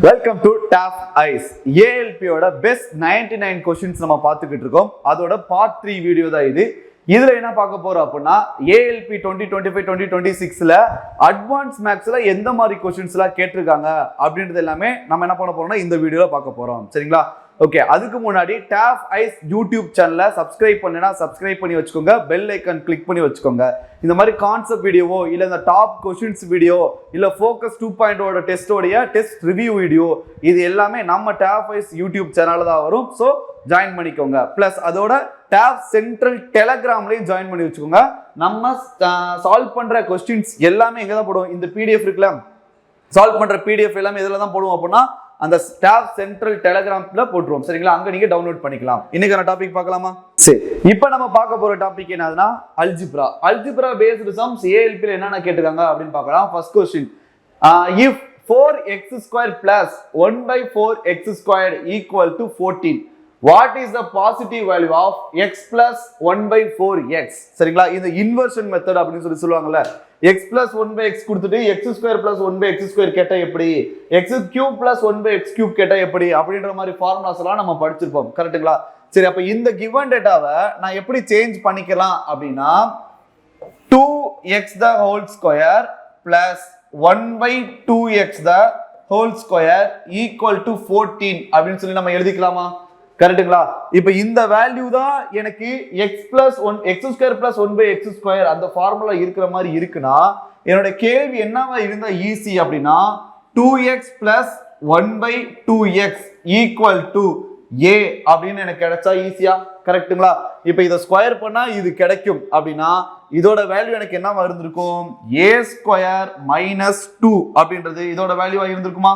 Welcome to top eyes. ஏஎல்பியோட best 99 questions நம்ம பார்த்துக்கிட்டு இருக்கோம். அதோட பார்ட் 3 வீடியோ தான் இது. இதுல என்ன பார்க்க போறோம் அப்படின்னா ஏஎல்பி 2025-2026ல அட்வான்ஸ் மேக்ஸ்ல எந்த மாதிரி கொஸ்டின்ஸ் எல்லாம் கேட்டிருக்காங்க அப்படின்றது எல்லாமே நம்ம என்ன பண்ண போறோம்னா இந்த வீடியோல பார்க்க போறோம். சரிங்களா? ஓகே, அதுக்கு முன்னாடி டாப் ஐஸ் யூடியூப் சேனலை சப்ஸ்கிரைப் பண்ணா சப்ஸ்கிரைப் பண்ணி வச்சுக்கோங்க, பெல் ஐக்கன் கிளிக் பண்ணி வச்சுக்கோங்க. இந்த மாதிரி கான்செப்ட் வீடியோவோ இல்ல இந்த டாப் கொஸ்டின்ஸ் வீடியோ இல்ல ஃபோக்கஸ் 2.0 டெஸ்டோடைய டெஸ்ட் ரிவ்யூ வீடியோ இது எல்லாமே நம்ம டாப் ஐஸ் யூடியூப் சேனல்ல தான் வரும். ஸோ ஜாயின் பண்ணிக்கோங்க. பிளஸ் அதோட டாப் சென்ட்ரல் டெலகிராம்லயும் ஜாயின் பண்ணி வச்சுக்கோங்க. நம்ம சால்வ் பண்ற கொஸ்டின்ஸ் எல்லாமே எங்க தான் போடுவோம், இந்த பிடிஎஃப் இருக்குல்ல, சால்வ் பண்ற பிடிஎஃப் எல்லாமே எதுல தான் போடுவோம் அப்படின்னா அந்த ஸ்டாஃப் சென்ட்ரல் டெலகிராம்ல போட்டுருவோம். சரிங்களா? அங்க நீங்க டவுன்லோட் பண்ணிக்கலாம். இன்னைக்கான டாபிக் பார்க்கலாமா? சரி, இப்போ நம்ம பார்க்க போற டாபிக் என்னதுன்னா அல்ஜிப்ரா பேஸ்டு சம்ஸ். ஏஎல்பில என்னென்ன கேட்டிருக்காங்க அப்படின்னு பார்க்கலாம். First question, if 4x² plus 1/4x² equal to 14, what is the positive value of x plus 1/4x? சரிங்களா? இந்த இன்வர்ஷன் மெத்தட் அப்படின்னு சொல்லுவாங்கல்ல. x plus 1/x கொடுத்துட்டு x² plus 1/x² கேட்டா எப்படி, x³ plus 1/x³ கேட்டா எப்படி அப்படின்ற மாதிரி ஃபார்முலாஸ் எல்லாம் நம்ம படிச்சிருப்போம். கரெக்ட்டுங்களா? சரி, அப்ப இந்த கிவன் டேட்டாவை நான் எப்படி சேஞ்ச் பண்ணிக்கலாம் அப்படின்னா 2x the whole square plus 1/2x the whole square equal to 14 அப்படின்னு சொல்லி நம்ம எழுதிக்கலாமா? கரெக்ட்டுங்களா? இப்ப இந்த வேல்யூ தான் எனக்கு x² plus 1/x² அந்த ஃபார்முலா இருக்கிற மாதிரி இருக்குன்னா என்னோட கேள்வி என்னவா இருந்தா ஈஸி அப்படின்னா 2x plus 1/2x equal to a அப்படின்னு எனக்கு கிடைச்சா ஈஸியா? கரெக்ட்டுங்களா? இப்ப இதை ஸ்கொயர் பண்ணா இது கிடைக்கும் அப்படின்னா இதோட வேல்யூ எனக்கு என்னவா இருந்திருக்கும், a² minus 2 அப்படின்றது இதோட வேல்யூவா இருந்திருக்குமா?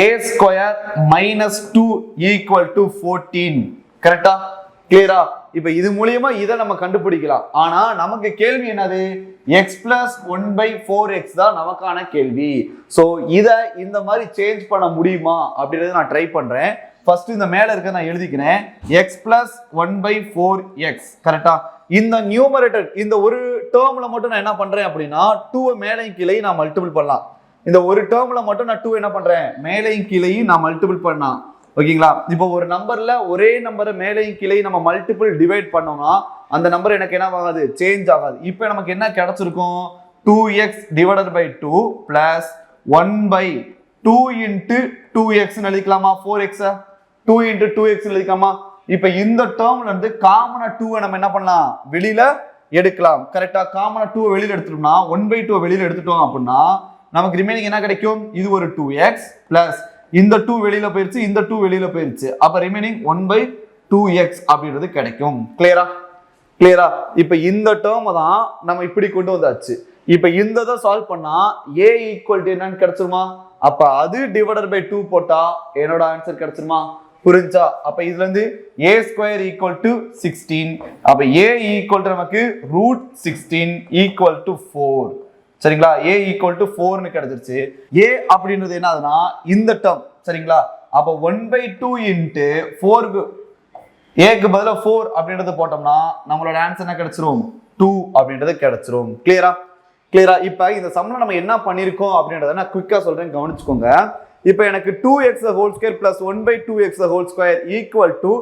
a² minus 2 equal to 14. கரெக்டா? கிளியரா? இப்ப இது மூலமா இதை நம்ம கண்டுபிடிக்கலாம். ஆனா நமக்கு கேள்வி என்னது, x plus 1/4x தான் நமக்கான கேள்வி. சோ இத இந்த மாதிரி சேஞ்ச் பண்ண முடியுமா அப்படின்றத நான் ட்ரை பண்றேன். ஃபர்ஸ்ட் இந்த மேல இருக்க நான் எழுதிக்கிறேன், x plus 1/4x. கரெக்டா? இந்த நியூமரேட்டர் இந்த ஒரு டேர்ம்ல மட்டும் நான் என்ன பண்றேன் அப்படின்னா 2 மேலே கீழே நான் மல்டிபிள் பண்ணலாம். இந்த ஒரு டேர்ம்ல மட்டும் நான் 2 என்ன பண்றேன், மேலையும் கீழையும் நான் மல்டிபிள் பண்ணா. ஓகேங்களா? இப்போ ஒரு நம்பர்ல ஒரே நம்பரை மேலையும் கீழையும் நம்ம மல்டிபிள் டிவைட் பண்ணோம்னா அந்த நம்பர் எனக்கு என்ன ஆகாது, சேஞ்ச் ஆகாது. இப்போ நமக்கு என்ன கிடைச்சிருக்கும், 2x divided by 2 plus 1/2 into 2x எழுதிக்கலாமா? 4x 2 into 2x எழுதிக்கலாமா? இப்போ இந்த டேர்ம்ல இருந்து காமனா 2 நம்ம என்ன பண்ணலாம், வெளியில எடுக்கலாம். கரெக்டா? காமனா 2 வெளியில எடுத்துட்டோம்னா 1/2 வெளியில எடுத்துட்டோம் அப்படின்னா நமக்கு ரிமைனிங் என்ன கிடைக்கும், இது ஒரு 2x பிளஸ் இந்த 2 வெளியில போயிருச்சு, இந்த 2 வெளியில போயிருச்சு. அப்ப ரிமைனிங் 1/2x அப்படின்றது கிடைக்கும். கிளியரா? கிளியரா? இப்ப இந்த டேர்ம் தான் நம்ம இப்படி கொண்டு வந்தாச்சு. இப்ப இந்த சால்வ் பண்ணா a ஈக்குவல் டு என்னன்னு கிடைச்சிருமா? அப்ப அது டிவைடட் பை 2 போட்டா என்னோட ஆன்சர் கிடைச்சிருமா? புரிஞ்சா? அப்ப இதுல இருந்து a² equal to 16. அப்ப a ஈக்குவல் டு நமக்கு √16 equal to 4. சரிங்களா? a equal to 4 கிடைச்சிருச்சு. a அப்படின்றது என்னதுன்னா இந்த டேர்ம். சரிங்களா? அப்ப 1/2 into 4 a க்கு பதிலா 4 அப்படின்றது போட்டோம்னா நம்மளோட ஆன்சர் என்ன கிடைச்சிரும், 2 அப்படின்றது கிடைச்சிரும். கிளியரா? கிளியரா? இப்ப இந்த சம்ல நம்ம என்ன பண்ணிருக்கோம் அப்படின்றத நான் குயிக்கா சொல்றேன், கவனிச்சுக்கோங்க. இப்போ எனக்கு 2x the whole square plus 1/2x the whole square equal to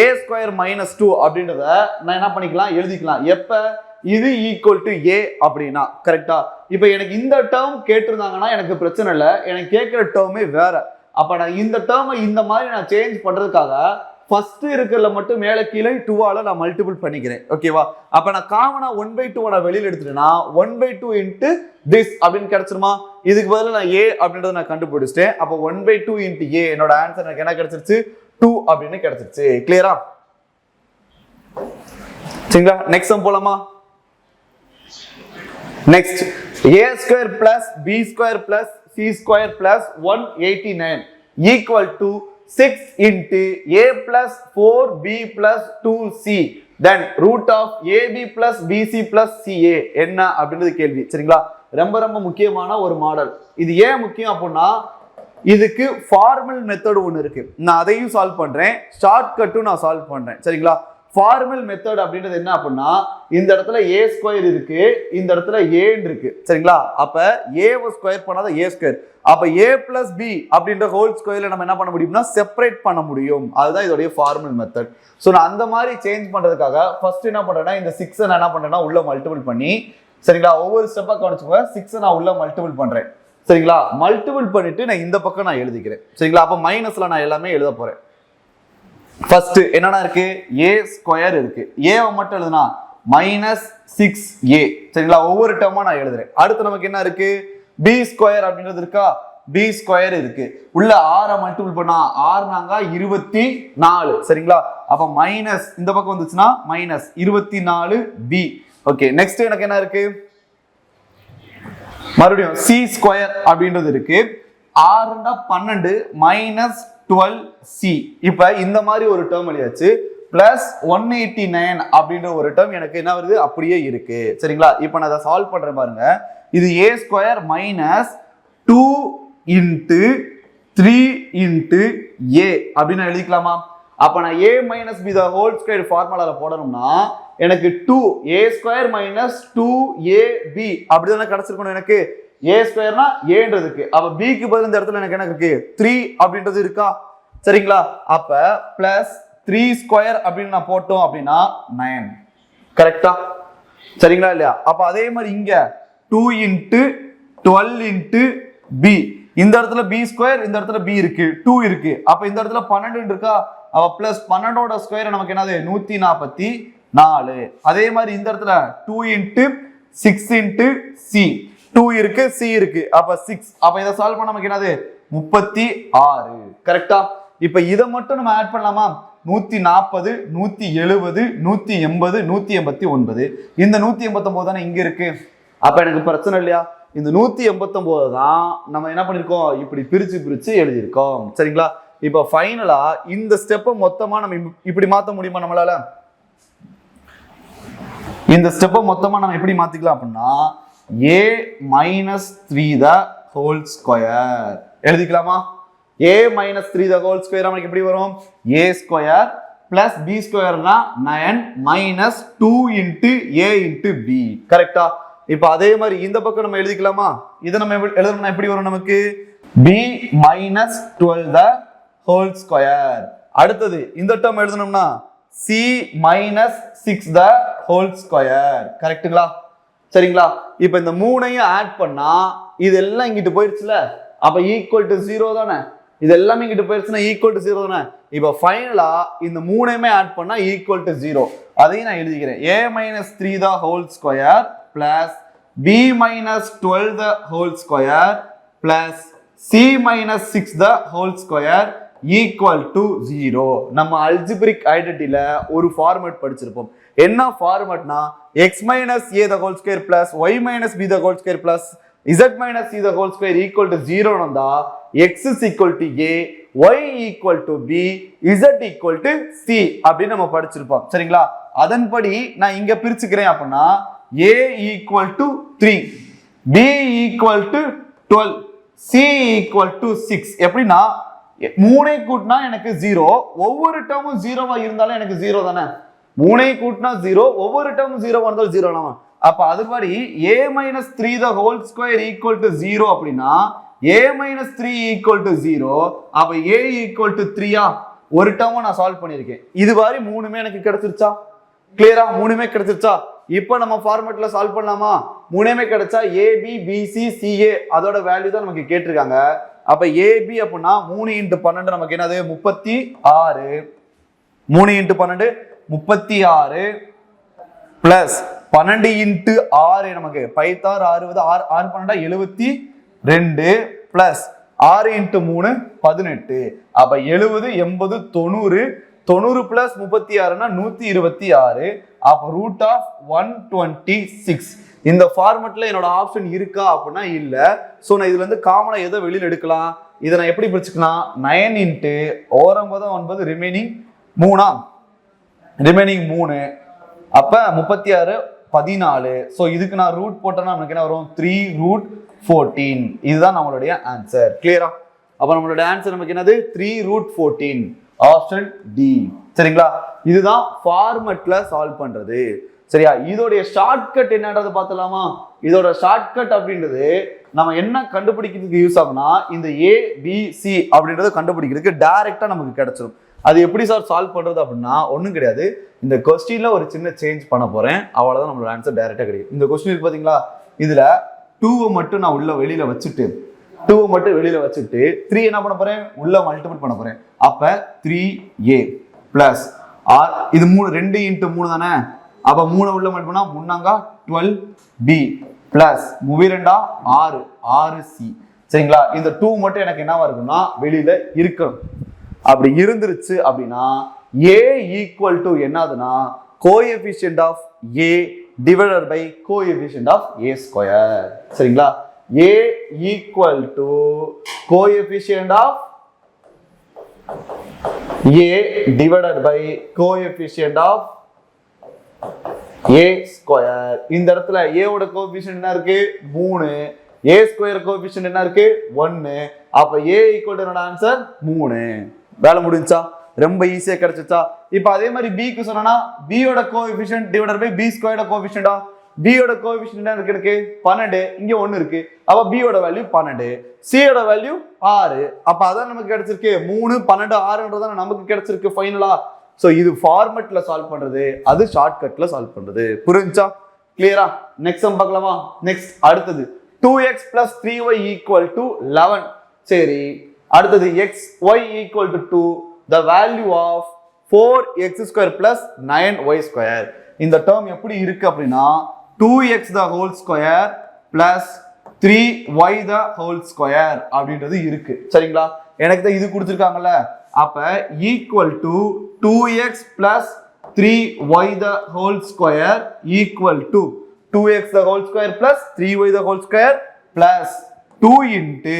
a² minus 2 அப்படின்றத நான் என்ன பண்ணிக்கலாம், எழுதிக்கலாம். எப்ப இது ஈக்குவல் டு a அப்படின்னா. கரெக்டா? இப்போ எனக்கு இந்த டேர்ம் கேட்டிருந்தாங்கன்னா எனக்கு பிரச்சனை இல்லை, எனக்கு கேட்கிற டேர்மே வேற. அப்ப நான் இந்த டேர்மை இந்த மாதிரி நான் சேஞ்ச் பண்றதுக்காக ஃபர்ஸ்ட் இருக்கிறதுல மட்டும் மேலே கீழே 2ஆல நான் மல்டிபிள் பண்ணிக்கிறேன். ஓகேவா? அப்ப நான் காமனா 1/2 நான் வெளியில எடுத்துட்டேன்னா 1/2 into this அப்படின்னு கிடைச்சிருமா? இதுக்கு பதிலா நான் a அப்படின்றத நான் கண்டுபிடிச்சிட்டேன். அப்ப 1/2 into a என்னோட ஆன்சர் எனக்கு என்ன கிடைச்சிருச்சு, 2 அப்படின்னு கிடைச்சிருச்சு. கிளியரா? சரிங்களா? நெக்ஸ்ட் சம் போலாமா? Next, a² plus b² plus c² plus 189 equal to 6 into a plus 4b plus 2c then root of ab plus bc plus ca என்ன அப்படின்றது கேள்வி. சரிங்களா? ரொம்ப ரொம்ப முக்கியமான ஒரு மாடல். இது ஏன் முக்கியம் அப்படின்னா இதுக்கு ஃபார்மல் மெத்தட் ஒன்று இருக்கு. நான் அதையும் சால்வ் பண்றேன், ஷார்ட் கட்டும் நான் சால்வ் பண்றேன். சரிங்களா? ஃபார்மல் மெத்தட் அப்படின்றது என்ன அப்படின்னா இந்த இடத்துல ஏ ஸ்கொயர் இருக்கு, இந்த இடத்துல ஏன்னு இருக்கு சரிங்களா. அப்ப ஏவை ஸ்கொயர் பண்ணாத ஏ ஸ்கொயர், அப்ப ஏ பிளஸ் பி அப்படின்ற ஹோல் ஸ்கொயர்ல நம்ம என்ன பண்ண முடியும்னா செப்பரேட் பண்ண முடியும். அதுதான் இதோடைய ஃபார்மல் மெத்தட். ஸோ நான் அந்த மாதிரி சேஞ்ச் பண்றதுக்காக ஃபர்ஸ்ட் என்ன பண்றேன்னா இந்த 6 நான் என்ன பண்றேன்னா உள்ள மல்டிபிள் பண்ணி சரிங்களா, ஒவ்வொரு ஸ்டெப்பா கவனிச்சுக்கோங்க. 6 நான் உள்ள மல்டிபிள் பண்றேன் சரிங்களா. மல்டிபிள் பண்ணிட்டு நான் இந்த பக்கம் நான் எழுதிக்கிறேன் சரிங்களா. அப்ப மைனஸ்ல நான் எல்லாமே எழுத போறேன். ஃபர்ஸ்ட் என்னன்னா இருக்கு, ஏ ஸ்கொயர் இருக்கு, ஏவை மட்டும் எழுதுனா -6a சரிங்களா. ஒவ்வொரு டேர்மா நான் எழுதுறேன். அடுத்து நமக்கு என்ன இருக்கு, பி ஸ்கொயர் அப்படின்றது இருக்கா, பி ஸ்கொயர் இருக்கு. உள்ள 6 மல்டிபிள் பண்ணா 6 நாங்க 24 சரிங்களா. அப்ப மைனஸ் இந்த பக்கம் வந்துச்சுன்னா -24b. ஓகே, நெக்ஸ்ட் எனக்கு என்ன இருக்கு, மறுபடியும் சி ஸ்கொயர் அப்படின்றது இருக்கு. 6 12 -12c. இப்ப இந்த மாதிரி ஒரு டேர்ம் எழுதியாச்சு. பிளஸ் 189 அப்படின்ற ஒரு டேர்ம் எனக்கு என்ன வருது, அப்படியே இருக்கு சரிங்களா. இப்ப நான் அதை சால்வ் பண்றேன் பாருங்க. இது ஏ ஸ்கொயர் -2 × 3 × a அப்படின்னு எழுதிக்கலாமா. அப்ப நான் a minus b the whole square ஃபார்முலால போடணும்னா எனக்கு 2a ஸ்கொயர் -2ab அப்படிதானே கிடைச்சிருக்கணும். எனக்கு a ஸ்கொயர்னா ஏன்றதுக்கு, அப்ப b க்கு பதில் இந்த இடத்துல எனக்கு என்ன இருக்கு, 3 அப்படின்றது இருக்கா சரிங்களா. அப்ப பிளஸ் 3 ஸ்கொயர் அப்படின்னு நான் போட்டோம் அப்படின்னா 9 கரெக்டா சரிங்களா இல்லையா. அப்ப அதே மாதிரி இங்க 2 × 12 × b, இந்த இடத்துல b ஸ்கொயர், இந்த இடத்துல b இருக்கு, 2 இருக்கு. அப்ப இந்த இடத்துல 12 இருக்கா, அப்ப பிளஸ் 12ஓட ஸ்கொயர் நமக்கு என்னது 144. அதே மாதிரி இந்த இடத்துல 2 × 6 × c, 2 இருக்கு, c இருக்கு, அப்ப 6. அப்ப இதை சால்வ் பண்ண நமக்கு என்னது 36 கரெக்டா. இப்ப இதை மட்டும் நம்ம ஆட் பண்ணலாமா, 140 170 180 189. இந்த 189 தானே இங்க இருக்கு. அப்ப எனக்கு பிரச்சனை இல்லையா. இந்த 189 தான் நம்ம என்ன பண்ணிருக்கோம், இப்படி பிரிச்சு பிரிச்சு எழுதியிருக்கோம் சரிங்களா. இப்ப ஃபைனலா இந்த ஸ்டெப்பை மொத்தமா நம்ம இப்படி மாத்த முடியுமா நம்மளால. இந்த ஸ்டெப்பை மொத்தமா நம்ம எப்படி மாத்திக்கலாம் அப்படின்னா a -3 த ஹோல் ஸ்கொயர் எழுதிக்கலாமா. a -3 த ஹோல் ஸ்கொயர் நமக்கு எப்படி வரும், a ஸ்கொயர் பிளஸ் b ஸ்கொயர்னா 9 -2 × a × b கரெக்டா. இப்ப அதே மாதிரி இந்த பக்கம் நம்ம எழுதிக்கலாமா. இதை நம்ம எழுதணும்னா எப்படி வரும் நமக்கு, b -12 த ஹோல் ஸ்கொயர். அடுத்தது இந்த டேர்ம் எழுதணும்னா c -6 த ஹோல் ஸ்கொயர் கரெக்ட்டுங்களா சரிங்களா. இப்ப இந்த மூணையும் ஆட் பண்ணா இது எல்லாம் இங்கிட்டு போயிருச்சுல, அப்ப ஈக்குவல் டு 0 தானே. இது எல்லாமே இங்கிட்டு போயிருச்சுன்னா ஈக்குவல் டு 0 தானே. இப்ப ஃபைனலா இந்த மூணையுமே ஆட் பண்ணா ஈக்குவல் டு 0. அதையும் நான் எழுதிக்கிறேன். a -3 the whole square plus b -12 the whole square plus c -6 the whole square equal to 0. நம்ம அல்ஜிபிரிக் ஐடென்டிட்டில ஒரு ஃபார்மேட் படிச்சிருப்போம். என்ன ஃபார்மேட்னா x - a the whole square plus y - b the whole square plus z - c the whole square equal to 0 வந்தா x is equal to a, y equal to b, z equal to c அப்படின்னு நம்ம படிச்சிருப்போம் சரிங்களா. அதன்படி நான் இங்க பிரிச்சுக்கிறேன் அப்படின்னா a equal to 3, b equal to 12, c equal to 6. எப்படின்னா மூணை கூட்டினா எனக்கு 0, ஒவ்வொரு டேர்மும் 0வா இருந்தாலும் எனக்கு 0 தானே. மூணை கூட்டினா 0, ஒவ்வொரு டேர்மும் 0வா இருந்தாலும் 0 நாம. அப்ப அதுபடி a -3 the whole square equal to 0 அப்படின்னா a -3 equal to 0. அப்ப a equal to 3 ஒரு டேர்மை நான் சால்வ் பண்ணியிருக்கேன். இது மாதிரி மூணுமே எனக்கு கிடைச்சிருச்சா, கிளியரா மூணுமே கிடைச்சிருச்சா. இப்போ நம்ம ஃபார்மேட்ல சால்வ் பண்ணலாமா. மூணுமே கிடைச்சா ab bc ca அதோட வேல்யூ தான் நமக்கு கேட்டிருக்காங்க. அப்ப ab அப்படின்னா 3 × 12 நமக்கு என்னது 36. 3 × 12 36 பிளஸ் 12 × 6 நமக்கு 5 6 6 12 72 பிளஸ் 6 × 3 18. அப்ப 70 80 90 90 பிளஸ் 36னா 126. அப்ப ரூட் ஆஃப் 126. இந்த ஃபார்மட்ல என்னோட ஆப்ஷன் இருக்கா அப்படின்னா இல்ல. சோ நான் இதுல இருந்து காமனா எதை வெளியில எடுக்கலாம், இதை நான் எப்படி பிரிச்சுக்கலாம், 9 × 9 ரிமைனிங் 3 ரிமைனிங் 3. அப்ப 36 14. சோ இதுக்கு நான் ரூட் போட்டேன்னா நமக்கு என்ன வரும் 3√14. இதுதான் நம்மளுடைய ஆன்சர். கிளியரா. அப்ப நம்மளுடைய ஆன்சர் நமக்கு என்னது 3√14, ஆப்ஷன் டி சரிங்களா. இதுதான் ஃபார்மட்ல சால்வ் பண்றது. சரியா? இதோடைய ஷார்ட்கட் என்னன்றது பார்த்தலாமா? இதோட ஷார்ட்கட் அப்படின்றது நம்ம என்ன கண்டுபிடிக்கிறதுக்கு யூஸ் ஆகும்னா, இந்த ABC அப்படின்றத கண்டுபிடிக்கிறதுக்கு டைரக்டா நமக்கு கிடைச்சிடும். அது எப்படி சார் சால்வ் பண்றது அப்படின்னா ஒன்றும் கிடையாது. இந்த கொஸ்டின்ல ஒரு சின்ன சேஞ்ச் பண்ண போறேன், அவ்வளவுதான் நம்மளோட ஆன்சர் டைரக்டா கிடைக்கும். இந்த கொஸ்டின் இருக்கு பாத்தீங்களா, இதுல 2 மட்டும் நான் உள்ள வெளியில வச்சுட்டு 3 என்ன பண்ண போறேன், உள்ள மல்டிபிள் பண்ண போறேன். அப்ப 3A பிளஸ் இது 2 × 3 தானே, அப்ப 3 உள்ள மல்டிபிள் பண்ணா 3 12B பிளஸ் 2 6C. சரிங்களா? இந்த 2 மட்டும் எனக்கு என்னவா இருக்குன்னா வெளியில இருக்கணும். அப்படி இருந்துருச்சு அப்படின்னா A ஈக்குவல் டு என்னதுன்னா coefficient of A divided by coefficient of A square. சரிங்களா? A equal to coefficient of A divided by coefficient of A square. இந்த இடத்துல A ஓட கோஎஃபிஷியன்ட் என்ன இருக்கு 3, A ஸ்கொயர் கோஎஃபிஷியன்ட் என்ன இருக்கு 1. அப்ப A ஈக்குவல் டு என்னோட ஆன்சர் 3. வேலை முடிஞ்சா? ரொம்ப ஈஸியா கிடைச்சிச்சா? இப்ப அதே மாதிரி B க்கு சொன்னா B ஓட coefficient divided by B squared கோஎஃபிஷியன்டா? B ஓட கோஎஃபிஷியன்ட் என்ன இருக்கு 12, இங்க 1 இருக்கு. அப்ப B ஓட வேல்யூ 12, C ஓட வேல்யூ 6. அப்ப அதான் நமக்கு கிடைச்சிருக்கு 3 12 6ன்றத நமக்கு கிடைச்சிருக்கு ஃபைனலா. சோ இது ஃபார்மட்ல சால்வ் பண்றது, அது ஷார்ட்கட்ல சால்வ் பண்றது. புரிஞ்சா? கிளியரா? நெக்ஸ்ட் சம் பார்க்கலாமா? நெக்ஸ்ட் அடுத்தது 2x + 3y = 11. சரி, அடுத்தது xy = 2, the value of 4x² + 9y². இந்த டேர்ம் எப்படி இருக்கு அப்படின்னா 2x the whole square plus 3y the whole square அப்படின்றது இருக்கு. சரிங்களா? எனக்கு தான் இது கொடுத்திருக்காங்கல்ல, அப்ப equal to 2x plus 3y the whole square equal to 2x the whole square plus 3y the whole square plus 2 into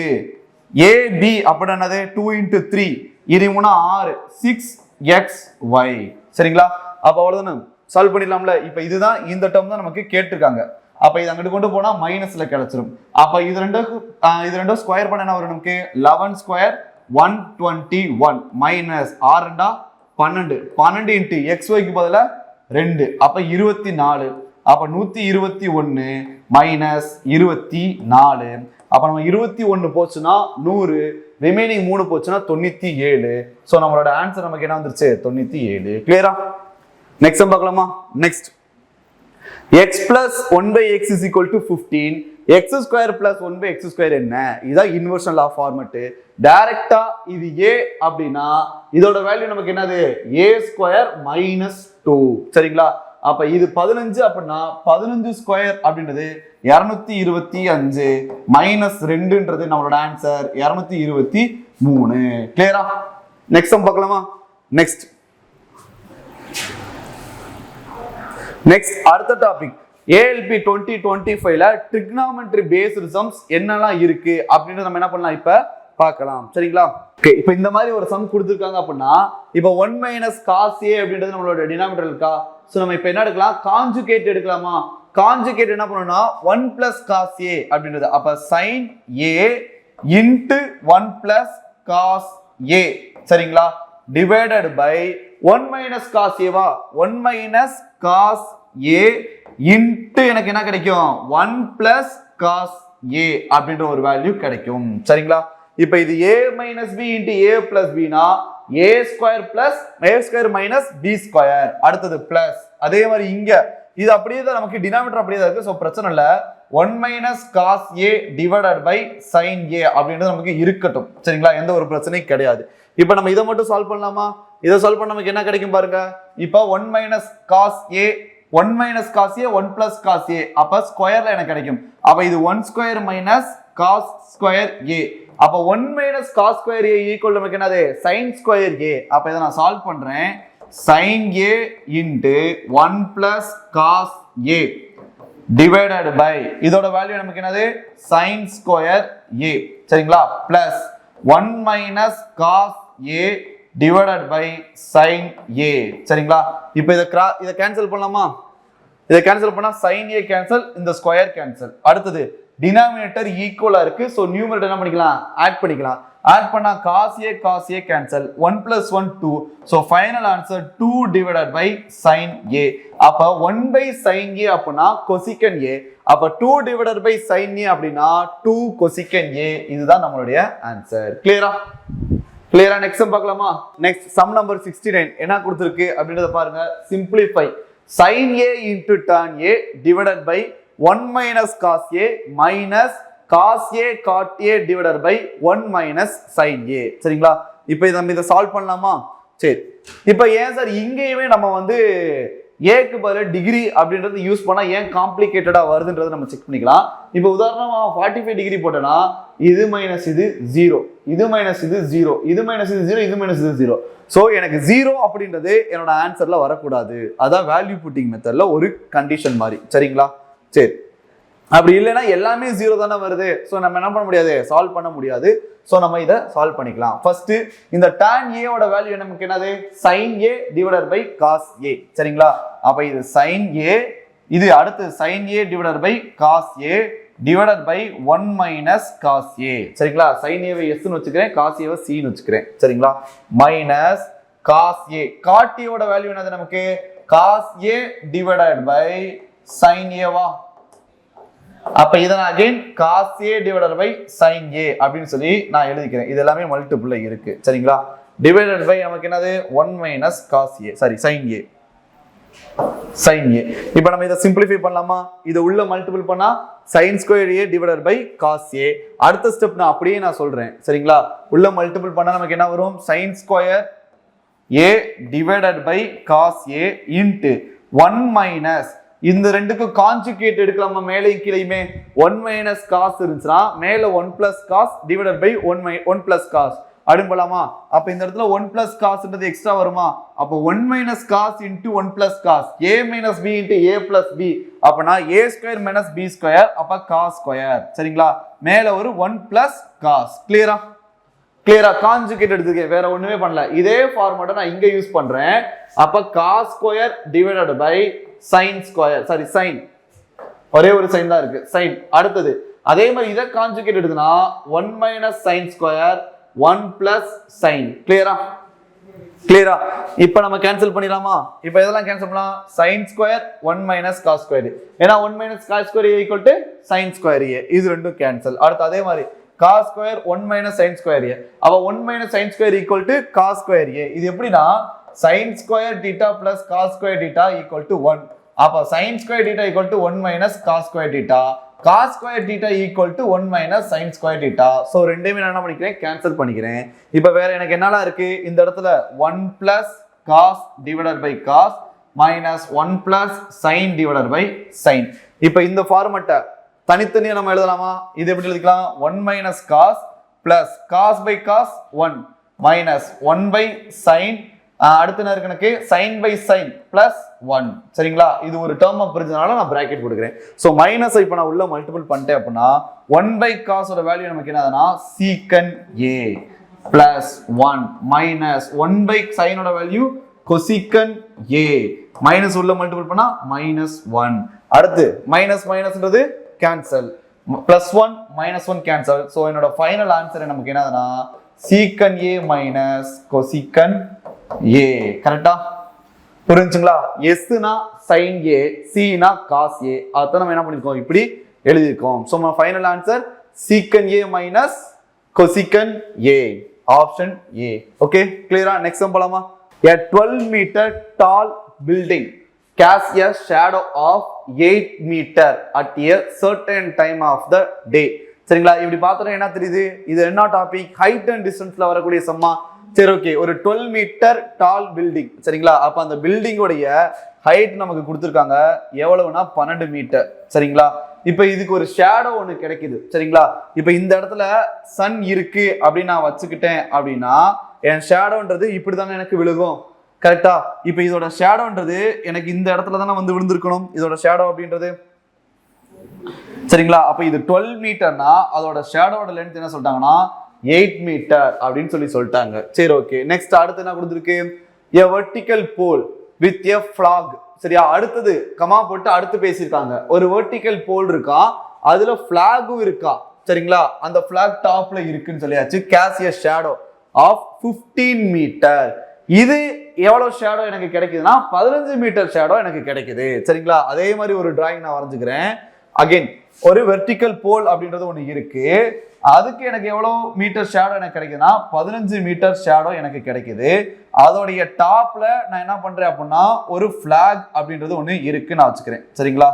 AB அப்படின்னா என்னது 2 into 3 இது 6 6xy. சரிங்களா? அப்ப அவ்வளவுதானே, சால்வ் பண்ணிடலாம்ல. இப்ப இதுதான் இந்த டேர்ம் தான் நமக்கு கேட்டிருக்காங்க. அப்ப இது அங்கிட்டு கொண்டு போனா மைனஸ்ல கிடைச்சிரும். அப்ப இது ரெண்டும் ஸ்கொயர் பண்ண என்ன வரும் நமக்கு 11 ஸ்கொயர் 121 மைனஸ் 6 12 12 into xy க்கு பதிலா 2, அப்ப 24. அப்ப 121 மைனஸ் 24. அப்ப நம்ம 21 போச்சுன்னா 100, ரிமைனிங் 3 போச்சுன்னா 97. சோ நம்மளோட ஆன்சர் நமக்கு என்ன வந்துருச்சு 97. கிளியரா? நெக்ஸ்ட் சம் பார்க்கலாமா? Next x plus 1/x is equal to 15, x² plus 1/x² என்ன? இதான் இன்வெர்ஷன் லா ஃபார்மட். டைரக்டா இது a அப்படின்னா இதோட வேல்யூ நமக்கு என்னது a² - 2. சரிங்களா? அப்ப இது 15 அப்படின்னா 15 ஸ்கொயர் அப்படின்றது 225 மைனஸ் 2ன்றது நம்மளோட ஆன்சர் 223. கிளியரா? நெக்ஸ்ட் சம் பார்க்கலாமா? நெக்ஸ்ட் அடுத்த டாபிக் ALP 2025ல ட்ரிகனாமெட்ரி பேஸ்டு சம்ஸ் என்னெல்லாம் இருக்கு அப்படின்னு நம்ம என்ன பண்ணலாம் இப்ப பார்க்கலாம். சரிங்களா? ஓகே, இப்போ இந்த மாதிரி ஒரு சம் கொடுத்திருக்காங்க அப்படின்னா இப்போ 1 - cos A அப்படின்றது நம்மளோட டினாமினேட்டர் இருக்கா? சோ நம்ம இப்போ என்ன எடுக்கலாம், கான்ஜுகேட் எடுக்கலாமா? கான்ஜுகேட் என்ன பண்ணனும்னா 1 + cos A அப்படின்றது, அப்ப sin A into 1 + cos A. சரிங்களா? டிவைடட் பை 1 - cos A வா 1 - cos A into எனக்கு என்ன கிடைக்கும் 1 + cos A அப்படின்ற ஒரு வேல்யூ கிடைக்கும். சரிங்களா? இப்போ இது A - B into A + B னா A² plus A² minus B². அடுத்தது பிளஸ். அதே மாதிரி இங்க இது அப்படியே தான் நமக்கு டினாமினேட்டர் அப்படியே தான் இருக்கு. சோ பிரச்சனை இல்ல. 1 - cos A divided by sin A அப்படின்றது நமக்கு இருக்கட்டும். சரிங்களா? எந்த ஒரு பிரச்சனையும் கிடையாது. இப்போ நம்ம இதை மட்டும் சால்வ் பண்ணலாமா? இதை சால்வ் பண்ண நமக்கு என்ன கிடைக்கும் பாருங்க. இப்போ 1 - cos A 1 - cos A 1 + cos A, அப்ப ஸ்கொயர்ல எனக்கு கிடைக்கும். அப்ப இது 1² minus cos square A. அப்ப 1 - cos square A ஈக்குவல் நமக்கு என்னது sin square A. அப்ப இதை நான் சால்வ் பண்றேன். sin A into 1 + cos A divided by இதோட வேல்யூ நமக்கு என்னது sin square A. சரிங்களா? Plus 1 - cos A divided by sin A. சரிங்களா? இப்போ இத கேன்சல் பண்ணலாமா? இத கேன்சல் பண்ணா sin A கேன்சல், இந்த ஸ்கொயர் கேன்சல். அடுத்தது டினாமினேட்டர் ஈக்குவலா இருக்கு. சோ நியூமரேட்டர் என்ன பண்ணிக்கலாம், ஆட் பண்ணிக்கலாம். ஆட் பண்ணா cos a cancel 1 plus 1 2 so final answer 2 divided by sin a அப்ப 1 by sin a அப்படினா cosecant a அப்ப 2 divided by sin a அப்படினா 2 cosecant a இதுதான் நம்மளுடைய ஆன்சர் கிளியரா கிளியரா நெக்ஸ்ட் சம் பார்க்கலாமா நெக்ஸ்ட் சம் நம்பர் 69 என்ன கொடுத்திருக்கு அப்படின்றத பாருங்க simplify sin a into tan a divided by 1 minus cos a minus cos a cot a divided by 1 minus sin a சரிங்களா இப்போ இத சால்வ் பண்ணலாமா சரி இப்போ ஏன் சார் இங்கேயுமே நம்ம வந்து a க்கு பதிலா டிகிரி அப்படின்றது யூஸ் பண்ணா ஏன் காம்ப்ளிகேட்டடா வருதுன்றதை நம்ம செக் பண்ணிக்கலாம் இப்போ உதாரணமா 45 டிகிரி போட்டனா இது மைனஸ் இது 0 இது மைனஸ் இது 0 இது மைனஸ் இது 0 இது மைனஸ் இது 0 சோ எனக்கு 0 அப்படின்றது என்னோட ஆன்சர்ல வரக்கூடாது அதான் வேல்யூ புட்டிங் மெத்தட்ல ஒரு கண்டிஷன் மாதிரி சரிங்களா சரி அப்படி இல்லைன்னா எல்லாமே 0 தானே வருது சோ நம்ம என்ன பண்ண முடியாது சால்வ் பண்ண முடியாது சோ நம்ம இத சால்வ் பண்ணிக்கலாம் ஃபர்ஸ்ட் இந்த tan a ஓட வேல்யூ நமக்கு என்னது sin a divided by cos a சரிங்களா அப்ப இது sin a இது அடுத்து sin a divided by cos a divided by 1 minus cos a சரிங்களா sin a வை s னு வெச்சுக்கிறேன் cos a வை c னு வெச்சுக்கிறேன் சரிங்களா minus cos a cot a ஓட வேல்யூ என்னது நமக்கு cos a divided by sin a வா அப்ப இத நான் again cos a divided by sin a அப்படினு சொல்லி நான் எழுதிக்கிறேன் இது எல்லாமே மல்டிபிள்ல இருக்கு சரிங்களா divided by நமக்கு என்னது 1 minus cos a sorry sin a இப்போ நம்ம இத சிம்பிளிஃபை பண்ணலாமா இத உள்ள மல்டிபிள் பண்ணா sin square a divided by cos a அடுத்த ஸ்டெப் நான் அப்படியே நான் சொல்றேன் சரிங்களா உள்ள மல்டிபிள் பண்ணா நமக்கு என்ன வரும் sin square a divided by cos a into 1 minus இந்த ரெண்டுக்கு கான்ஜுகேட் எடுக்கலாமா மேலே கீழேயுமே 1 minus cos இருந்துச்சுனா மேல 1 plus cos divided by 1 plus cos அடும்பலாமா அப்ப இந்த இடத்துல 1 plus cos ன்றது எக்ஸ்ட்ரா வருமா அப்ப 1 minus cos into 1 plus cos a minus b into a plus b அப்பனா a square minus b square அப்ப cos square சரிங்களா மேல ஒரு 1 plus cos கிளியரா கிளியரா கான்ஜுகேட் எடுத்துக்கே வேற ஒண்ணுமே பண்ணல இதே ஃபார்முலா நான் இங்க யூஸ் பண்றேன் அப்ப cos square divided by sin square sorry sin ஒரே ஒரு sin தான் இருக்கு sin அடுத்தது அதே மாதிரி இத conjugate எடுத்தனா 1 minus sin square 1 plus sin கிளியரா கிளியரா இப்போ நம்ம கேன்சல் பண்ணிடலாமா இப்போ இதெல்லாம் கேன்சல் பண்ணலாம் sin square 1 minus cos square ஏனா 1 minus cos square a equal to sin square a இது ரெண்டும் கேன்சல் அடுத்து அதே மாதிரி cos square 1 minus sin square a அப்ப 1 minus sin square equal to cos square a இது எப்படினா sin square theta plus cos square theta equal to 1 அப்ப sin square theta equal to 1 minus cos square theta cos square theta equal to 1 minus sin square theta so ரெண்டையுமே நான் என்ன பண்ணிக்கிறேன் cancel பண்ணிக்கிறேன் இப்போ வேற எனக்கு என்னலாம் இருக்கு இந்த இடத்துல 1 plus cos divided by cos minus 1 plus sin divided by sin இப்போ இந்த ஃபார்மட்ட தனித்தனியா நம்ம எழுதலாமா இது எப்படி எழுதிக்கலாம் 1 minus cos plus cos by cos 1 minus 1 by sin அடுத்த நேர் கணக்கு sin by sin plus 1 சரிங்களா இது ஒரு டேர்ம் ஆஃப் பிரிஞ்சனால நான் பிராக்கெட் கொடுக்கிறேன் சோ மைனஸ் இப்போ நான் உள்ள மல்டிபிள் பண்ணிட்டேன் அப்படினா 1 by cos ஓட வேல்யூ நமக்கு என்னதுனா secant a plus 1 minus 1 by sin ஓட வேல்யூ cosecant a மைனஸ் உள்ள மல்டிபிள் பண்ணா -1 அடுத்து மைனஸ் மைனஸ்ன்றது கேன்சல் +1 -1 கேன்சல் சோ என்னோட ஃபைனல் ஆன்சர் நமக்கு என்னதுனா secant a minus cosecant a கரெக்ட்டா புரிஞ்சுங்களா s னா sin a c னா cos a அத நம்ம என்ன பண்ணிருக்கோம் இப்படி எழுதி இருக்கோம் சோ நம்ம final answer secant a minus cosecant a option a okay கிளியரா நெக்ஸ்ட் சம் போலாமா a 12 meter tall building casts a shadow of 8 meter at a certain time of the day சரிங்களா இப்படி பார்த்தா என்ன தெரியுது இது என்ன டாபிக் ஹைட் அண்ட் டிஸ்டன்ஸ்ல வரக்கூடிய சம்மா சரி ஓகே ஒரு 12 மீட்டர் டால் பில்டிங் சரிங்களா அப்ப அந்த பில்டிங் உடைய ஹைட் நமக்கு கொடுத்திருக்காங்க எவ்வளவுனா 12 மீட்டர் சரிங்களா இப்போ இதுக்கு ஒரு ஷேடோ ஒன்னு கிடைக்குது சரிங்களா இப்போ இந்த இடத்துல சன் இருக்கு அப்படி நான் வச்சுக்கிட்டேன் அப்படினா என் ஷேடோன்றது இப்படி தான எனக்கு விழுகும் கரெக்ட்டா இப்போ இதோட ஷேடோன்றது எனக்கு இந்த இடத்துல தான வந்து விழுந்திருக்கணும் இதோட ஷேடோ அப்படின்றது சரிங்களா அப்ப இது 12 மீட்டர்னா அதோட ஷேடோட லென்த் என்ன சொல்லிட்டாங்கன்னா 8 மீட்டர் அப்படின்னு சொல்லிட்டாங்க சரி ஓகே நெக்ஸ்ட் அடுத்து என்ன கொடுத்திருக்கு a vertical pole with a flag சரியா அடுத்தது கமா போட்டு அடுத்து பேசிருக்காங்க ஒரு vertical pole இருக்கா அதுல flag இருக்கா சரிங்களா அந்த பிளாக் டாப்ல இருக்குன்னு சொல்லியாச்சு cast a shadow of 15 meter. இது எவ்வளவு ஷேடோ எனக்கு கிடைக்குதுன்னா 15 மீட்டர் ஷேடோ எனக்கு கிடைக்குது. சரிங்களா அதே மாதிரி ஒரு டிராயிங் நான் வரைஞ்சுக்கிறேன். அகைன் ஒரு வெர்டிக்கல் போல் அப்படின்றது ஒண்ணு இருக்கு. அதுக்கு எனக்கு எவ்வளவு மீட்டர் ஷேடோ எனக்கு கிடைக்குதுன்னா 15 மீட்டர் ஷேடோ எனக்கு கிடைக்குது. அதோடைய டாப்ல நான் என்ன பண்றேன் அப்படின்னா ஒரு பிளாக் அப்படின்றது ஒண்ணு இருக்கு நான் வச்சுக்கிறேன். சரிங்களா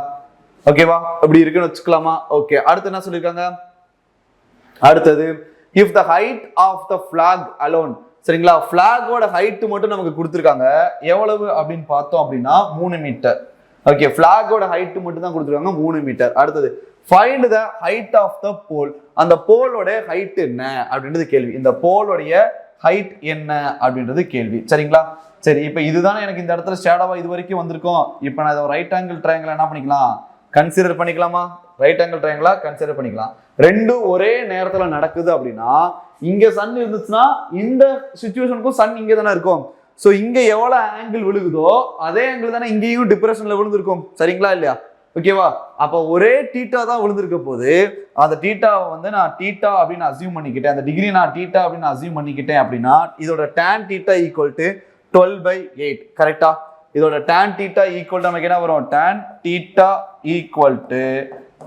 ஓகேவா அப்படி இருக்குன்னு வச்சுக்கலாமா? ஓகே அடுத்து என்ன சொல்லிருக்காங்க? அடுத்தது if the height of the flag alone, சரிங்களா பிளாகோட ஹைட் மட்டும் நமக்கு கொடுத்துருக்காங்க எவ்வளவு அப்படின்னு பார்த்தோம் அப்படின்னா 3 மீட்டர். ஓகே பிளாகோட ஹைட் மட்டும் தான் கொடுத்துருக்காங்க 3 மீட்டர். அடுத்தது find the height of the pole, அந்த போலோட ஹைட் என்ன அப்படின்றது கேள்வி. இந்த போலோடைய ஹைட் என்ன அப்படின்றது கேள்வி. சரிங்களா சரி இப்போ இதுதானே எனக்கு இந்த இடத்துல ஷேடோவா இது வரைக்கும் வந்திருக்கும். இப்போ நான் இதை ரைட் ஆங்கிள் ட்ரையாங்கிள் என்ன பண்ணிக்கலாம் கன்சிடர் பண்ணிக்கலாமா? ரைட் ஆங்கிள் ட்ரையாங்கிளா கன்சிடர் பண்ணிக்கலாம். ரெண்டும் ஒரே நேரத்துல நடக்குது அப்படின்னா இங்க சன் இருந்துச்சுன்னா இந்த சிச்சுவேஷனுக்கும் சன் இங்க தானே இருக்கும். சோ இங்க எவ்வளவு ஆங்கிள் விழுகுதோ அதே ஆங்கிள் தானே இங்கேயும் டிப்ரெஷன்ல விழுந்திருக்கும். சரிங்களா இல்லையா? ஓகேவா அப்ப ஒரே டீட்டா தான் விழுந்திருக்க போது அந்த டீட்டாவை வந்து நான் டீட்டா அப்படின்னு அசியூம் பண்ணிக்கிட்டேன். அந்த டிகிரி நான் டீட்டா அப்படின்னு அசியூம் பண்ணிக்கிட்டேன் அப்படின்னா இதோட tan தீட்டா ஈக்குவல் டு 12/8. கரெக்டா? இதோட tan தீட்டா ஈக்குவல் நமக்கு என்ன வரும்? tan theta equal to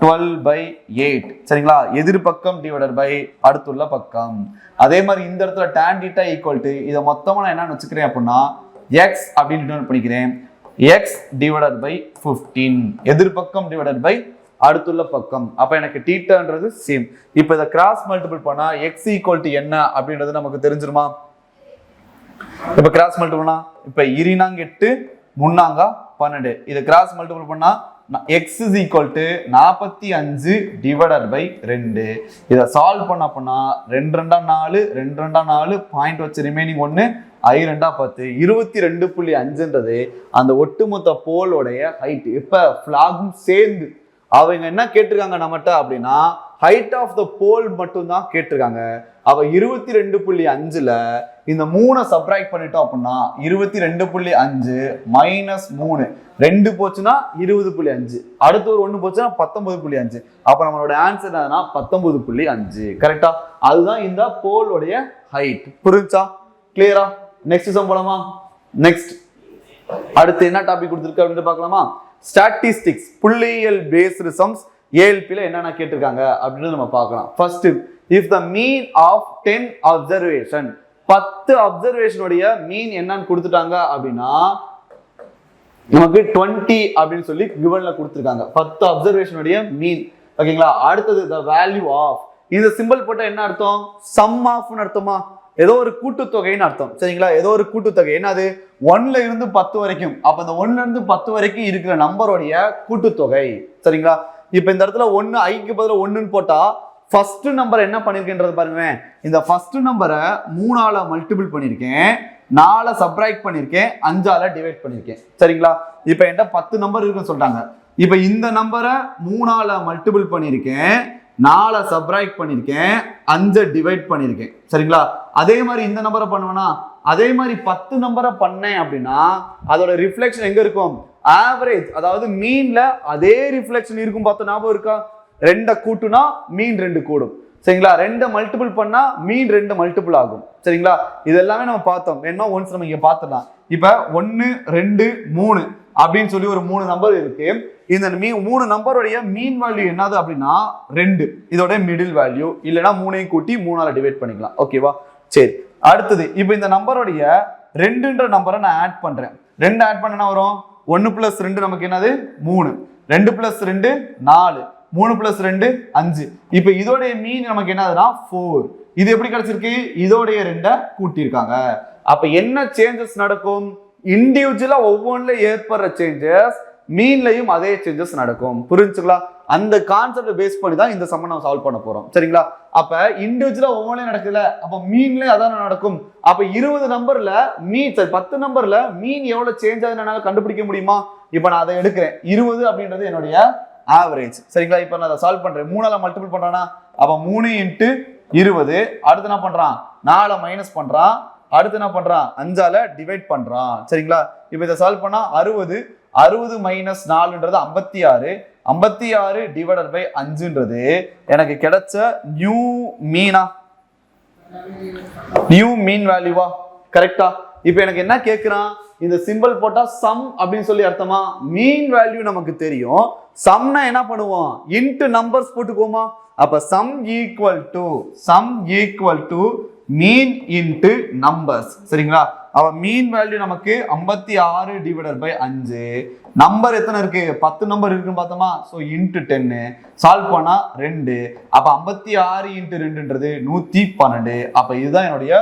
12/8. சரிங்களா எதிர்பக்கம் டிவைடட் பை அடுத்துள்ள பக்கம். அதே மாதிரி இந்த இடத்துல tan தீட்டா ஈக்குவல் டு இதை மொத்தமா நான் என்ன வச்சுக்கிறேன் அப்படின்னா x அப்படின்னு டினோட் பண்ணிக்கிறேன். x டிவைடட் பை 15 எதிர்பக்கம் டிவைடட் பை அடுத்துள்ள பக்கம். அப்ப எனக்கு தீட்டான்றது சேம். இப்போ இதை கிராஸ் மல்டிபிள் பண்ணா x ஈக்குவல் டு என்ன அப்படின்றது நமக்கு தெரிஞ்சிருமா? இப்ப கிராஸ் மல்டிபிள் பண்ணா இப்ப 2 3 12 இதை கிராஸ் மல்டிபிள் பண்ணா x is equal to 45 divided by 2. இதை சால்வ் பண்ண அப்படின்னா 2 2 4 2 2 4 பாயிண்ட் வச்சு ரிமைனிங் 1 I 2 10 22.5ன்றது அந்த ஒட்டுமொத்த போலோடைய ஹைட். இப்ப பிளாகும் சேர்ந்து அவங்க என்ன கேட்டிருக்காங்க நம்மகிட்ட அப்படின்னா ஹைட் ஆஃப் த போல் மட்டும் தான் கேட்டிருக்காங்க. அவ 22.5ல இந்த 3 சப்ராக்ட் பண்ணிட்டோம் அப்படின்னா 22.5 மைனஸ் 3 2 போச்சுன்னா 20.5 அடுத்து ஒரு 1 போச்சுன்னா 19.5. அப்ப நம்மளோட ஆன்சர் என்னன்னா 19.5. கரெக்டா? அதுதான் இந்த போலோடைய ஹைட். புரிஞ்சா? கிளியரா? நெக்ஸ்ட் சம் போலாமா? நெக்ஸ்ட் அடுத்து என்ன டாபிக் கொடுத்திருக்கு அப்படின்னு பார்க்கலாமா? ஸ்டாட்டிஸ்டிக்ஸ் புள்ளியியல் பேஸ்டு சம்ஸ் ஏஎல்பில என்னென்ன கேட்டிருக்காங்க அப்படின்னு நம்ம பார்க்கலாம். First if the mean of 10 observation 10 அப்சர்வேஷனுடைய மீன் என்னன்னு கொடுத்துட்டாங்க அப்படின்னா நமக்கு 20 அப்படின்னு சொல்லி கிவன்ல கொடுத்துருக்காங்க. 10 அப்சர்வேஷனுடைய மீன். ஓகேங்களா? அடுத்தது த வேல்யூ ஆஃப், இந்த சிம்பிள் போட்ட என்ன அர்த்தம்? சம் ஆஃப்னு அர்த்தமா? ஏதோ ஒரு கூட்டுத்தொகைன்னு அர்த்தம். சரிங்களா? ஏதோ ஒரு கூட்டுத்தொகை. என்னது? 1ல இருந்து 10 வரைக்கும். அப்ப இந்த 1ல இருந்து 10 வரைக்கும் இருக்கிற நம்பருடைய கூட்டுத்தொகை. சரிங்களா? இப்ப இந்த இடத்துல 1 ஐக்கு பதிலா 1ன்னு போட்டா ஃபர்ஸ்ட் நம்பர் என்ன பண்ணிருக்கேன்றது பாருங்க. இந்த ஃபர்ஸ்ட் நம்பரை 3ஆல மல்டிபிள் பண்ணிருக்கேன், 4 சப்ராக்ட் பண்ணிருக்கேன், 5ஆல டிவைட் பண்ணிருக்கேன். சரிங்களா? இப்ப என்கிட்ட 10 நம்பர் இருக்குன்னு சொல்லிட்டாங்க. இப்ப இந்த நம்பரை 3ஆல மல்டிபிள் பண்ணிருக்கேன், 4 சப்ராக்ட் பண்ணிருக்கேன், 5 டிவைட் பண்ணிருக்கேன். சரிங்களா? அதே மாதிரி இந்த நம்பரை பண்ணுவேனா அதே மாதிரி 10 நம்பரை பண்ணேன் அப்படின்னா அதோட ரிஃப்ளெக்ஷன் எங்க இருக்கும்? ஆவரேஜ், அதாவது மீன்ல அதே ரிஃப்ளெக்ஷன் இருக்கும். பார்த்த ஞாபகம் இருக்கா? 2 கூட்டுனா மீன் 2 கூடும். சரிங்களா? 2 மல்டிபிள் பண்ணா மீன் 2 மல்டிபிள் ஆகும். சரிங்களா? இது எல்லாமே நம்ம பார்த்தோம். வேணுமா ஒன்ஸ் நம்ம இங்க பார்த்துடலாம். இப்ப 1 2 3 அப்படின்னு சொல்லி ஒரு 3 நம்பர் இருக்கு. இந்த 3 நம்பருடைய மீன் வேல்யூ என்னது அப்படின்னா 2. இதோட மிடில் வேல்யூ. இல்லைன்னா 3ஐயும் கூட்டி 3ஆல டிவைட் பண்ணிக்கலாம். ஓகேவா? சரி அடுத்தது இப்ப இந்த நம்பருடைய 2ன்ற நம்பரை நான் ஆட் பண்றேன். 2 ஆட் பண்ணா வரும் 1 + 2 நமக்கு என்னது 3, 2 + 2 4, 3 + 2 5. இப்ப இதோடைய மீன் நமக்கு என்னதுன்னா 4. இது எப்படி கிடைச்சிருக்கு? இதோடைய 2 கூட்டியிருக்காங்க. அப்ப என்ன சேஞ்சஸ் நடக்கும்? இண்டிவிஜுவலா ஒவ்வொன்றுல ஏற்படுற சேஞ்சஸ் மீன்லயும் அதே சேஞ்சஸ் நடக்கும். புரிஞ்சுங்களா? அந்த கான்செப்ட் பேஸ் பண்ணி தான் இந்த சம்ம நம்ம சால்வ் பண்ண போறோம். சரிங்களா? அப்ப இண்டிவிஜுவலா ஒவ்வொன்றும் நடக்குதுல, அப்ப மீன்ல அதான் நடக்கும். அப்ப 20 நம்பர்ல மீன் 10 நம்பர்ல மீன் எவ்வளவு சேஞ்ச் ஆகுதுனால கண்டுபிடிக்க முடியுமா? இப்ப நான் அதை எடுக்கிறேன். 20 அப்படின்றது என்னுடைய ஆவரேஜ். சரிங்களா? இப்ப நான் அதை சால்வ் பண்றேன். 3ஆல மல்டிபிள் பண்றானா அப்ப 3 × 20. அடுத்து என்ன பண்றான்? 4 மைனஸ் பண்றான். அடுத்து என்ன பண்றான்? 5ஆல டிவைட் பண்றான். சரிங்களா? இப்ப இதை சால்வ் பண்ணா 60, 60 மைனஸ் 4ன்றது 56. 56 டிவைடட் பை 5ன்றது எனக்கு கிடைச்ச நியூ மீன் வேல்யூவா? கரெக்டா? இப்போ எனக்கு என்ன கேட்கிறான், இந்த சிம்பிள் போட்டா சம் அப்படின்னு சொல்லி அர்த்தமா? மீன் வேல்யூ நமக்கு தெரியும். சம்னா என்ன பண்ணுவோம், இன்டு நம்பர்ஸ் போட்டுக்கோமா. அப்ப sum equal to mean into numbers. சரிங்களா? அவ மீன் வேல்யூ நமக்கு 56 டிவைடட் பை 5. நம்பர் எத்தனை இருக்கு, 10 நம்பர் இருக்குன்னு பார்த்தோமா. ஸோ இன்டு 10 சால்வ் பண்ணா 2. அப்ப 56 இன்டு 2ன்றது 112. அப்ப இதுதான் என்னுடைய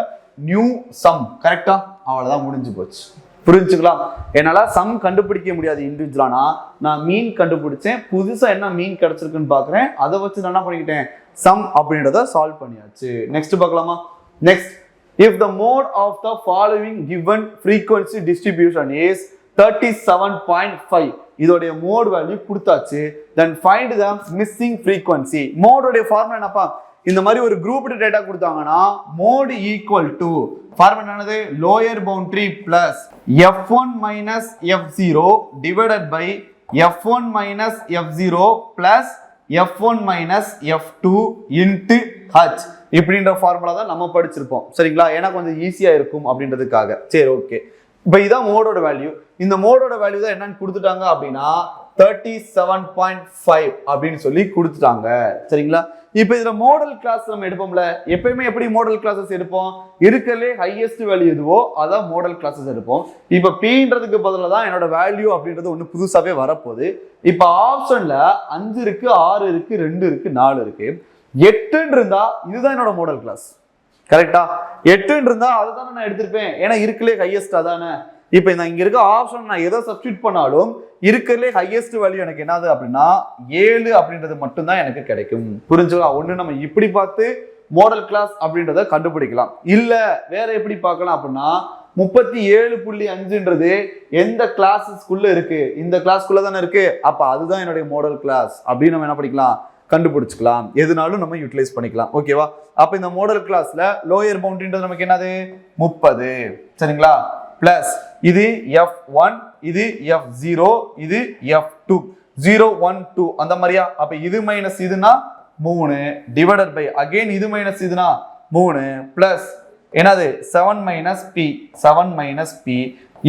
நியூ சம். கரெக்டா? அவ்வளவுதான், முடிஞ்சு போச்சு. புரிஞ்சுக்கலாம்? என்னால சம் கண்டுபிடிக்க முடியாது இண்டிவிஜுவலானா, நான் மீன் கண்டுபிடிச்சேன். புதுசா என்ன மீன் கிடைச்சிருக்குன்னு பாக்குறேன், அதை வச்சு நான் என்ன பண்ணிக்கிட்டேன், சம் அப்படின்றத சால்வ் பண்ணியாச்சு. நெக்ஸ்ட் பார்க்கலாமா? Next, if the mode of the following given frequency distribution is 37.5, இதோடைய மோட் வேல்யூ கொடுத்தாச்சு. then find the missing frequency. மோடோடைய ஃபார்முலா என்னப்பா, இந்த மாதிரி ஒரு குரூப் டேட்டா கொடுத்தாங்கன்னா மோட் ஈக்குவல் டு ஃபார்முலா என்னது, lower boundary plus f1 minus f0 divided by f1 minus f0 plus f1 minus f2 into h. இப்படின்ற formula தான் நம்ம படிச்சிருப்போம். சரிங்களா? ஏன்னா கொஞ்சம் ஈஸியா இருக்கும் அப்படின்றதுக்காக. சரி, ஓகே. இப்போ இதான் மோடோட வேல்யூ. இந்த மோடோட வேல்யூ தான் என்னன்னு கொடுத்துட்டாங்க அப்படின்னா 37.5 அப்படின்னு சொல்லி கொடுத்துட்டாங்க. சரிங்களா? இப்போ இதுல மாடல் கிளாஸ் நம்ம எடுப்போம்ல, எப்பயுமே எப்படி மாடல் கிளாஸஸ் எடுப்போம், இருக்கலே ஹையஸ்ட் வேல்யூ எதுவோ அதான் மாடல் கிளாஸஸ் எடுப்போம். இப்போ பீன்றதுக்கு பதிலாக தான் என்னோட வேல்யூ அப்படின்றது ஒன்று புதுசாவே வரப்போகுது. இப்போ ஆப்ஷன்ல 5 இருக்கு, 6 இருக்கு, 2 இருக்கு, 4 இருக்கு. 8ன்னு இருந்தா இதுதான் என்னோட மாடல் கிளாஸ். கரெக்டா? 8ன்னு இருந்தா அதுதானே நான் எடுத்திருப்பேன், ஏன்னா இருக்கலே ஹையஸ்ட் அதானே. இப்போ இங்க இருக்க ஆப்ஷன் நான் எதை சப்ஸ்டிட் பண்ணாலும் இருக்கிறதுலே ஹையஸ்ட் வேல்யூ எனக்கு என்னது அப்படின்னா 7 அப்படின்றது மட்டும்தான் எனக்கு கிடைக்கும். புரிஞ்சுக்கா? ஒண்ணு நம்ம இப்படி பார்த்து மாடல் கிளாஸ் அப்படின்றத கண்டுபிடிக்கலாம், இல்ல வேற எப்படி பார்க்கலாம் அப்படின்னா 37.5ன்றது எந்த கிளாஸஸ்க்குள்ள இருக்கு, இந்த கிளாஸ்க்குள்ள தானே இருக்கு, அப்ப அதுதான் என்னுடைய மாடல் கிளாஸ் அப்படின்னு நம்ம என்ன பண்ணிக்கலாம், கண்டுபிடிச்சுக்கலாம். எதுனாலும் நம்ம யூட்டிலைஸ் பண்ணிக்கலாம். ஓகேவா? அப்ப இந்த மாடல் கிளாஸ்ல லோயர் பவுண்டரின்றது நமக்கு என்னது 30. சரிங்களா? பிளஸ் இது f1, இது f0, இது f2, 0 1 2 அந்த மாதிரியா. அப்ப இது மைனஸ் இதுனா 3 டிவைடட் பை அகைன் இது மைனஸ் இதுனா 3 பிளஸ் என்னது 7 மைனஸ் p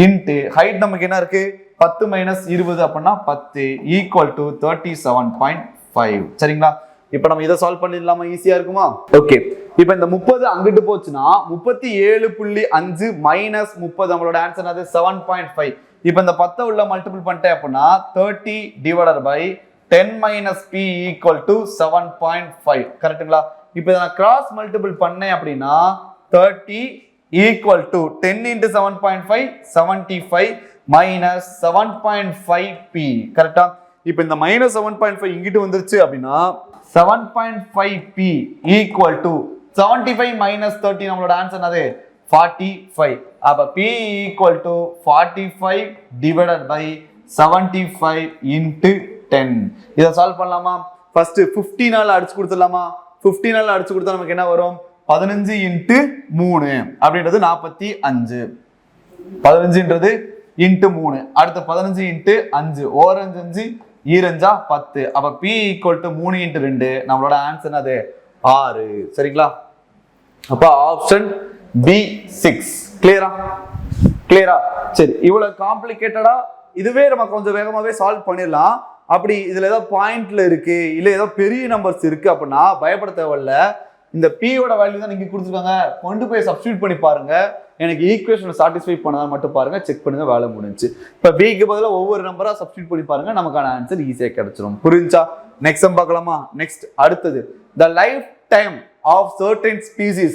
இன்டு ஹைட் நமக்கு என்ன இருக்கு 10 மைனஸ் 20 அப்படின்னா 10 ஈக்குவல் டு 37.5. சரிங்களா? இப்ப நம்ம இதை சால்வ் பண்ணிடலாமா? ஈஸியா இருக்குமா? ஓகே. இப்ப இந்த 30 அங்கிட்டு போச்சுன்னா 37.5 மைனஸ் 30 நம்மளோட ஆன்சர் அது 7.5. இப்ப இந்த 10 உள்ள மல்டிபிள் பண்ணிட்டேன் அப்படின்னா 30 divided by 10 minus p equal to 7.5. கரெக்ட்டுங்களா? இப்ப நான் கிராஸ் மல்டிபிள் பண்ணேன் அப்படின்னா 30 equal to 10 into 7.5 75 minus 7.5p. கரெக்டா? இப்ப இந்த மைனஸ் 7.5 இங்கிட்டு வந்துருச்சு அப்படின்னா 7.5p ஈக்குவல் டு 75 மைனஸ் 30 நம்மளோட ஆன்சர் அது 45. அப்ப p equal to 45 divided by 75 into 10. இதை சால்வ் பண்ணலாமா? ஃபர்ஸ்ட் 15ஆல அடிச்சு கொடுத்துடலாமா? 15ஆல அடிச்சு கொடுத்தா நமக்கு என்ன வரும், 15 இன்டு 3 அப்படின்றது 45. 15ன்றது இன்டு 3, அடுத்து 15 இன்டு 5, ஓர் 5 ஈரஞ்சா 10. அப்ப p ஈக்குவல் டு 3 இன்டு 2 நம்மளோட ஆன்சர் அது 6. சரிங்களா? அப்ப ஆப்ஷன் B6. கிளியரா? சரி, இவ்வளவு காம்ப்ளிகேட்டடா இதுவே நம்ம கொஞ்சம் வேகமாவே சால்வ் பண்ணிடலாம். அப்படி இதுல ஏதோ பாயிண்ட்ல இருக்கு, இல்ல ஏதோ பெரிய நம்பர்ஸ் இருக்கு அப்படின்னா பயப்பட தேவையில்ல. இந்த p-யோட வேல்யூ தான் நீங்க கொடுத்துருக்காங்க, கொண்டு போய் சப்ஸ்டிட்யூட் பண்ணி பாருங்க. எனக்கு ஈக்குவேஷனை சாட்டிஸ்ஃபை பண்ணதா மட்டும் பாருங்க, செக் பண்ணுங்க, வேலை முடிஞ்சு. இப்ப b-க்கு பதிலாக ஒவ்வொரு நம்பரா சப்ஸ்டிட்யூட் பண்ணி பாருங்க, நமக்கான ஆன்சர் ஈஸியா கிடைச்சிடும். புரிஞ்சா? நெக்ஸ்ட் சம் பார்க்கலாமா? நெக்ஸ்ட் அடுத்தது, the lifetime of certain species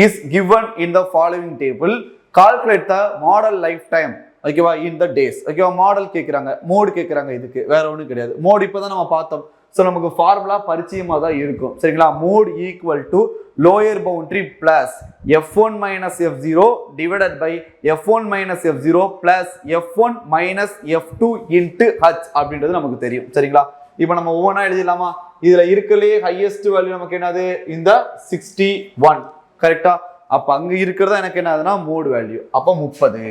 is given in the following table. Calculate the model lifetime. ஓகேவா? in the days. ஓகேவா? மாடல் கேட்குறாங்க, மோடு கேட்குறாங்க. இதுக்கு வேற ஒன்றும் கிடையாது. மோடு இப்போதான் நம்ம பார்த்தோம். ஸோ நமக்கு ஃபார்முலா பரிச்சயமாக தான் இருக்கும். சரிங்களா? Mode equal to lower boundary plus f1 minus f0 divided by f1 minus f0 plus f1 minus f2 into h அப்படின்றது நமக்கு தெரியும். சரிங்களா? இப்போ நம்ம ஒவ்வொன்றா எழுதிடலாமா? இதுல இருக்கலையே ஹையஸ்ட் வேல்யூ நமக்கு என்னது, இந்த 61. கரெக்டா? அப்ப அங்க இருக்கிறதா எனக்கு என்னதுன்னா மோட் வேல்யூ. அப்ப 30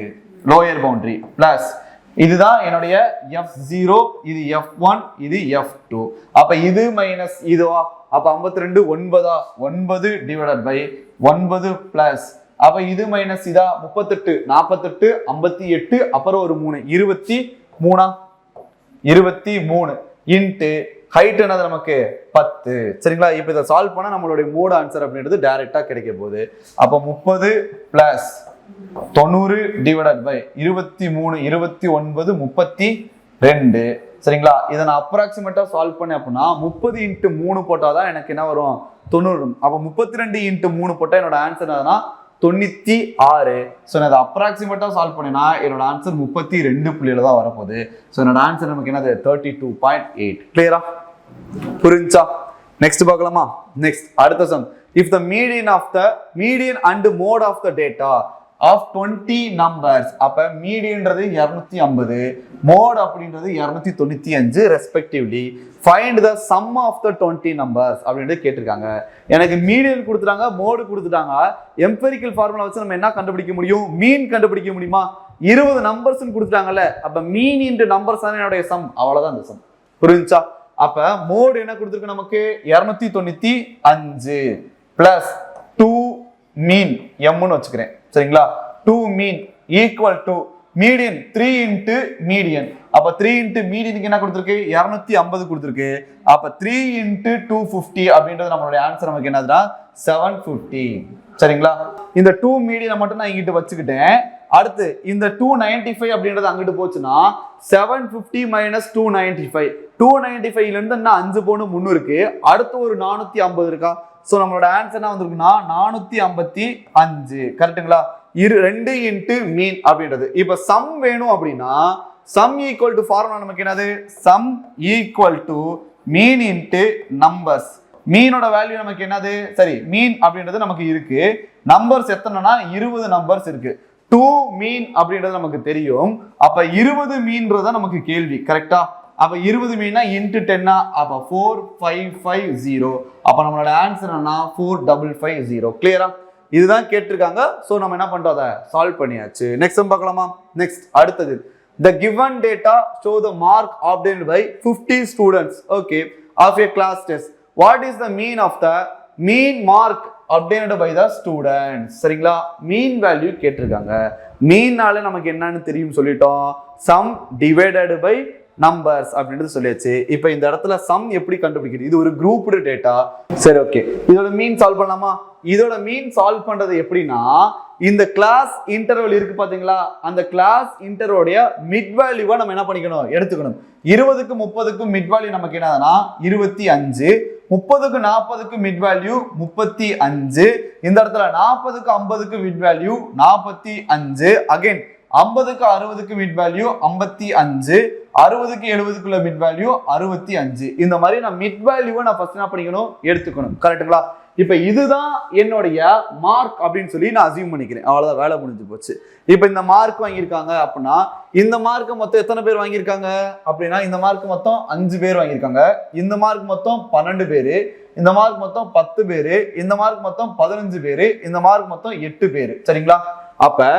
லோயர் பவுண்டரி பிளஸ் இதுதான் என்னுடைய F0, இது F1, இது F2. அப்ப இது மைனஸ் இதுவா, அப்ப 52 9 9 டிவைடட் பை 9 பிளஸ், அப்ப இது மைனஸ் இதா 38 48 58 அப்புறம் ஒரு 3 23 இன்ட்டு ஹைட் என்னது நமக்கு 10. சரிங்களா? இப்ப இதை சால்வ் பண்ணா நம்மளுடைய மோட் ஆன்சர் அப்படின்றது டைரக்டா கிடைக்க போகுது. அப்ப 30 பிளஸ் 90 டிவைடட் பை 23 29 32. சரிங்களா? இதை நான் அப்ராக்சிமேட்டா சால்வ் பண்ணேன் அப்படின்னா 30 இன்ட்டு 3 போட்டாதான் எனக்கு என்ன வரும் 90. அப்ப 32 இன்ட்டு 3 போட்டா என்னோட ஆன்சர் என்னதுன்னா 96. ஸோ நான் அப்ராக்சிமேட்டா சால்வ் பண்ணேன்னா என்னோட ஆன்சர் 32 புள்ளியில தான் வரப்போகுது. ஸோ என்னோட ஆன்சர் நமக்கு என்னது 32.8. கிளியரா? புரிஞ்சா? நெக்ஸ்ட் பார்க்கலாமா? நெக்ஸ்ட் அடுத்த sum. If the median and mode of the data of 20 numbers, அப்ப மீடியன்றது 250, மோட் அப்படின்றது 295 respectively, find the sum of the 20 numbers அப்படின்றது கேட்டிருக்காங்க. எனக்கு மீடியன் கொடுத்துட்டாங்க, மோடு கொடுத்துட்டாங்க. எம்பெரிக்கல் ஃபார்முலா வச்சு நம்ம என்ன கண்டுபிடிக்க முடியும்? மீன் கண்டுபிடிக்க முடியுமா? 20 நம்பர்ஸ் கொடுத்துட்டாங்கல்ல, அப்ப மீன் இன்டு நம்பர்ஸ் தானே என்னுடைய சம். அவ்வளவுதான் இந்த சம். புரிஞ்சா? அப்ப மோடு என்ன கொடுத்துருக்கு நமக்கு 295 பிளஸ் 2 மீன் எம்னு வச்சுக்கிறேன். சரிங்களா? 2 mean equal to median 3 into median. அப்ப 3 இன்ட்டு மீடியனுக்கு என்ன கொடுத்துருக்கு 250 கொடுத்துருக்கு. அப்ப 3 இன்ட்டு 250 அப்படின்றது நம்மளுடைய ஆன்சர் நமக்கு என்னதுன்னா 750. சரிங்களா? இந்த 2 மீடியனை மட்டும் நான் இங்கிட்டு வச்சுக்கிட்டேன். அடுத்து இந்த 295 அப்படின்றது அங்கிட்டு போச்சுன்னா 750 மைனஸ் 295. 295ல இருந்து என்ன 5 போன 3 இருக்கு. அடுத்து ஒரு 450 இருக்கா? சோ நம்மளோட ஆன்சர் என்ன வந்திருக்குன்னா 455. கரெக்ட்டுங்களா? 2 இன்ட்டு மீன் அப்படின்றது. இப்ப சம் வேணும் அப்படின்னா சம் ஈக்குவல் டு ஃபார்முலா நமக்கு என்னது? Some equal to mean into numbers. மீனோட வேல்யூ நமக்கு என்னது? சரி, மீன் அப்படின்றது நமக்கு இருக்கு. நம்பர்ஸ் எத்தனைனா 20 நம்பர்ஸ் இருக்கு. 2 மீன் அப்படின்றது நமக்கு தெரியும். அப்ப 20 மீன்றது நமக்கு கேள்வி. கரெக்டா? அப்ப 20 மீனா இன்ட்டு 10, அப்ப 4550. அப்ப நம்மளோட ஆன்சர் என்ன? 4550. கிளியரா? இதுதான் கேட்டிருக்காங்க. சோ நம்ம என்ன பண்றோம்? அதை சால்வ் பண்ணியாச்சு. நெக்ஸ்ட் சம் பார்க்கலாமா? நெக்ஸ்ட் அடுத்தது. The given data show the mark obtained by 50 students, okay, of a class test. What is the mean of the mean mark obtained by the students? சரிங்களா? Mean value கேட்டிருக்காங்க. மீன்னால நமக்கு என்னன்னு தெரியும் சொல்லிட்டோம். Some divided by numbers அப்படின்றது சொல்லியாச்சு. இப்போ இந்த இடத்துல சம் எப்படி கண்டுபிடிக்கிறது? இது ஒரு குரூப்டு டேட்டா. சரி, ஓகே. இதோட மீன் சால்வ் பண்ணலாமா? இதோட மீன் சால்வ் பண்றது எப்படின்னா, இந்த கிளாஸ் இன்டர்வல் இருக்கு பாத்தீங்களா, அந்த கிளாஸ் இன்டர்வோடைய மிட் வேல்யூவை நம்ம என்ன பண்ணிக்கணும்? எடுத்துக்கணும். 20க்கு 30க்கு மிட் வேல்யூ நமக்கு என்னதுன்னா 25, 30க்கு 40க்கு மிட் வேல்யூ 35, இந்த இடத்துல 40க்கு 50க்கு மிட் வேல்யூ 45, அகைன் 50க்கு 60க்கு மிட் வேல்யூ 55, 60க்கு 70க்குள்ள மிட் வேல்யூ 65. இந்த மாதிரி நான் மிட் வேல்யூவை நான் ஃபர்ஸ்ட் என்ன பண்ணிக்கணும்? எடுத்துக்கணும். கரெக்ட்டுங்களா? இப்ப இதுதான் என்னுடைய மார்க் அப்படின்னு சொல்லி நான் அசியூம் பண்ணிக்கிறேன். அவ்வளவுதான், வேலை முடிஞ்சு போச்சு. இப்ப இந்த மார்க் வாங்கியிருக்காங்க அப்படின்னா இந்த மார்க் மொத்தம் எத்தனை பேர் வாங்கியிருக்காங்க அப்படின்னா இந்த மார்க் மொத்தம் 5 பேர் வாங்கியிருக்காங்க. இந்த மார்க் மொத்தம் 12 பேரு, இந்த மார்க் மொத்தம் 10 பேரு, இந்த மார்க் மொத்தம் 15 பேரு, இந்த மார்க் மொத்தம் 8 பேரு. சரிங்களா? அப்ப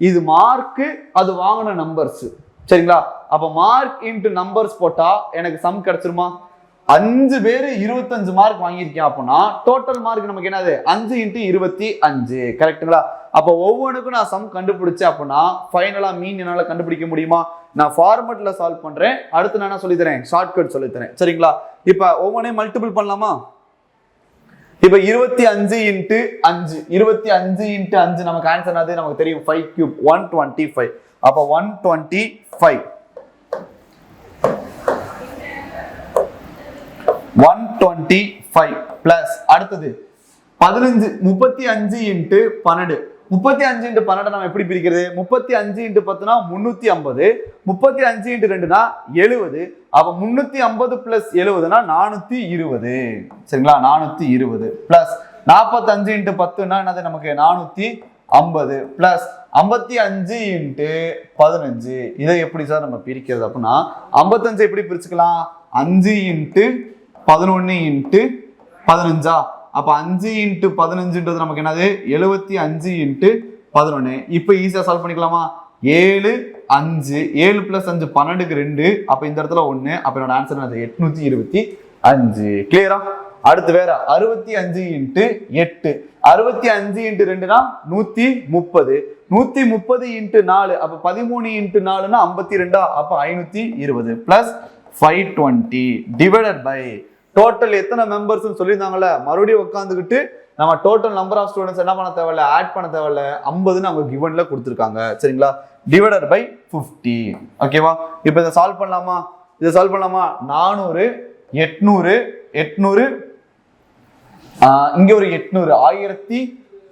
இது மார்க், அது வாங்கின நம்பர்ஸ். சரிங்களா? அப்ப மார்க் இன்டு நம்பர்ஸ் போட்டா எனக்கு சம் கிடைச்சிருமா? 5 பேரு 25 மார்க் வாங்கியிருக்கேன் அப்படின்னா டோட்டல் மார்க் நமக்கு என்னது? 5 இன்டு 25. கரெக்டுங்களா? அப்ப ஒவ்வொன்றுக்கும் நான் சம் கண்டுபிடிச்சேன் அப்படின்னா ஃபைனலா மீன் என்னால கண்டுபிடிக்க முடியுமா? நான் ஃபார்மட்ல சால்வ் பண்றேன். அடுத்து நான் என்ன சொல்லி தரேன்? ஷார்ட்கட் சொல்லி தரேன். சரிங்களா? இப்ப ஒவ்வொன்றையும் மல்டிபிள் பண்ணலாமா? இப்ப 25 இன்டு 5, 25 இன்டு 5 நமக்கு ஆன்சர் என்னது? நமக்கு தெரியும் 5 கியூப் 125. அப்ப 125 125 பிளஸ் அடுத்தது 15 35 இன்டு 12. 35 இன்டு 12 நம்ம எப்படி பிரிக்கிறது? 35 இன்டு 10னா 350, 35 இன்டு 2னா 70. அப்ப 350 பிளஸ் 70னா 420. சரிங்களா? 420 பிளஸ் 45 இன்டு 10னா என்னது? நமக்கு 450 பிளஸ் 55 இன்டு 15. இதை எப்படி சார் நம்ம பிரிக்கிறது அப்படின்னா 55 எப்படி பிரிச்சுக்கலாம்? 5 இன்டு 11 இன்ட்டு 15. அப்ப 5 இன்ட்டு 15ன்றது நமக்கு என்னது? 75 இன்ட்டு 11. இப்ப ஈஸியா சால்வ் பண்ணிக்கலாமா? 7 5 7 + 5 12க்கு 2 அப்ப இந்த இடத்துல 1 அப்ப என்னோட ஆன்சர் என்னது 825 கிளியரா அடுத்து வேற 65 × 8 65 × 2 130 130 × 4 அப்ப 13 × 4 52 அப்ப 520 பிளஸ் 520 டிவைடட் பை டோட்டல் எத்தனை மெம்பர்ஸ் சொல்லியிருந்தாங்கல்ல மறுபடியும் உட்காந்துக்கிட்டு நம்ம டோட்டல் நம்பர் ஆஃப் ஸ்டூடெண்ட்ஸ் என்ன பண்ண தேவையில்ல ஆட் பண்ண தேவையில்ல 50 அவங்க கிவன்ல கொடுத்துருக்காங்க சரிங்களா டிவைடட் பை 50 ஓகேவா இப்போ இதை சால்வ் பண்ணலாமா 400 800 800 இங்க ஒரு 800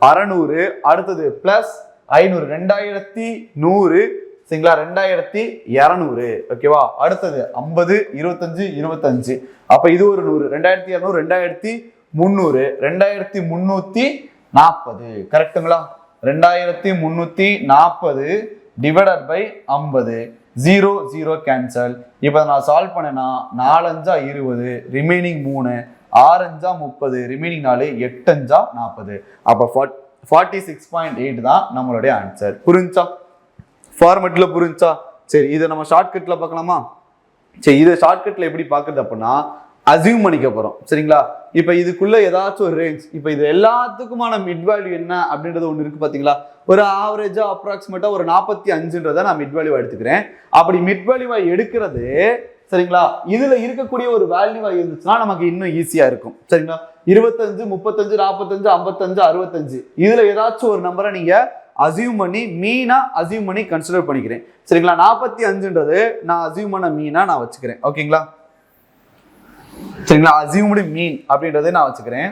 1600 அடுத்தது பிளஸ் 500 2100 சரிங்களா 2200 ஓகேவா அடுத்தது 50 25 25 அப்ப இது ஒரு 100 2200 2300 2340 கரெக்ட்டுங்களா 2340 டிவைடட் பை 50 0 0 கேன்சல் இப்போ நான் சால்வ் பண்ணேன்னா 4 5 20 ரிமைனிங் 3 6 5 30 ரிமைனிங் 4 8 5 40 அப்ப 46.8 தான் நம்மளுடைய ஆன்சர் புரிஞ்சா ஃபார்மட்ல புரிஞ்சா சரி இதை நம்ம ஷார்ட்கட்ல பார்க்கலாமா சரி இதை ஷார்ட்கட்ல எப்படி பார்க்குறது அப்படின்னா அசியூம் பண்ணிக்க போறோம் சரிங்களா இப்ப இதுக்குள்ள ஏதாச்சும் ஒரு ரேஞ்ச் இப்ப இது எல்லாத்துக்குமான மிட் வேல்யூ என்ன அப்படின்றது ஒண்ணு இருக்கு பாத்தீங்களா ஒரு ஆவரேஜா அப்ராக்சிமேட்டா ஒரு 45 நான் மிட் வேல்யூவா எடுத்துக்கிறேன் அப்படி மிட் வேல்யூவா எடுக்கிறது சரிங்களா இதுல இருக்கக்கூடிய ஒரு வேல்யூவா இருந்துச்சுன்னா நமக்கு இன்னும் ஈஸியா இருக்கும் சரிங்களா 25 35 45 55 65 இதுல ஏதாச்சும் ஒரு நம்பரை நீங்க அசியூம் பண்ணி மீனா அசியூம் பண்ணி கன்சிடர் பண்ணிக்கிறேன் சரிங்களா 45ன்றது நான் அசியூம் பண்ண மீனா நான் வச்சுக்கிறேன் ஓகேங்களா சரிங்களா அசியூம்டு மீன் அப்படின்றதை நான் வச்சுக்கிறேன்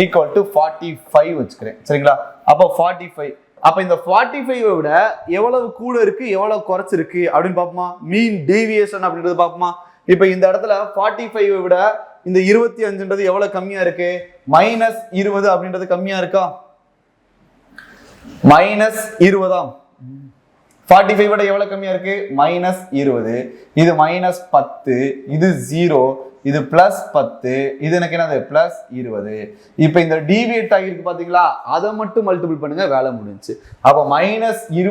ஈக்குவல் டு 45 வச்சுக்கிறேன் சரிங்களா அப்போ 45 அப்ப இந்த 45 விட எவ்வளவு கூட இருக்கு எவ்வளவு குறைச்சிருக்கு அப்படின்னு பாப்போமா மீன் டீவியேஷன் அப்படின்றது பாப்போமா இப்ப இந்த இடத்துல 45 விட இந்த 25ன்றது எவ்வளவு கம்மியா இருக்கு -20 அப்படின்றது கம்மியா இருக்கா -20 45 விட எவ்வளவு கம்மியா இருக்கு -20 இது -10 இது 0 இது +10 இது எனக்கு என்னது +20 இப்போ இந்த டீவியேட் ஆகிருக்கு பாத்தீங்களா அதை மட்டும் மல்டிபிள் பண்ணுங்க வேலை முடிஞ்சு அப்ப -20 ×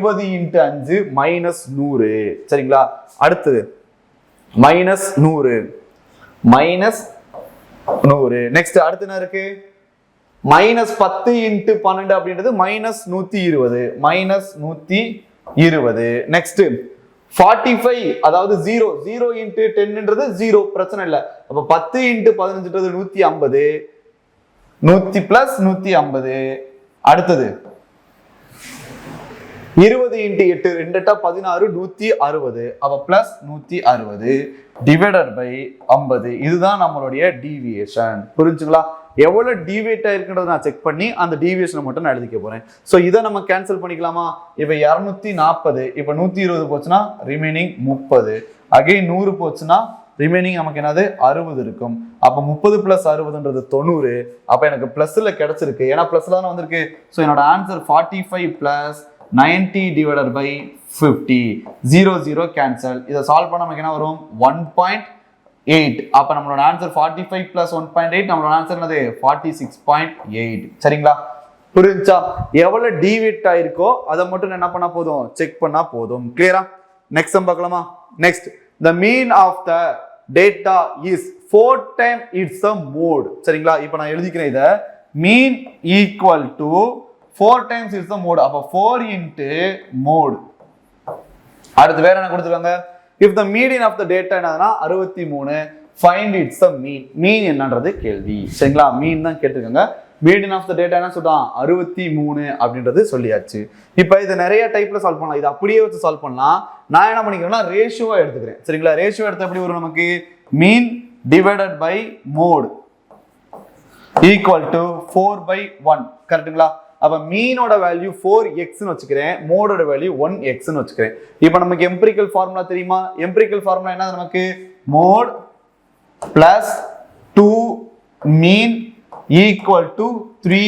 5 -100 சரிங்களா அடுத்தது -100 நெக்ஸ்ட் அடுத்து என்ன இருக்கு -10 × 12 அப்படின்றது -120 -120 நெக்ஸ்ட் 45 அதாவது 0 × 10ன்றது 0 பிரச்சனை இல்ல அப்ப 10 × 15ன்றது 150 100 பிளஸ் 150 அடுத்தது 20 × 8 2 16 160 அப்ப பிளஸ் 160 டிவைடட் பை 50 இதுதான் நம்மளுடைய டீவியேஷன் புரிஞ்சுங்களா எவ்வளவு டீவியேட் ஆயிருக்குன்றத நான் செக் பண்ணி அந்த டீவியேஷனை மட்டும் நான் எழுதிக்க போறேன் சோ இதை நம்ம கேன்சல் பண்ணிக்கலாமா இப்ப 240 இப்ப 120 போச்சுன்னா ரிமைனிங் 30 அகைன் 100 போச்சுன்னா ரிமைனிங் நமக்கு என்னது 60 இருக்கும் அப்ப 30 + 60ன்றது 90 அப்ப எனக்கு பிளஸ்ல கிடைச்சிருக்கு ஏன்னா பிளஸ்ல தானே வந்திருக்கு சோ என்னோட ஆன்சர் 45 + 90 டிவைடட் பை 50 0 0 கேன்சல் இதை சால்வ் பண்ண நமக்கு என்ன வரும் 1.8 அப்ப நம்மளோட ஆன்சர் 45 + 1.8 நம்மளோட ஆன்சர் என்னது 46.8 சரிங்களா புரிஞ்சா எவ்வளவு டீவியேட் ஆயிருக்கோ அதை மட்டும் என்ன பண்ணா போதும் செக் பண்ணா போதும் கிளியரா நெக்ஸ்ட் சம் பார்க்கலாமா next the mean of the data is 4 times its mode சரிங்களா இப்போ நான் எழுதிக்கிறேன் இத mean equal to 4 times its mode அப்ப 4 × mode அடுத்து வேற என்ன கொடுத்திருக்காங்க if the median of the data என்னதுன்னா 63 find its mean mean என்னன்றது கேள்வி சரிங்களா மீன் தான் கேட்டிருக்காங்க மீடியன் ஆஃப் த டேட்டா என்ன சொல்றான் 63 அப்படின்றது சொல்லியாச்சு இப்போ இது நிறைய டைப்ல சால்வ் பண்ணலாம் இது அப்படியே வச்சு சால்வ் பண்ணலாம் நான் என்ன பண்ணிக்கிறேன்னா ரேஷியோவா எடுத்துக்கிறேன் சரிங்களா ரேஷியோ எடுத்த எப்படி வரும் நமக்கு mean divided by mode equal to 4/1 கரெக்ட்டுங்களா அப்ப மீனோட வேல்யூ 4x ன்னு வச்சுக்கிறேன் மோடோட வேல்யூ 1x ன்னு வச்சுக்கிறேன் இப்போ நமக்கு எம்பிரிக்கல் ஃபார்முலா தெரியுமா எம்பிரிக்கல் ஃபார்முலா என்ன நமக்கு mode plus 2 mean equal to 3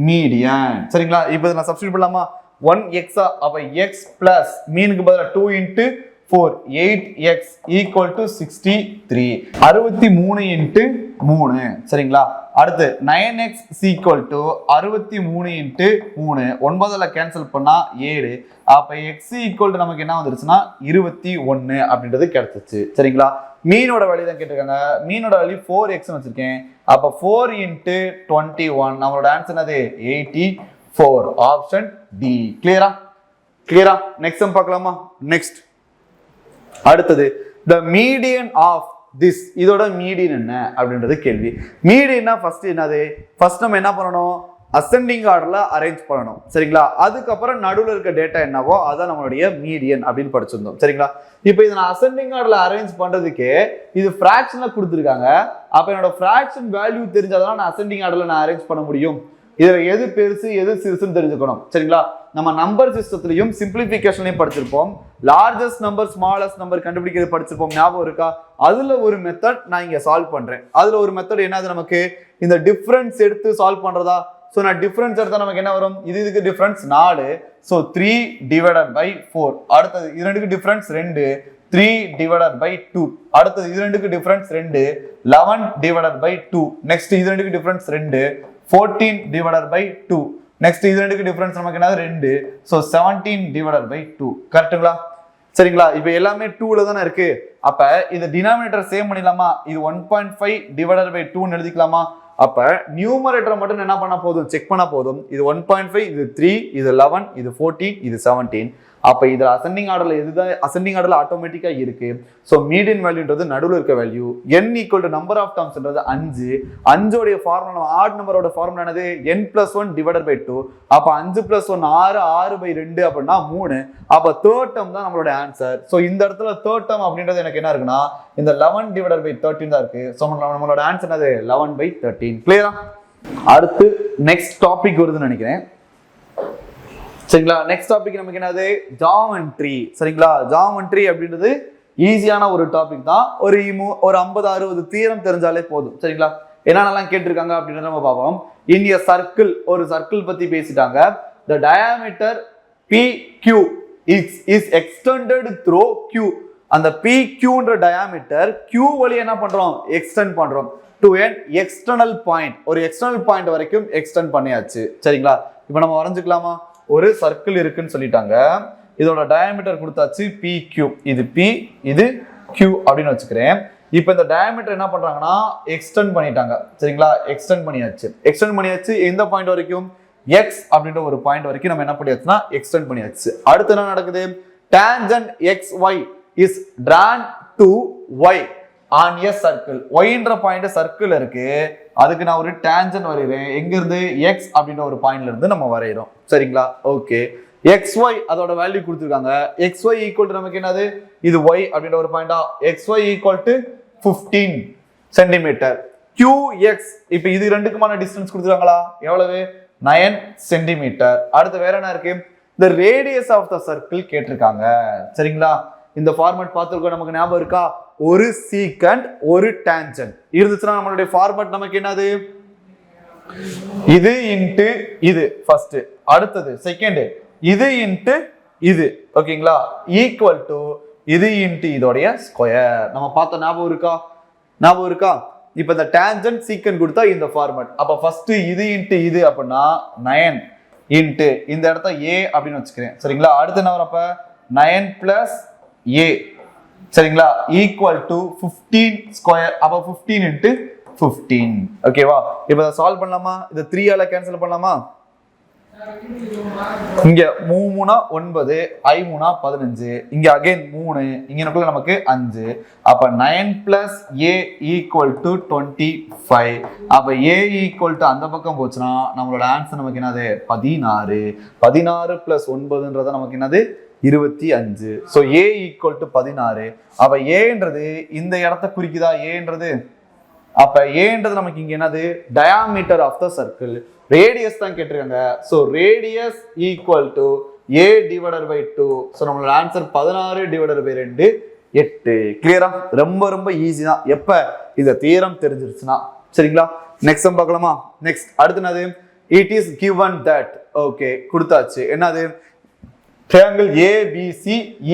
median சரிங்களா இப்போ நான் சப்ஸ்டிட்யூட் பண்ணலாமா 1x அப்ப x பிளஸ் மீனுக்கு பதிலா 2 × 4 8x equal to 63 63 into 3 சரிங்களா அடுத்து 9x equal to 63 into 3 9ல cancel பண்ணா 7 அப்ப x equal to நமக்கு என்ன வந்துருச்சுன்னா 21 அப்படின்றது கிடைச்சிச்சு சரிங்களா மீனோட வேல்யூ தான் கேட்டிருக்காங்க மீனோட வேல்யூ 4x னு வச்சிருக்கேன் அப்ப 4 into 21 நம்மளோட ஆன்சர் என்னது 84 ஆப்ஷன் டி கிளியரா நெக்ஸ்ட் சம் பார்க்கலாமா நெக்ஸ்ட் அடுத்தது the median of this இதோட மீடியன் என்ன அப்படின்றது கேள்வி மீடியன்னா ஃபர்ஸ்ட் என்னது ஃபர்ஸ்ட் நம்ம என்ன பண்ணணும் அசெண்டிங் ஆர்டர்ல அரேஞ்ச் பண்ணணும் சரிங்களா அதுக்கப்புறம் நடுவில் இருக்க டேட்டா என்னவோ அதான் நம்மளுடைய மீடியன் அப்படின்னு படிச்சிருந்தோம் சரிங்களா இப்போ இதை நான் அசெண்டிங் ஆர்டர்ல அரேஞ்ச் பண்றதுக்கு இது ஃபிராக்ஷன்ல கொடுத்துருக்காங்க அப்ப என்னோட ஃபிராக்ஷன் வேல்யூ தெரிஞ்சாதான் நான் அசெண்டிங் ஆர்டர்ல நான் அரேஞ்ச் பண்ண முடியும் இதுல எது பெருசு எது சிறுசுன்னு தெரிஞ்சுக்கணும் சரிங்களா நம்ம நம்பர் சிஸ்டத்திலையும் சிம்பிளிஃபிகேஷன்லையும் படிச்சிருப்போம் லார்ஜஸ்ட் நம்பர் ஸ்மாலஸ்ட் நம்பர் கண்டுபிடிக்கிறது படிச்சிருப்போம் ஞாபகம் இருக்கா அதுல ஒரு மெத்தட் நான் இங்க சால்வ் பண்றேன் அதுல ஒரு மெத்தட் என்னது நமக்கு இந்த டிஃபரன்ஸ் எடுத்து சால்வ் பண்றதா சோ நான் டிஃபரன்ஸ் எடுத்தா நமக்கு என்ன வரும் இதுக்கு டிஃபரன்ஸ் 4 சோ 3 divided by 4 அடுத்தது இது ரெண்டுக்கு டிஃபரன்ஸ் 2 3 divided by 2 அடுத்தது இது ரெண்டுக்கு டிஃபரன்ஸ் 2 11 divided by 2 நெக்ஸ்ட் இது ரெண்டுக்கு டிஃபரன்ஸ் 2 14 divided by 2 நெக்ஸ்ட் இது ரெண்டுக்கு டிஃபரன்ஸ் நமக்கு என்னது 2 சோ 17 divided by 2 கரெக்ட்டுங்களா சரிங்களா இப்போ எல்லாமே 2 ல தான இருக்கு அப்ப இந்த டினாமினேட்டர் சேம் பண்ணிடலாமா இது 1.5 divided by 2 ன்னு எழுதிக்கலாமா அப்ப நியூமரேட்டர் மட்டும் என்ன பண்ணா போதும் செக் பண்ணா போதும் இது 1.5 இது 3 இது 11 இது 14 இது 17 அப்ப இதுல அசெண்டிங் ஆர்டர்ல எதுதான் அசெண்டிங் ஆர்டர்ல ஆட்டோமேட்டிக்கா இருக்கு சோ மீடியன் வேல்யூன்றது நடுவுல இருக்க value n equal to number of டர்ம்ஸ்ன்றது 5 5 உடைய ஃபார்முலா ஆட் நம்பரோட ஃபார்முலா என்னது n+1 டிவைடட் பை 2 அப்ப 5 + 1 6 6/2 அப்படினா 3 அப்ப தேர்ட் டர்ம் தான் நம்மளோட ஆன்சர் சோ இந்த இடத்துல தேர்ட் டர்ம் அப்படின்றது எனக்கு என்ன இருக்குன்னா இந்த 11 டிவைடட் பை 13 தான் இருக்கு சோ நம்மளோட ஆன்சர் என்னது 11/13 கிளியரா அடுத்து நெக்ஸ்ட் டாபிக் வருதுன்னு நினைக்கிறேன் சரிங்களா நெக்ஸ்ட் டாபிக் நமக்கு என்னது ஜாமெட்ரி சரிங்களா ஜாமெட்ரி அப்படின்றது ஈஸியான ஒரு டாபிக் தான் ஒரு 50 60 தியரம் தெரிஞ்சாலே போதும் சரிங்களா என்னென்னலாம் கேட்டிருக்காங்க அப்படின்றத நம்ம பார்ப்போம் இன் எ சர்க்கிள் ஒரு சர்க்கிள் பத்தி பேசிட்டாங்க the diameter PQ is extended through Q அந்த PQன்ற டயாமீட்டர் Q வழி என்ன பண்றோம் எக்ஸ்டெண்ட் பண்றோம் to an external point ஒரு எக்ஸ்டர்னல் பாயிண்ட் வரைக்கும் எக்ஸ்டெண்ட் பண்ணியாச்சு சரிங்களா இப்போ நம்ம வரைஞ்சுக்கலாமா ஒரு சர்க்கிள் இருக்குன்னு சொல்லிட்டாங்க இதோட டயாமீட்டர் கொடுத்தாச்சு PQ இது P இது Q அப்படின்னு வச்சுக்கிறேன் இப்போ இந்த டயாமீட்டர் என்ன பண்றாங்கன்னா எக்ஸ்டெண்ட் பண்ணிட்டாங்க சரிங்களா எக்ஸ்டெண்ட் பண்ணியாச்சு எந்த பாயிண்ட் வரைக்கும் x அப்படின்ற ஒரு பாயிண்ட் வரைக்கும் நம்ம என்ன பண்ணியாச்சுன்னா எக்ஸ்டெண்ட் பண்ணியாச்சு அடுத்து என்ன நடக்குது tangent xy is drawn to y on a circle yன்ற பாயிண்ட் சர்க்கிள் இருக்கு அதுக்கு நான் ஒரு டேஞ்சன்ட் வரையறேன் எங்க இருந்து x அப்படின்ற ஒரு பாயிண்ட்ல இருந்து நம்ம வரையறோம் சரிங்களா ஓகே xy அதோட வேல்யூ கொடுத்திருக்காங்க xy ஈக்குவல் டு நமக்கு என்னது இது y அப்படின்ற ஒரு பாயிண்டா xy equal to 15 centimetre qx இப்போ இது ரெண்டுக்குமான டிஸ்டன்ஸ் கொடுத்திருக்காங்களா எவ்வளவு 9 சென்டிமீட்டர் அடுத்து வேற என்ன இருக்கு the radius of the circle கேட்டிருக்காங்க சரிங்களா இந்த ஃபார்மட் பார்த்திருக்கோம் நமக்கு ஞாபகம் இருக்கா ஒரு சீகண்ட் ஒரு டான்ஜென்ட் இருந்துச்சுன்னா நம்மளுடைய ஃபார்மட் நமக்கு என்னது இது இன்டு இது ஃபர்ஸ்ட் அடுத்தது செகண்ட் இது இன்டு இது ஓகேங்களா ஈக்குவல் டு இது இன்டு இதோடைய ஸ்கொயர் நம்ம பார்த்த ஞாபகம் இருக்கா இப்போ இந்த டான்ஜென்ட் சீகண்ட் கொடுத்தா இந்த ஃபார்மட் அப்ப ஃபர்ஸ்ட் இது இன்டு இது அப்படின்னா 9 இன்டு இந்த இடத்த a அப்படின்னு வச்சுக்கிறேன் சரிங்களா அடுத்து என்ன வரப்ப 9 + a சரிங்களா ஈக்குவல் டு 15 ஸ்கொயர் அப்ப 15 இன்டு 15 ஓகேவா இப்போ இத சால்வ் பண்ணலாமா இத 3 ஆல கேன்சல் பண்ணலாமா இங்க 3 9 I 15 இங்க அகைன் 3 இங்க நமக்கு 5 அப்ப 9 + a = 25 அப்ப a = அந்த பக்கம் போச்சுனா நம்மளோட ஆன்சர் நமக்கு என்னது 16 16 + 9ன்றது நமக்கு என்னது 25 சோ a = 16 அப்ப a ன்றது இந்த இடத்தை குறிக்குதா a ன்றது அப்ப a ன்றது நமக்கு இங்க என்னது diameter of the circle radius தான் கேட்டிருக்காங்க so radius = a divided by 2 so நம்மளோட ஆன்சர் 16 divided by 2 8 கிளியரா ரொம்ப ஈஸி தான் எப்ப இந்த தியரம் தெரிஞ்சிருச்சுனா சரிங்களா நெக்ஸ்ட் சம் பார்க்கலாமா நெக்ஸ்ட் அடுத்து என்னது it is given that okay கொடுத்தாச்சு என்னது triangle ABC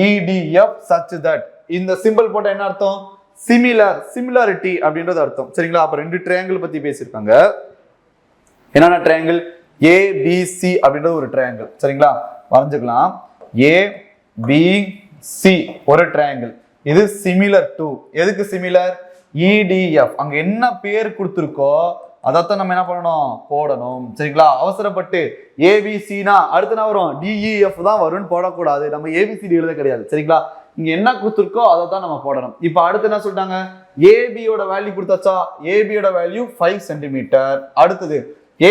EDF such that இந்த சிம்பிள் போட்ட என்ன அர்த்தம் similarity அப்படின்றது அர்த்தம் சரிங்களா அப்ப ரெண்டு ட்ரையாங்கிள் பத்தி பேசியிருக்காங்க என்னன்னா ட்ரையாங்கிள் ABC அப்படின்றது ஒரு ட்ரையாங்கிள் சரிங்களா வரைஞ்சுக்கலாம் ABC ஒரு ட்ரையாங்கிள் இது similar to எதுக்கு சிமிலர் EDF அங்க என்ன பேர் கொடுத்திருக்கோ அதான் நம்ம என்ன பண்ணணும் போடணும் சரிங்களா அவசரப்பட்டு ABCனா அடுத்து என்ன வரும் DEF தான் வரும்னு போடக்கூடாது நம்ம ABCD எழுத கிடையாது சரிங்களா இங்க என்ன கொடுத்திருக்கோ அதை தான் நம்ம போடணும் இப்போ அடுத்து என்ன சொல்லிட்டாங்க AB யோட வேல்யூ கொடுத்தாச்சா AB யோட வேல்யூ 5 சென்டிமீட்டர் அடுத்தது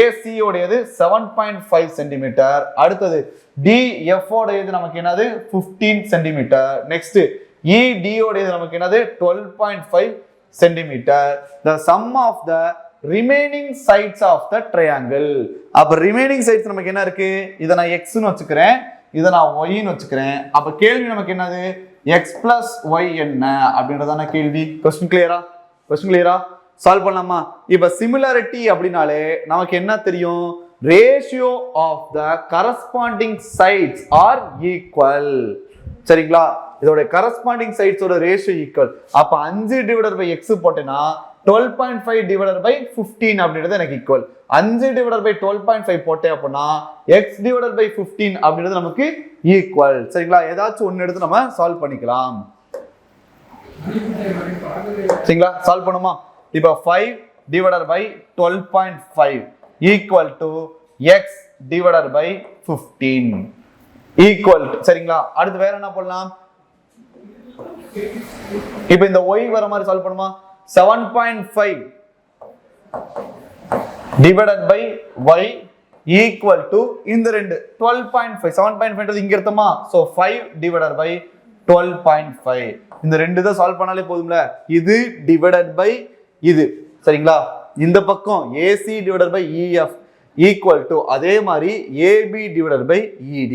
AC உடையது 7.5 சென்டிமீட்டர் அடுத்தது DF உடையது நமக்கு என்னது 15 சென்டிமீட்டர் நெக்ஸ்ட் ED உடையது நமக்கு என்னது 12.5 centimetre the sum of the remaining sides of the triangle அப்ப remaining sides நமக்கு என்ன இருக்கு இத நான் x னு வச்சுக்கிறேன் இத நான் y னு வச்சுக்கிறேன் அப்ப கேள்வி நமக்கு என்னது x plus y என்ன அப்படின்றதான கேள்வி क्वेश्चन கிளியரா சால்வ் பண்ணலாமா இப்ப சிமிலாரிட்டி அப்படினாலே நமக்கு என்ன தெரியும் ratio of the corresponding sides are equal சரிங்களா இதோட கரஸ்பாண்டிங் சைட்ஸோட ரேஷியோ ஈக்குவல் அப்ப 5 டிவைடட் பை x போட்டேனா 12.5 டிவைடட் பை 15 அப்படின்றது எனக்கு ஈக்குவல் 5 டிவைடட் பை 12.5 போட்டேன் அப்படின்னா x டிவைடட் பை 15 அப்படின்றது நமக்கு ஈக்குவல் சரிங்களா ஏதாச்சும் ஒன்னு எடுத்து நம்ம சால்வ் பண்ணிக்கலாம் சரிங்களா சால்வ் பண்ணுமா இப்போ 5 divided by 12.5 equal to x divided by 15 equal to சரிங்களா அடுத்து வேற என்ன பண்ணலாம் இப்போ இந்த y வர மாதிரி சால்வ் பண்ணுமா 7.5 divided by y equal to இந்த ரெண்டு 12.5 7.5 இங்க எடுத்தோமா so 5 divided by 12.5 இந்த ரெண்டு தான் சால்வ் பண்ணாலே போதும்ல இது divided by இது சரிங்களா இந்த பக்கம் AC divided by EF equal to அதே மாதிரி AB divided by ED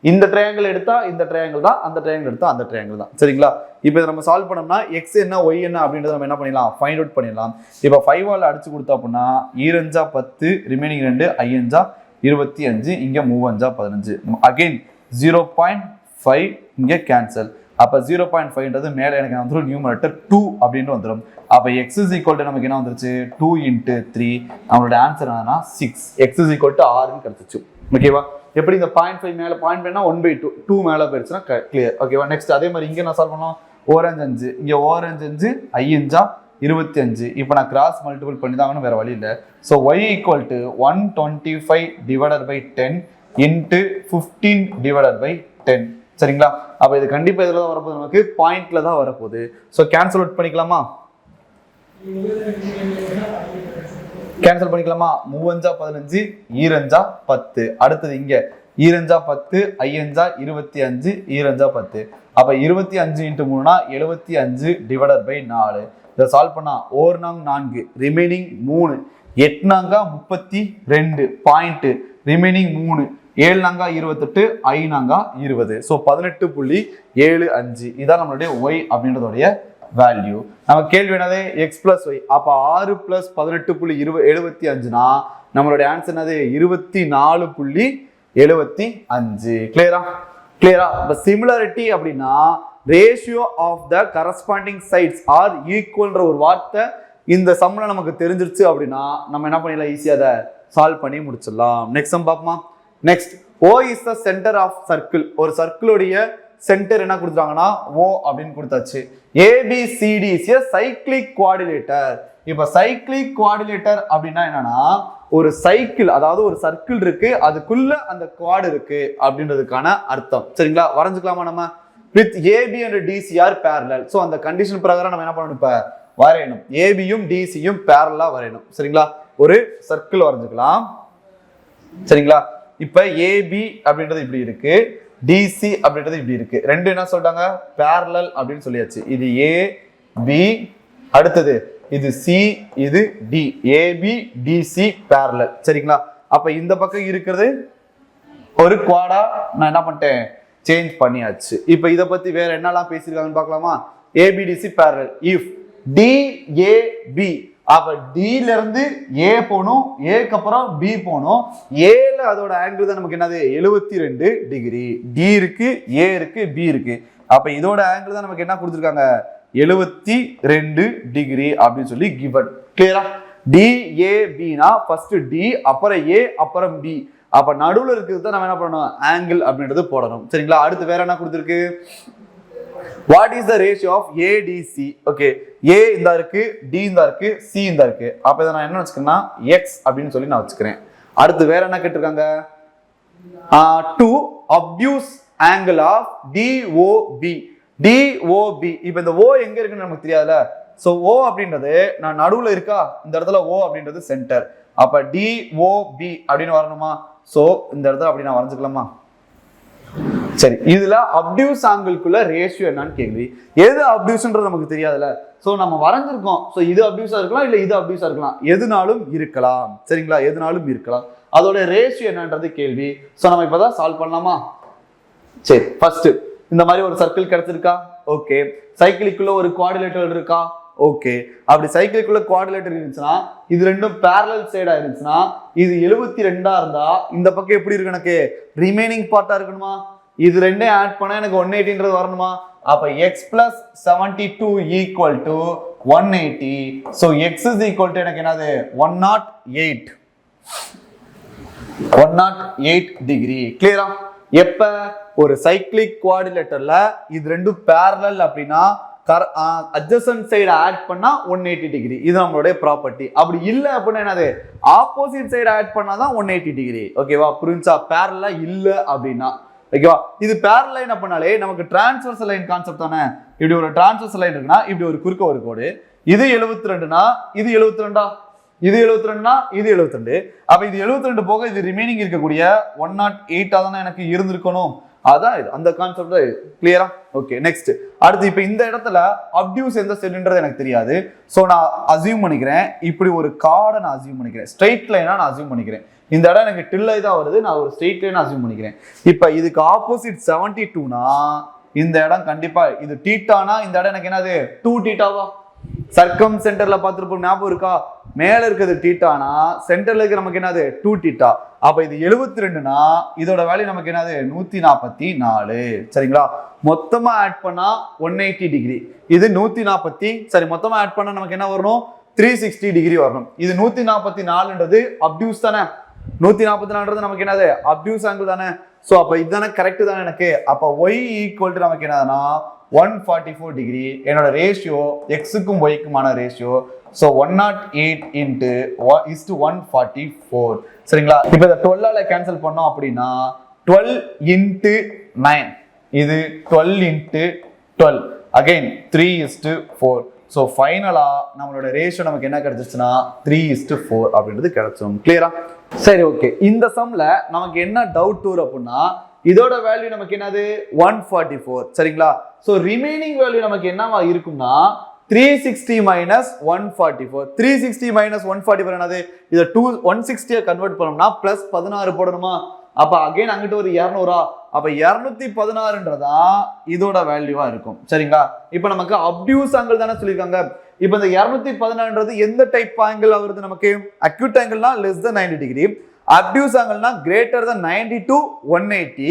இந்த ட்ரையாங்கிள் எடுத்தா இந்த ட்ரையாங்கிள் தான் அந்த ட்ரையாங்கிள் எடுத்தா அந்த ட்ரையாங்கிள் தான் சரிங்களா இப்போ இத நம்ம சால்வ் பண்ணோம்னா x என்ன y என்ன அப்படின்றத நம்ம என்ன பண்ணிடலாம் ஃபைண்ட் அவுட் பண்ணிடலாம் இப்போ 5 ஆல அடிச்சு கொடுத்தா அப்படினா 2 10 ரிமைனிங் 2 5 25 இங்க 3 15 அகைன் 0.5 இங்க கேன்சல் அப்ப 0.5ன்றது மேல எனக்கு வந்துரும் நியூமரேட்டர் 2 அப்படினு வந்துரும் அப்ப x = நமக்கு என்ன வந்துருச்சு 2 * 3 நம்மளோட ஆன்சர் என்னன்னா 6 x = 6 ன்னு கிடைச்சிச்சு ஓகேவா எப்படி இந்த 0.5 மேல 0.5னா 1/2 2 மேல போயிடுச்சுனா கிளியர் ஓகேவா நெக்ஸ்ட் அதே மாதிரி இங்க நான் சால்வ் பண்ணலாம் ஓரஞ்சு 5 இங்க ஓரஞ்சு 5 5 25 இப்போ நான் கிராஸ் மல்டிபிள் பண்ணி தான் வேற வழி இல்ல so y = 125 divided by 10 into 15 divided by 10 சரிங்களா அப்ப இது கண்டிப்பா இதல தான் வரப்போகுது நமக்கு பாயிண்ட்ல தான் வரப்போகுது சோ கேன்சல் அவுட் பண்ணிக்கலாமா கேன்சல் பண்ணிக்கலாமா 3 15 2 10 அடுத்து இங்க 2 10 5 25 2 10 அப்ப 25 * 3 னா 75 divided by 4 இத சால்வ் பண்ணா 4 ரிமைனிங் 3 8 32 பாயிண்ட் ரிமைனிங் 3 7 28 5 20 சோ 18.75 இதான் நம்மளுடைய y அப்படின்றதோட வேல்யூ நம்ம கேள்வி என்னது x + y அப்ப 6 + 18.75 னா நம்மளுடைய ஆன்சர் என்னது 24.75 கிளியரா அப்ப சிமிலாரிட்டி அப்படினா ratio of the corresponding sides are ஈக்குவல்ன்ற ஒரு வார்த்தை இந்த சம்ல நமக்கு தெரிஞ்சிருச்சு அப்படினா நம்ம என்ன பண்ணிடலாம் ஈஸியா அத சால்வ் பண்ணி முடிச்சிடலாம் நெக்ஸ்ட் சம் பாப்போமா next O is the center of circle ஒரு சர்க்கிளுடைய சென்டர் என்ன கொடுத்தாங்கன்னா O அப்படின்னு கொடுத்தாச்சு ABCD is a cyclic quadrilateral இப்ப சைக்ளிக் குவாடிலேட்டர் அப்படின்னா என்னன்னா ஒரு சைக்கிள் அதாவது ஒரு சர்க்கிள் இருக்கு அதுக்குள்ள அந்த குவாட் இருக்கு அப்படின்றதுக்கான அர்த்தம் சரிங்களா வரைஞ்சுக்கலாமா நம்ம with AB and DC are parallel so அந்த கண்டிஷன் பிரகாரம் நம்ம என்ன பண்ணணும் இப்ப வரையணும் AB யும் DC யும் parallel ஆ வரையணும் சரிங்களா ஒரு சர்க்கிள் வரைஞ்சுக்கலாம் சரிங்களா இப்ப AB அப்படின்றது இப்படி இருக்கு DC அப்படின்றது இப்படி இருக்கு ரெண்டு என்ன சொல்றாங்க parallel அப்படின்னு சொல்லியாச்சு இது A B அடுத்தது இது C இது D AB DC parallel சரிங்களா அப்ப இந்த பக்கம் இருக்கிறது ஒரு குவாடா நான் என்ன பண்ணிட்டேன் சேஞ்ச் பண்ணியாச்சு இப்ப இத பத்தி வேற என்னலாம் பேசிருக்காங்கன்னு பார்க்கலாமா ABDC parallel if DAB அப்ப D ல இருந்து A போகணும், ஏக்கு அப்புறம் B போகணும். ஏல அதோட ஆங்கிள் தான் நமக்கு என்னது 72 டிகிரி. D இருக்கு, A இருக்கு, B இருக்கு. அப்ப இதோட ஆங்கிள் தான் நமக்கு என்ன கொடுத்துருக்காங்க 72 டிகிரி அப்படின்னு சொல்லி கிவன். கிளியரா? DAB னா ஃபர்ஸ்ட் D அப்புறம் A அப்புறம் B. அப்ப நடுவுல இருக்கிறது தான் நம்ம என்ன பண்ணணும் ஆங்கிள் அப்படின்றது போடணும். சரிங்களா? அடுத்து வேற என்ன கொடுத்துருக்கு? What is the ratio of ADC? Okay, A இந்த இருக்கு, D இந்த இருக்கு, C இந்த இருக்கு. அப்ப இத நான் என்ன வச்சுக்கிறேன்னா X அப்படின்னு சொல்லி நான் வச்சுக்கிறேன். அடுத்து வேற என்ன கேட்டிருக்காங்க? To obtuse angle of DOB. DOB. இப்போ இந்த O எங்க இருக்குன்னு நமக்கு தெரியாதுல. சோ O அப்படின்றது நான் நடுவுல இருக்கா, இந்த இடத்துல O அப்படின்றது சென்டர். அப்ப DOB அப்படின்னு வரணுமா? சோ இந்த இடத்துல அப்படி நான் வரைஞ்சுக்கலாமா? சரி, இதுல அப்டியூஸ் ஆங்கிள்குள்ள ரேஷியோ என்னன்னு கேள்வி. எது அப்டியூஸ்ன்றது நமக்கு தெரியாதுல. சோ நம்ம வரைஞ்சிருக்கோம். சோ இது அப்டியூஸா இருக்கலாம், இல்ல இது அப்டியூஸா இருக்கலாம், எதுனாலும் இருக்கலாம். சரிங்களா? எதுனாலும் இருக்கலாம். அதோட ரேஷியோ என்னன்றது கேள்வி. சோ நம்ம இப்பதான் சால்வ் பண்ணலாமா? சரி, ஃபர்ஸ்ட் இந்த மாதிரி ஒரு சர்க்கிள் கிடைச்சிருக்கா? ஓகே. சைக்கிளுக்குள்ள ஒரு குவாட்ரிலேட்டரல் இருக்கா? ஓகே. அப்படி சைக்கிளுக்குள்ள குவாட்ரிலேட்டர் இருந்துச்சுன்னா இது ரெண்டும் parallel சைடா இருந்துச்சுன்னா இது 72 இருந்தா இந்த பக்கம் எப்படி இருக்கு எனக்கு ரிமைனிங் பார்ட்டா இருக்கணுமா? இது ரெண்டையும் ஆட் பண்ணா எனக்கு 180ன்றது வரணுமா? அப்ப x plus 72 equal to 180. so x is equal to எனக்கு என்னது 108 டிகிரி. கிளியரா? எப்ப ஒரு சைக்கிளிக் குவாட்ரிலேட்டர்ல இது ரெண்டும் parallel அப்படின்னா adjacent side ஆட் பண்ணா 180 டிகிரி. இது நம்மளுடைய ப்ராப்பர்ட்டி. அப்படி இல்ல அப்படின்னா என்னது ஆப்போசிட் சைடு ஆட் பண்ணாதான் 180 டிகிரி. ஓகேவா? புரிஞ்சா? parallel இல்ல அப்படின்னா ஓகேவா? இது parallel லைன் அப்படினாலே நமக்கு டிரான்ஸ்வர்சல் லைன் கான்செப்ட் தானே. இப்படி ஒரு டிரான்ஸ்வர்சல் லைன் இருக்குன்னா இப்படி ஒரு குறுக்க ஒரு கோடு. இது 72னா இது 72ஆ? இது 72னா இது 72. அப்ப இது 72 போக இது ரிமைனிங் இருக்கக்கூடிய 108 தானே எனக்கு இருந்திருக்கணும். அதான் இது, அந்த கான்செப்ட் தான். கிளியரா? ஓகே. நெக்ஸ்ட் அடுத்து இப்ப இந்த இடத்துல அப்டியூஸ் எந்த சைடுன்றது எனக்கு தெரியாது. சோ நான் அசியூம் பண்ணிக்கிறேன், இப்படி ஒரு கார்டை நான் அசியூம் பண்ணிக்கிறேன், ஸ்ட்ரெயிட் லைனா நான் அசியூம் பண்ணிக்கிறேன். இந்த இடம் எனக்கு டில்லை தான் வருது, நான் ஒரு ஸ்ட்ரெயிட் லைன் அசியூம் பண்ணிக்கிறேன். இப்ப இதுக்கு ஆப்போசிட் 72னா இந்த இடம் கண்டிப்பா இது தீட்டானா இந்த இடம் எனக்கு என்னது 2 தீட்டாவா? சர்க்கம் சென்டர்ல பார்த்திருப்போம், ஞாபகம் இருக்கா? மேல இருக்கிறது தீட்டானா சென்டர்ல இருக்கிற நமக்கு என்னது 2 தீட்டா. அப்ப இது 72னா இதோட வேல்யூ நமக்கு என்னது 144. சரிங்களா? மொத்தமா ஆட் பண்ணா 180 டிகிரி. இது 140. சரி, மொத்தமா ஆட் பண்ணா நமக்கு என்ன வரணும் 360 டிகிரி வரணும். இது 144ன்றது அப்டியூஸ் தானே. 144ன்றது நமக்கு என்னது அப்டியூஸ் ஆங்கிள் தானே. சோ அப்ப இதுதானே கரெக்ட் தானே எனக்கு. அப்ப y ஈக்குவல் டு நமக்கு என்னதுன்னா 144 டிகிரி. என்னோட ரேஷியோ எக்ஸுக்கும் ஒய்க்குமான ரேஷியோ. So 108 into 144. சரிங்களா? இப்ப இதை 12ஆல கேன்சல் பண்ணோம் அப்படின்னா 12 இன்டு 9, இது 12 இன்டு 12, அகைன் 3:4. சோ ஃபைனலா நம்மளோட ரேஷியோ நமக்கு என்ன கிடைச்சிச்சுன்னா 3:4 அப்படின்றது கிடைச்சோம். கிளியரா? சரி, ஓகே. இந்த சம்ல நமக்கு என்ன டவுட் வரும் அப்படின்னா இதோட வேல்யூ நமக்கு என்னது 144. சரிங்களா? சோ ரிமைனிங் வேல்யூ நமக்கு என்னவா இருக்கும்னா 360 minus 144. 360 minus 144 என்னது? இத 160 கன்வெர்ட் பண்ணோம்னா பிளஸ் 16 போடணுமா? அப்ப அகைன் அங்கிட்ட ஒரு 200. அப்ப 216ன்றதா இதோட வேல்யூவா இருக்கும். சரிங்களா? இப்ப நமக்கு அப்டியூஸ் ஆங்கிள் தானே சொல்லிருக்காங்க. இப்ப இந்த 216ன்றது எந்த டைப் ஆங்கிள் வருது நமக்கு? அக்யூட் ஆங்கிள்னா லெஸ் than 90 டிகிரி, அப்டியூஸ் ஆங்கிள்னா greater than 90 to 180.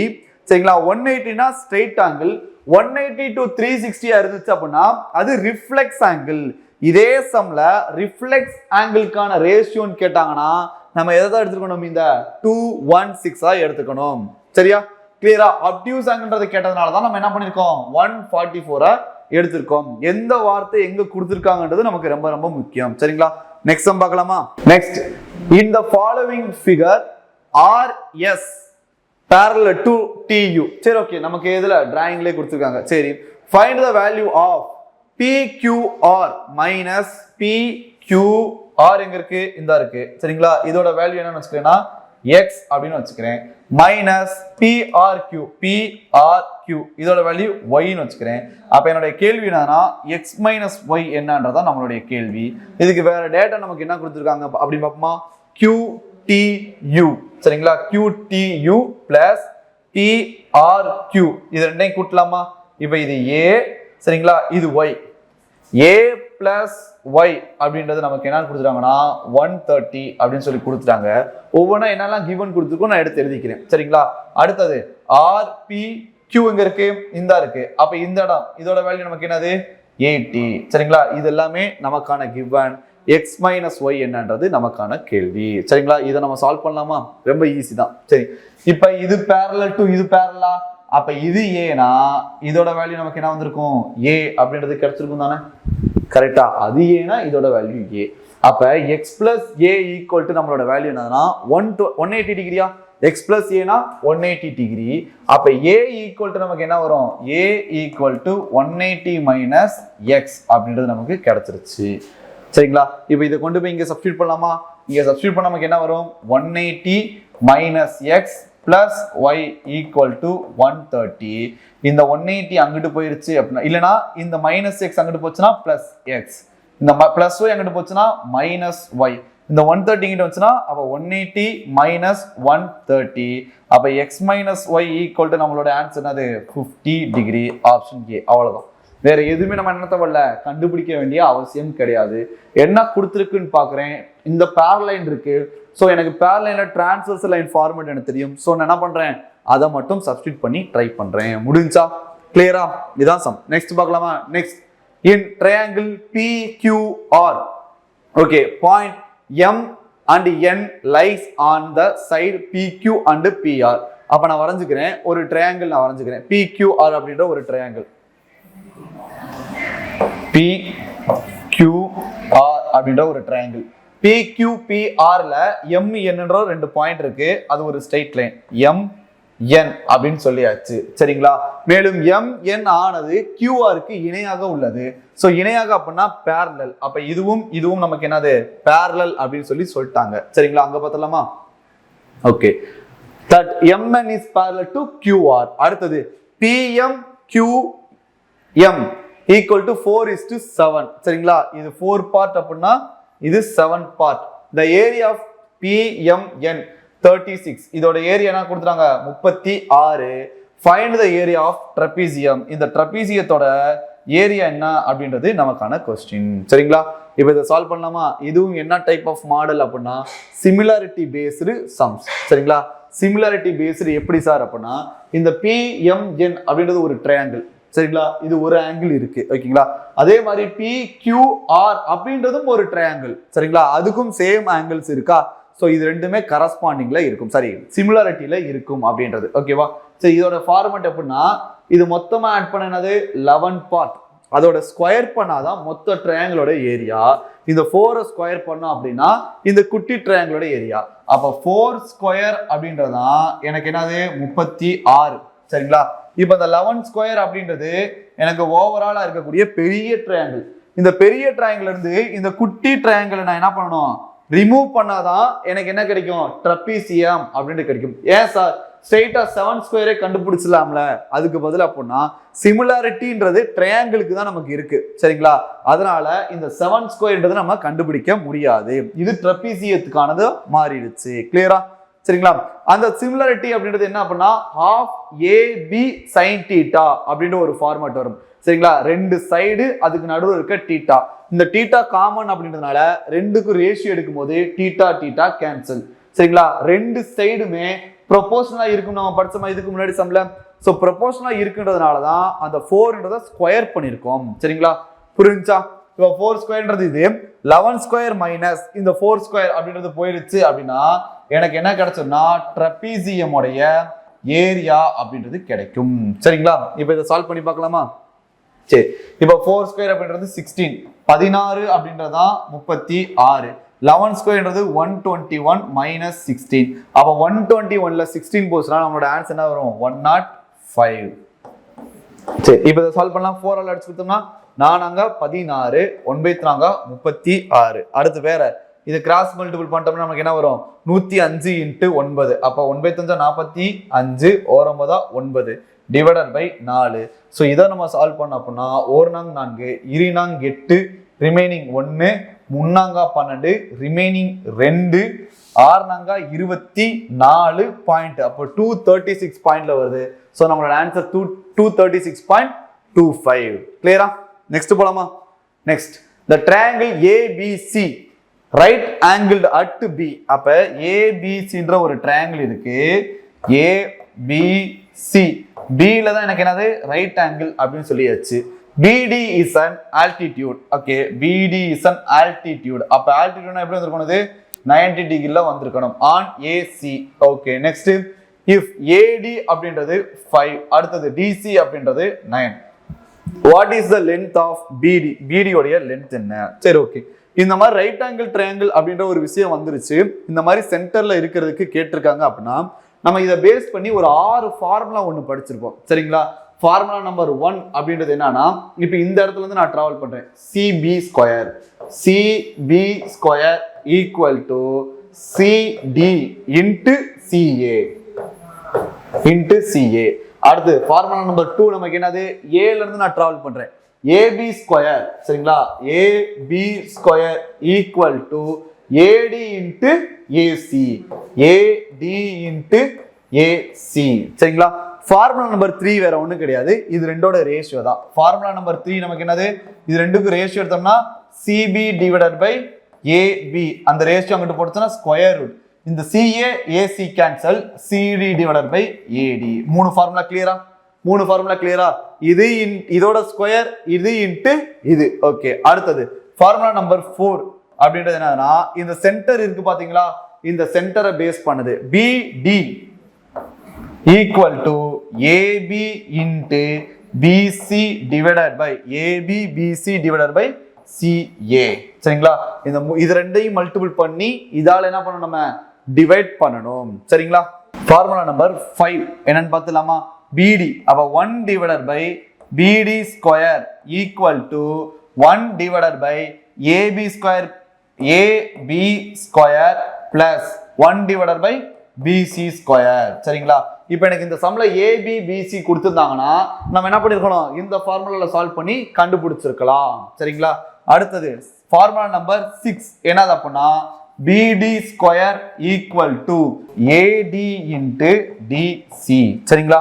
சரிங்களா? 180னா ஸ்ட்ரெயிட் ஆங்கிள், 180 to 360 இருந்துச்சு அப்படின்னா அது ரிஃப்ளெக்ஸ் ஆங்கிள். இதே சம்ல ரிஃப்ளெக்ஸ் ஆங்கிள்கான ரேஷியோன்னு கேட்டாங்கன்னா நம்ம எதை தான் எடுத்துக்கணும்? இந்த 216 எடுத்துக்கணும். சரியா? கிளியரா? அப்டியூஸ் ஆங்கிள்ன்றது கேட்டதுனால தான் நம்ம என்ன பண்ணிருக்கோம் 144 எடுத்திருக்கோம். எந்த வார்த்தை எங்க கொடுத்திருக்காங்கன்றது நமக்கு ரொம்ப ரொம்ப முக்கியம். சரிங்களா? நெக்ஸ்ட் சம் பார்க்கலாமா? Next, in the following figure RS parallel to TU. சரி, ஓகே. நமக்கு எதுல டிராயிங்லயே கொடுத்திருக்காங்க. சரி, find the value of PQR minus PQR எங்க இருக்கு? இந்த இருக்கு. சரிங்களா? இதோட வேல்யூ என்னன்னு வச்சுக்கிறேன்னா x அப்படின்னு வச்சுக்கிறேன், மைனஸ் PRQ இதோட வேல்யூ y ன்னு வச்சுக்கிறேன். அப்ப என்னுடைய கேள்வி என்னன்னா x மைனஸ் y என்னன்றதா நம்மளுடைய கேள்வி. இதுக்கு வேற டேட்டா நமக்கு என்ன கொடுத்திருக்காங்க அப்படி பார்ப்போமா? QTU. சரிங்களா? QTU பிளஸ் PRQ இது ரெண்டையும் கூட்டலாமா? இப்ப இது A, சரிங்களா? இது Y. A பிளஸ் ஒய் அப்படின்றது நமக்கு என்ன கொடுத்துட்டாங்கன்னா 130 அப்படின்னு சொல்லி கொடுத்துட்டாங்க. ஒவ்வொன்றா என்னெல்லாம் கிவன் கொடுத்துருக்கோம் நான் எடுத்து எழுதிக்கிறேன். சரிங்களா? அடுத்தது ஆர்பி கியூ எங்க இருக்கு? இந்த இருக்கு. அப்ப இந்த இடம் இதோட வேல்யூ நமக்கு என்னது? 80. சரிங்களா? இது எல்லாமே நமக்கான கிவன். x மைனஸ் ஒய் என்னன்றது நமக்கான கேள்வி. சரிங்களா? இதை நம்ம சால்வ் பண்ணலாமா? ரொம்ப ஈஸி தான். சரி, இப்ப இது பேரலல் டு இது பேரலா? அப்ப இது ஏனா இதோட வேல்யூ நமக்கு என்ன வந்திருக்கும்? a அப்படின்றது கிடைச்சிருக்கும் தானே? கரெக்டா? அது ஏனா இதோட வேல்யூ a. அப்ப x plus a equal to நம்மளோட வேல்யூ என்னன்னா 180 டிகிரியா? x plus a னா 180 டிகிரி. அப்ப a equal to நமக்கு என்ன வரும்? a equal to 180 minus x அப்படின்றது நமக்கு கிடைச்சிருச்சு. சரிங்களா? இப்போ இதை கொண்டு போய் இங்க சப்ஸ்டிட்யூட் பண்ணலாமா? இங்க சப்ஸ்டிட்யூட் பண்ணா நமக்கு என்ன வரும்? 180 minus x plus y equal to 130. இந்த 180 அங்கிட்டு போயிருச்சு அப்படின்னா, இல்லனா இந்த மைனஸ் x அங்கிட்டு போச்சுன்னா பிளஸ் x, இந்த பிளஸ் y அங்கிட்டு போச்சுன்னா மைனஸ் y, இந்த 130 இங்கிட்டு வந்துச்சுன்னா அப்ப 180 minus 130. அப்ப x minus y equal to நம்மளோட ஆன்சர் என்னது? 50 டிகிரி. Option A. அவ்வளவுதான். வேற எதுவுமே நம்ம என்ன தேவையில்ல, கண்டுபிடிக்க வேண்டிய அவசியம் கிடையாது. என்ன கொடுத்துருக்குன்னு பாக்குறேன். இந்த பேரலைன் இருக்கு. சோ எனக்கு பேரலைன்ல டிரான்ஸ்வர்ஸ் லைன் ஃபார்மேட் எனக்கு தெரியும். சோ நான் என்ன பண்றேன்? அதை மட்டும் சப்ஸ்டிட்யூட் பண்ணி ட்ரை பண்றேன். முடிஞ்சா? கிளியரா? இதான் சம். நெக்ஸ்ட் பார்க்கலாமா? Next, in triangle PQR, okay, point M and N lies on the side PQ and PR. அப்ப நான் வரைஞ்சுக்கிறேன் ஒரு ட்ரையாங்கிள். நான் வரைஞ்சுக்கிறேன் PQR அப்படின்ற ஒரு ட்ரையாங்கிள். PQR அப்படின்ற ஒரு ட்ரையாங்கிள். PQPRல MN என்ற ரெண்டு பாயிண்ட் இருக்கு. அது ஒரு ஸ்ட்ரெயிட் லைன் MN அப்படின்னு சொல்லியாச்சு. சரிங்களா? மேலும் MN ஆனது QRக்கு இணையாக உள்ளது. சோ இணையாக அப்படின்னா parallel. அப்ப இதுவும் இதுவும் நமக்கு என்னது? parallel அப்படின்னு சொல்லி சொல்லிட்டாங்க. சரிங்களா? அங்க பார்த்தலாமா? Okay, that MN is parallel to QR. அடுத்தது PMQM equal to 4:7. சரிங்களா? இது 4 part அப்படின்னா இது 7 part. the area of PMN 36. இதோட ஏரியா என்ன கொடுத்துறாங்க? 36. find the area of trapezium. இந்த ட்ரபீசியத்தோட ஏரியா என்ன அப்படின்றது நமக்கான கொஸ்டின். சரிங்களா? இப்போ இதை சால்வ் பண்ணலாமா? இதுவும் என்ன டைப் ஆஃப் மாடல் அப்படின்னா சிமிலாரிட்டி பேஸ்டு சம்ஸ். சரிங்களா? சிமிலாரிட்டி பேஸ்டு எப்படி சார் அப்படின்னா, இந்த PMN அப்படின்றது ஒரு ட்ரையாங்கிள். சரிங்களா? இது ஒரு ஆங்கிள் இருக்கு. ஓகேங்களா? அதே மாதிரி PQR அப்படின்றதும் ஒரு ட்ரையாங்கிள். சரிங்களா? அதுக்கும் சேம் ஆங்கிள்ஸ் இருக்கா? சோ இது ரெண்டுமே கரஸ்பாண்டிங்ல இருக்கும். சரி, சிமிலாரிட்டியில இருக்கும் அப்படின்றது. ஓகேவா? சரி, இதோட ஃபார்மட் எப்படின்னா, இது மொத்தமா ஆட் பண்ண என்னது? 11 பார்ட். அதோட ஸ்கொயர் பண்ணாதான் மொத்த ட்ரையாங்கிளோட ஏரியா. இந்த 4 ஸ்கொயர் பண்ணோம் அப்படின்னா இந்த குட்டி ட்ரையாங்கிளோட ஏரியா. அப்ப 4 ஸ்கொயர் அப்படின்றதான் எனக்கு என்னது? 36. சரிங்களா? இப்ப இந்த 11 ஸ்கொயர் அப்படின்றது எனக்கு ஓவராலா இருக்கக்கூடிய பெரிய ட்ரையாங்கிள். இந்த பெரிய ட்ரையாங்கிள் இருந்து இந்த குட்டி ட்ரையாங்கிள் நான் என்ன பண்ணணும்? ரிமூவ் பண்ணாதான் எனக்கு என்ன கிடைக்கும்? ட்ரபீசியம் அப்படின்னு கிடைக்கும். ஏன் சார் ஸ்ட்ரெயிட்டா 7 ஸ்கொயரே கண்டுபிடிச்சலாம்ல? அதுக்கு பதில் அப்படின்னா சிமிலாரிட்டின்றது ட்ரையாங்கிளுக்கு தான் நமக்கு இருக்கு. சரிங்களா? அதனால இந்த 7 ஸ்கொயர்ன்றது நம்ம கண்டுபிடிக்க முடியாது. இது ட்ரபீசியத்துக்கானது மாறிடுச்சு. கிளியரா? சரிங்களா? அந்த சிமிலாரிட்டி அப்படின்றது என்ன அப்படின்னா half AB sin θ அப்படின்ற ஒரு ஃபார்மேட் வரும். சரிங்களா? ரெண்டு சைடு அதுக்கு நடுவில் இருக்க தீட்டா. இந்த தீட்டா காமன் அப்படின்றதுனால ரெண்டுக்கும் ரேஷியோ எடுக்கும் போது தீட்டா கேன்சல். சரிங்களா? ரெண்டு சைடுமே ப்ரொபோஷனலா இருக்கும். நம்ம படிச்சோமா இதுக்கு முன்னாடி சம்ல? சோ ப்ரொபோஷனலா இருக்குன்றதுனாலதான் அந்த 4ன்றத ஸ்கொயர் பண்ணிருக்கோம். சரிங்களா? புரிஞ்சா? இப்போ 4 ஸ்கொயர்ன்றது இது 11 ஸ்கொயர் மைனஸ் இந்த 4 ஸ்கொயர் அப்படின்றது போயிருச்சு அப்படின்னா எனக்கு என்ன கிடைச்சோம்னா ட்ரபீசியம் உடைய ஏரியா அப்படின்றது கிடைக்கும். சரிங்களா? இப்போ இதை சால்வ் பண்ணி பார்க்கலாமா? சரி, இப்போ 4 ஸ்கொயர் அப்படின்றது 16, 16 அப்படின்றதான் 36. 11 ஸ்கொயர்ன்றது 121 மைனஸ் 16. அப்போ 121ல 16 போச்சுன்னா நம்மளோட ஆன்சர் என்ன வரும்? 105. சரி, இப்போ இதை சால்வ் பண்ணலாம். 4 ஆல் அடிச்சு கொடுத்தோம்னா 4 16, 9 36. அடுத்து வேற இது கிராஸ் மல்டிபிள் பண்ணிட்டோம்னா நமக்கு என்ன வரும்? 105 × 9. அப்போ 9 45, 9 டிவைடட் பை 4. ஸோ இதை நம்ம சால்வ் பண்ண அப்படின்னா 1 4, 2 8, ரிமைனிங் 1, 3 12, ரிமைனிங் 2, 6 24 பாயிண்ட். அப்போ 236 பாயிண்ட்ல வருது. ஸோ நம்மளோட ஆன்சர் 236.25. கிளியரா? நெக்ஸ்ட் போலாமா? Next the triangle ABC right angled at B. அப்ப ABCன்ற ஒரு triangle இருக்கு. ABC B ல தான் எனக்கு என்னது ரைட் ஆங்கிள் அப்படின்னு சொல்லியாச்சு. BD is an altitude. Okay, BD is an altitude. அப்ப altitude எப்படி வந்திருக்கணும்? 90 டிகிரில வந்திருக்கணும் on AC. Okay, next if AD அப்படின்றது 5, அடுத்தது DC அப்படின்றது 9. What is the length of BD? BD உடைய length என்ன? சரி, ஓகே. இந்த மாதிரி ரைட் ஆங்கிள் ட்ரையாங்கிள் அப்படின்ற ஒரு விஷயம் வந்துருச்சு. இந்த மாதிரி சென்டர்ல இருக்கிறதுக்கு கேட்டிருக்காங்க அப்படின்னா நம்ம இதை பேஸ் பண்ணி ஒரு 6 ஃபார்முலா ஒன்று படிச்சிருப்போம். சரிங்களா? ஃபார்முலா நம்பர் 1 அப்படின்றது என்னன்னா, இப்போ இந்த இடத்துல இருந்து நான் டிராவல் பண்றேன். CB square equal to CD into CA. அடுத்து ஃபார்முலா நம்பர் 2 நமக்கு என்னது, A ல இருந்து நான் டிராவல் பண்றேன். AB ஸ்கொயர், சரிங்களா? AB square equal to AD into AC. சரிங்களா? ஃபார்முலா நம்பர் 3 வேற ஒன்றும் கிடையாது, இது ரெண்டோட ரேஷியோ தான். ஃபார்முலா நம்பர் 3 நமக்கு என்னது, இது ரெண்டுக்கும் ரேஷியோ எடுத்தோம்னா CB டிவைடட் பை AB. அந்த ரேஷியோ அங்கிட்டு போட்டுச்சுன்னா ஸ்கொயர் ரூட். இந்த CA AC cancel, CD divided by AD. 3 formula கிளியரா? இது இதோட ஸ்கொயர், இது இன்ட்டு இது. ஓகே, அடுத்தது ஃபார்முலா நம்பர் 4 அப்படின்றது என்னன்னா, இந்த சென்டர் இருக்கு பாத்தீங்களா, இந்த சென்டரை பேஸ் பண்ணுது. BD equal to AB into BC divided by BC divided by CA. சரிங்களா? இது ரெண்டையும் மல்டிபிள் பண்ணி இதால என்ன பண்ணணும், நம்ம டிவைட் பண்ணணும். சரிங்களா? ஃபார்முலா நம்பர் 5 என்னன்னு பார்த்துலாமா? BD அப்ப 1 divided by BD square equal to 1 divided by AB square plus 1 divided by BC square. சரிங்களா? இப்போ எனக்கு இந்த சம்ல AB BC கொடுத்திருந்தாங்கன்னா நம்ம என்ன பண்ணிருக்கணும், இந்த ஃபார்முலால சால்வ் பண்ணி கண்டுபிடிச்சிருக்கலாம். சரிங்களா? அடுத்தது ஃபார்முலா நம்பர் 6 என்னது அப்படின்னா, BD square equal to AD into DC. சரிங்களா?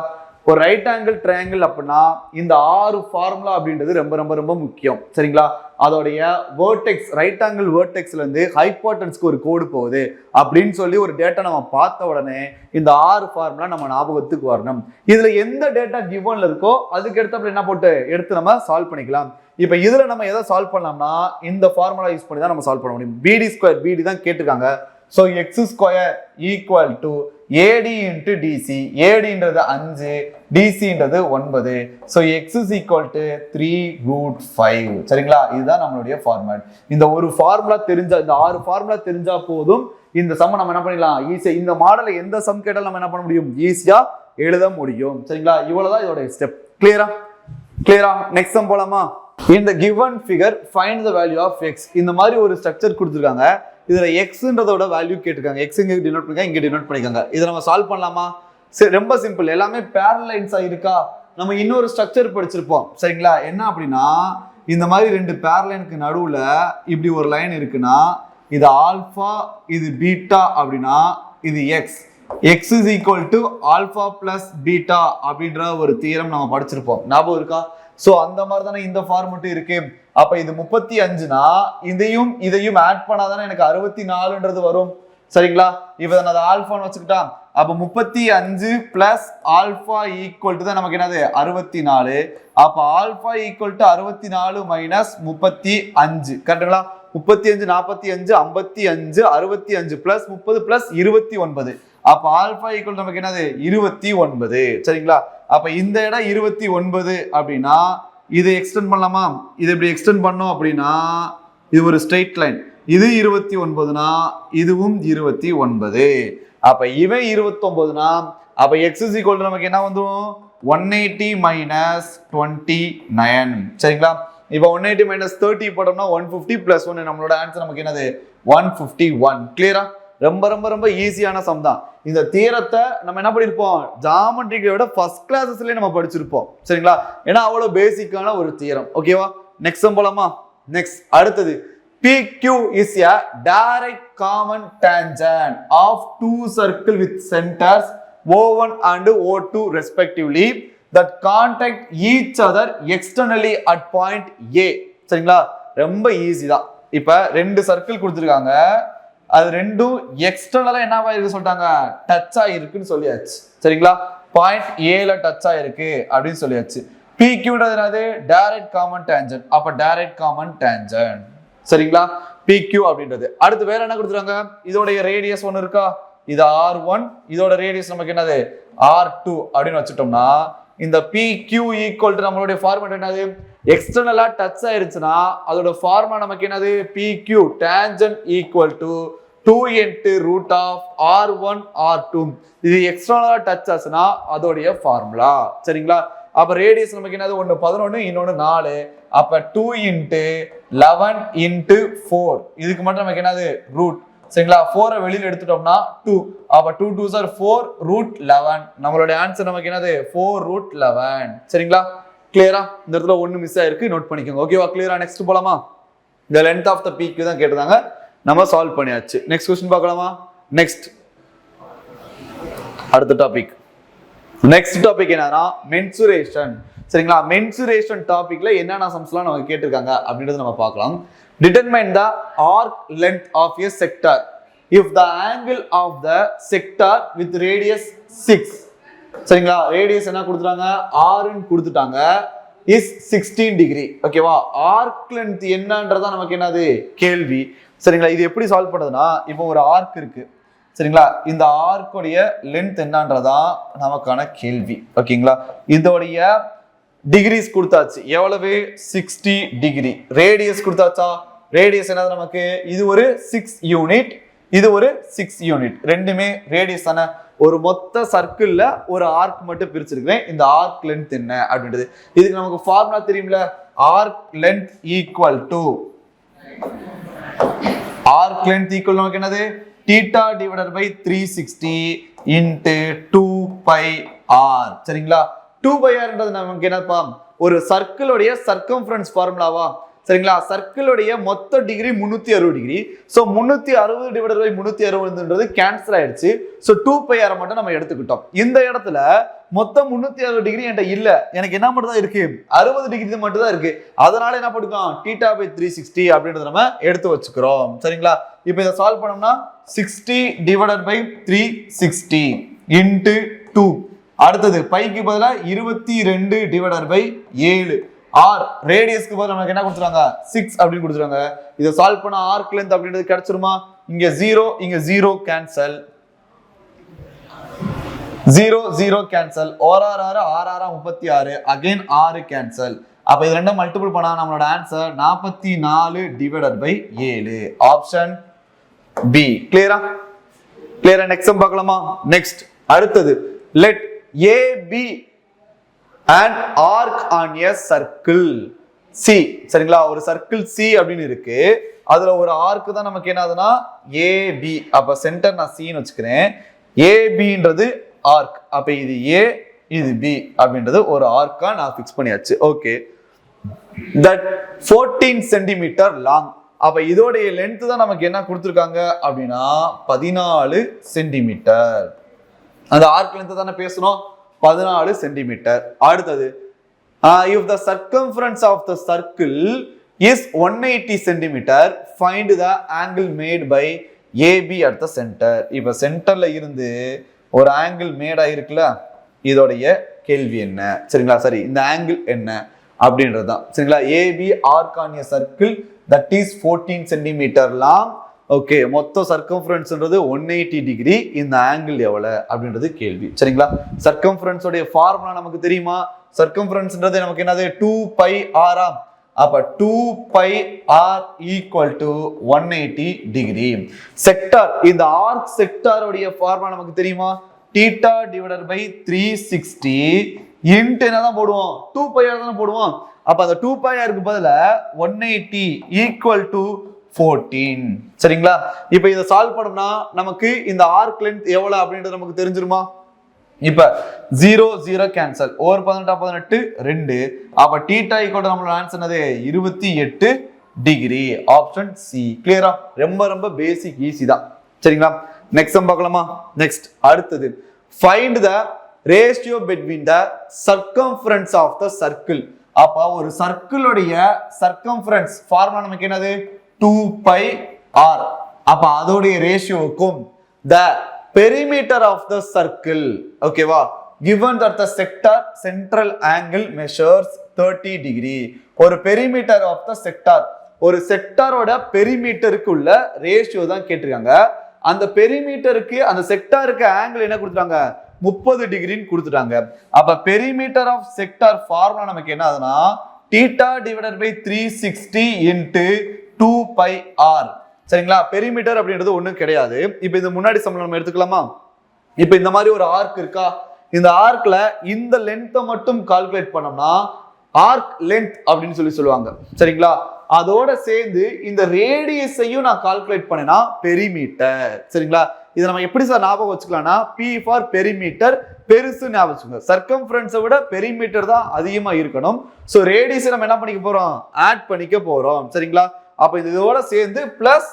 ஒரு ரைட் ஆங்கிள் ட்ரையாங்கிள் அப்படின்னா இந்த 6 ஃபார்முலா அப்படின்றது ரொம்ப ரொம்ப ரொம்ப முக்கியம். சரிங்களா? அதோடைய வேர்டெக்ஸ், ரைட் ஆங்கிள் வேர்டெக்ஸ்ல இருந்து ஹைப்போட்டன்ஸ்க்கு ஒரு கோடு போகுது அப்படின்னு சொல்லி ஒரு டேட்டா நம்ம பார்த்த உடனே இந்த 6 ஃபார்முலா நம்ம ஞாபகத்துக்கு வரணும். இதுல எந்த டேட்டா கிவன்ல இருக்கோ அதுக்கு எடுத்தப்ப என்ன போட்டு எடுத்து நம்ம சால்வ் பண்ணிக்கலாம். இப்ப இதுல நம்ம எதை சால்வ் பண்ணலாம்னா இந்த ஃபார்முலா யூஸ் பண்ணி தான் நம்ம சால்வ் பண்ண முடியும். BD ஸ்கொயர், BD தான் கேட்டிருக்காங்க. So x square equal to AD into DC. ADன்றது 5, DCன்றது 9. So x is equal to 3√5. சரிங்களா? இதுதான் நம்மளுடைய ஃபார்முலா. இந்த ஒரு ஃபார்முலா தெரிஞ்சா, இந்த 6 ஃபார்முலா தெரிஞ்சா போதும், இந்த சம் நம்ம என்ன பண்ணிடலாம் ஈஸியா. இந்த மாடலை எந்த சம் கேட்டாலும் நம்ம என்ன பண்ண முடியும், ஈஸியா எழுத முடியும். சரிங்களா? இவ்வளவுதான் இதோட ஸ்டெப். கிளியரா? நெக்ஸ்ட் சம் போலாமா? In the given figure find the value of x. இந்த மாதிரி ஒரு ஸ்ட்ரக்சர் கொடுத்திருக்காங்க. இதுல xன்றதோட வேல்யூ கேட்டிருக்காங்க. x இங்க டினோட் பண்ணிருக்காங்க, இங்க டினோட் பண்ணிருக்காங்க. இத நம்ம சால்வ் பண்ணலாமா? சரி, ரொம்ப சிம்பிள். எல்லாமே பேரலல் லைன்ஸா இருக்கா? நம்ம இன்னொரு ஸ்ட்ரக்சர் படிச்சிருப்போம். சரிங்களா? என்ன அப்படின்னா, இந்த மாதிரி ரெண்டு பேரலைனுக்கு நடுவுல இப்படி ஒரு லைன் இருக்குன்னா இது ஆல்பா, இது பீட்டா அப்படின்னா இது x. x is equal to alpha plus beta அப்படின்ற ஒரு தியரம் நம்ம படிச்சிருப்போம். ஞாபகம் இருக்கா? சோ அந்த மாதிரி தானே இந்த ஃபார்முலா இருக்கு. அப்ப இது 35னா இதையும் ஆட் பண்ணாதானே எனக்கு 64ன்றது வரும். சரிங்களா? இப்போ நான் அதை ஆல்பான்னு வச்சுக்கிட்டா, அப்ப 35 பிளஸ் ஆல்பா ஈக்குவல் டு தான் நமக்கு என்னது 64. அப்ப ஆல்பா ஈக்குவல் டு 64 மைனஸ் 35. கரெக்டுங்களா? 35 45 55 65 பிளஸ் 30 பிளஸ் 29. அப்ப ஆல்பா ஈக்குவல் நமக்கு என்னது 29. சரிங்களா? அப்ப இந்த இடம் 29 அப்படின்னா இது எக்ஸ்டெண்ட் பண்ணலாமா? இது இப்படி எக்ஸ்டெண்ட் பண்ணோம் அப்படின்னா இது ஒரு ஸ்ட்ரெயிட் லைன். இது 29னா இதுவும் 29. அப்ப இவன் 29னா அப்ப x is equal to நமக்கு என்ன வந்துரும் 180 minus 29. சரிங்களா? இப்ப 180 minus 30 போட்டோம்னா 150 plus 1. நம்மளோட ஆன்சர் நமக்கு என்னது 151. கிளியரா? ரொம்ப ரொம்ப ரொம்ப ஈஸியான சம் தான். இந்த தியரத்தை நம்ம என்ன பண்ணிருப்போம், ஜியோமெட்ரிக்கோட ஃபர்ஸ்ட் கிளாஸஸ்லயே நம்ம படிச்சிருப்போம். சரிங்களா? ஏன்னா அவ்வளவு பேசிக்கான ஒரு தியரம். ஓகேவா? நெக்ஸ்ட் சம் போலாமா? நெக்ஸ்ட் அடுத்தது PQ is a direct common tangent of two circles with centers O1 and O2 respectively that contact each other externally at point A. சரிங்களா? ரொம்ப ஈஸி தான். இப்ப ரெண்டு சர்க்கிள் கொடுத்துருக்காங்க, அது ரெண்டும் எக்ஸ்டர்னலா என்னவா இருக்கு சொல்லிட்டாங்க, டச் ஆயிருக்குன்னு சொல்லியாச்சு. சரிங்களா, பாயிண்ட் ஏல டச் ஆயிருக்கு அப்படின்னு சொல்லியாச்சு. PQன்றது என்னது, டைரக்ட் காமன் டேஞ்சன்ட். அப்ப டைரக்ட் காமன் டேஞ்சன்ட். சரிங்களா, PQ அப்படின்றது. அடுத்து வேற என்ன கொடுத்துருக்காங்க, இதோடைய ரேடியஸ் ஒன்னு இருக்கா, இது R1, இதோட ரேடியஸ் நமக்கு என்னது R2 அப்படின்னு வச்சுட்டோம்னா இந்த PQ ஈக்குவல் டு நம்மளுடைய ஃபார்முலா என்னது, எக்ஸ்டர்னலா டச் ஆயிருச்சுன்னா அதோட ஃபார்முலா நமக்கு என்னது, PQ tangent equal to 2 into root of R1 R2. இது எக்ஸ்டர்னலா டச் ஆச்சுன்னா அதோடைய ஃபார்முலா. சரிங்களா, அப்ப ரேடியஸ் நமக்கு என்னது, ஒன்னு 11 இன்னொன்னு 4. அப்ப 2 into 11 into 4, இதுக்கு மட்டும் நமக்கு என்னது ரூட். சரிங்களா, 4 வெளியில எடுத்துட்டோம்னா 2. அப்ப 2 2s are 4 root 11. நம்மளுடைய ஆன்சர் நமக்கு என்னது 4 root 11. சரிங்களா, கிளியரா? இந்த இடத்துல ஒன்னு மிஸ் ஆயிருக்கு, நோட் பண்ணிக்கோங்க. ஓகேவா, கிளியரா? நெக்ஸ்ட் போலாமா? the length of the PQ தான் கேட்டிருந்தாங்க, நம்ம சால்வ் பண்ணியாச்சு. நெக்ஸ்ட் क्वेश्चन பார்க்கலாமா? நெக்ஸ்ட் அடுத்த டாபிக். நெக்ஸ்ட் டாபிக் என்னன்னா மென்சுரேஷன். சரிங்களா, மென்சுரேஷன் டாபிக்ல என்னென்ன சம்ஸ்லாம் நமக்கு கேட்டிருக்காங்க அப்படின்றத நம்ம பார்க்கலாம். Determine the arc length of a sector if the angle of the sector with radius 6. சரிங்களா, ரேடியஸ் என்ன கொடுத்துட்டாங்க, R ன்னு கொடுத்துட்டாங்க, is 16 டிகிரி. ஓகேவா, ஆர்க் லென்த் என்னன்றதா நமக்கு என்னது கேள்வி. சரிங்களா, இது எப்படி சால்வ் பண்றதுன்னா, இப்போ ஒரு ஆர்க் இருக்கு. சரிங்களா, இந்த ஆர்க்குடைய லென்த் என்னன்றதா நமக்கான கேள்வி. ஓகேங்களா, இதோடைய டிகிரிஸ் கொடுத்தாச்சு, எவ்வளவு 60 டிகிரி. ரேடியஸ் கொடுத்தாச்சா, ரேடியஸ் என்னது நமக்கு, இது ஒரு 6 யூனிட், இது ஒரு 6 யூனிட், ரெண்டுமே ரேடியஸ் தானே. ஒரு மொத்த சர்க்கிள்ல ஒரு ஆர்க் மட்டும் பிரிச்சிருக்கேன். இந்த ஆர்க் லென்த் என்ன அப்படின்றது, இதுக்கு நமக்கு ஃபார்முலா தெரியும்ல, ஆர்க் லென்த் ஈக்குவல் டு நமக்கு என்னது, θ divided by 360 into 2πr. சரிங்களா, 2πr நமக்கு என்னப்பா, ஒரு சர்க்கிளுடைய சர்க்கம்ஃபரன்ஸ் ஃபார்முலாவா. சரிங்களா, சர்க்கிளுடைய மொத்த degree 360 degree. So 360 divided by 360ன்றது கேன்சல் ஆயிடுச்சு. சோ 2πr மட்டும் நம்ம எடுத்துக்கிட்டோம். இந்த இடத்துல மொத்தம் 360 டிகிரி என்கிட்ட இல்ல, எனக்கு என்ன மட்டும் தான் இருக்கு, 60 டிகிரி மட்டும் தான் இருக்கு. அதனால என்ன பண்ணுறோம், θ by 360 அப்படின்றத நம்ம எடுத்து வச்சுக்கிறோம். சரிங்களா, இப்போ இதை சால்வ் பண்ணோம்னா 60 divided by 360 into 2. அடுத்தது பைக்கு பதிலா 22 divided by 7. ஆர் ரேடியஸ்க்கு பதிலா நமக்கு என்ன கொடுத்துறாங்க, 6 அப்படின்னு கொடுத்துறாங்க. இதை சால்வ் பண்ண ஆர்க் லென்த் அப்படின்றது கிடைச்சிருமா, இங்க 0 இங்க 0 cancel, 0 0 cancel, or 36 again 6 cancel. அப்ப இது ரெண்டும் மல்டிபிள் பண்ணா நம்மளோட answer 44 divided by 7. Option B. கிளியரா? கிளியரா? நெக்ஸ்ட் பார்க்கலாமா? நெக்ஸ்ட் அடுத்தது, let AB an arc on a circle C. சரிங்களா, ஒரு சர்க்கிள் C அப்படின்னு இருக்கு, அதுல ஒரு ஆர்க் தான் நமக்கு என்ன ஆகுதுன்னா AB. அப்ப சென்டர் நான் C ன்னு வச்சுக்கிறேன், ABன்றது ஆர்க். அப்ப இது A இது B அப்படின்றது ஒரு ஆர்க்கா நான் ஃபிக்ஸ் பண்ணியாச்சு. Okay, that 14 centimetre long. அப்ப இதோடைய லென்த் தான் நமக்கு என்ன கொடுத்துருக்காங்க அப்படின்னா 14 சென்டிமீட்டர். அந்த ஆர்க் லென்த் தானே பேசணும், 14 சென்டிமீட்டர். அடுத்தது, if the circumference of the circle is 180 centimetre, find the angle made by AB at the center. இப்ப சென்டர்ல இருந்து ஒரு ஆங்கிள் மேட் ஆயிருக்குல்ல, இதோடைய கேள்வி என்ன. சரிங்களா, சரி, இந்த ஆங்கிள் என்ன அப்படின்றது தான். சரிங்களா, AB arc on a circle that is 14 centimetre long. Okay, மொத்த சர்க்கம்ஃபரன்ஸ்ன்றது 180 டிகிரி. இந்த ஆங்கிள் எவ்வளவு அப்படின்றது கேள்வி. சரிங்களா, சர்க்கம்ஃபரன்ஸ் உடைய ஃபார்முலா நமக்கு தெரியுமா, சர்க்கம்ஃபரன்ஸ்ன்றது நமக்கு என்னது 2πr. அப்ப 2πr equal to 180 degree. Sector, இந்த ஆர்க் செக்டார் உடைய ஃபார்முலா நமக்கு தெரியுமா, θ divided by 360 into என்னதான் போடுவோம், 2πr தான் போடுவோம். அப்ப அந்த 2πr க்கு பதிலா 180 equal to 14. சரிங்களா, இப்ப இதை சால்வ் பண்ணோம்னா நமக்கு இந்த ஆர்க் லென்த் எவ்வளவு அப்படின்றது நமக்கு தெரிஞ்சிருமா. இப்ப 0 0 கேன்சல், ஓவர் 18 2. அப்ப θ ஈக்குவல் நம்மளோட ஆன்சர் என்னது 28 டிகிரி. Option C. கிளியரா? ரொம்ப ரொம்ப பேசிக், ஈஸி தான். சரிங்களா, நெக்ஸ்ட் பார்க்கலாமா? நெக்ஸ்ட் அடுத்தது, find the ratio between the circumference of the circle அப்ப ஒரு சர்க்கிளுடைய சர்க்கம்ஃபரன்ஸ் ஃபார்முலா நமக்கு என்னது 2πr. அப்ப அதோடைய ரேஷியோவுக்கும் the perimeter of the circle, ஓகேவா, given that the sector central angle measures 30 degree. ஒரு perimeter of the sector, ஒரு செக்டாரோட பெரிமீட்டருக்கு உள்ள ரேஷியோ தான் கேட்டிருக்காங்க. அந்த பெரிமீட்டருக்கு அந்த செக்டாருக்கு ஆங்கிள் என்ன கொடுத்துட்டாங்க, 30 டிகிரின்னு கொடுத்துட்டாங்க. அப்ப பெரிமீட்டர் ஆஃப் செக்டார் ஃபார்முலா நமக்கு என்ன ஆகுதுன்னா θ டிவைடட் பை 360 இன்டு 2πr. சரிங்களா? பெரிமீட்டர் அப்படின்றது ஒண்ணும் கிடையாது. இப்ப இது முன்னாடி சம்பளம் நம்ம எடுத்துக்கலாமா? இப்ப இந்த மாதிரி ஒரு ஆர்க் இருக்கா, இந்த ஆர்க்ல இந்த லென்த்தை மட்டும் கால்குலேட் பண்ணோம்னா ஆர்க் லென்த் அப்படின்னு சொல்லுவாங்க. சரிங்களா? அதோட சேர்ந்து இந்த ரேடியஸையும் நான் கால்குலேட் பண்ணேன்னா பெரிமீட்டர். சரிங்களா? இதை நம்ம எப்படி சார் ஞாபகம் வச்சுக்கலாம்னா P ஃபார் பெரிமீட்டர் பெருசு ஞாபகம் வச்சுக்கோங்க. சர்க்கம்ஃபரன்ஸை விட பெரிமீட்டர் தான் அதிகமா இருக்கணும். ஸோ ரேடியஸை நம்ம என்ன பண்ணிக்க போறோம், ஆட் பண்ணிக்க போறோம். சரிங்களா? அப்ப இதோட சேர்ந்து பிளஸ்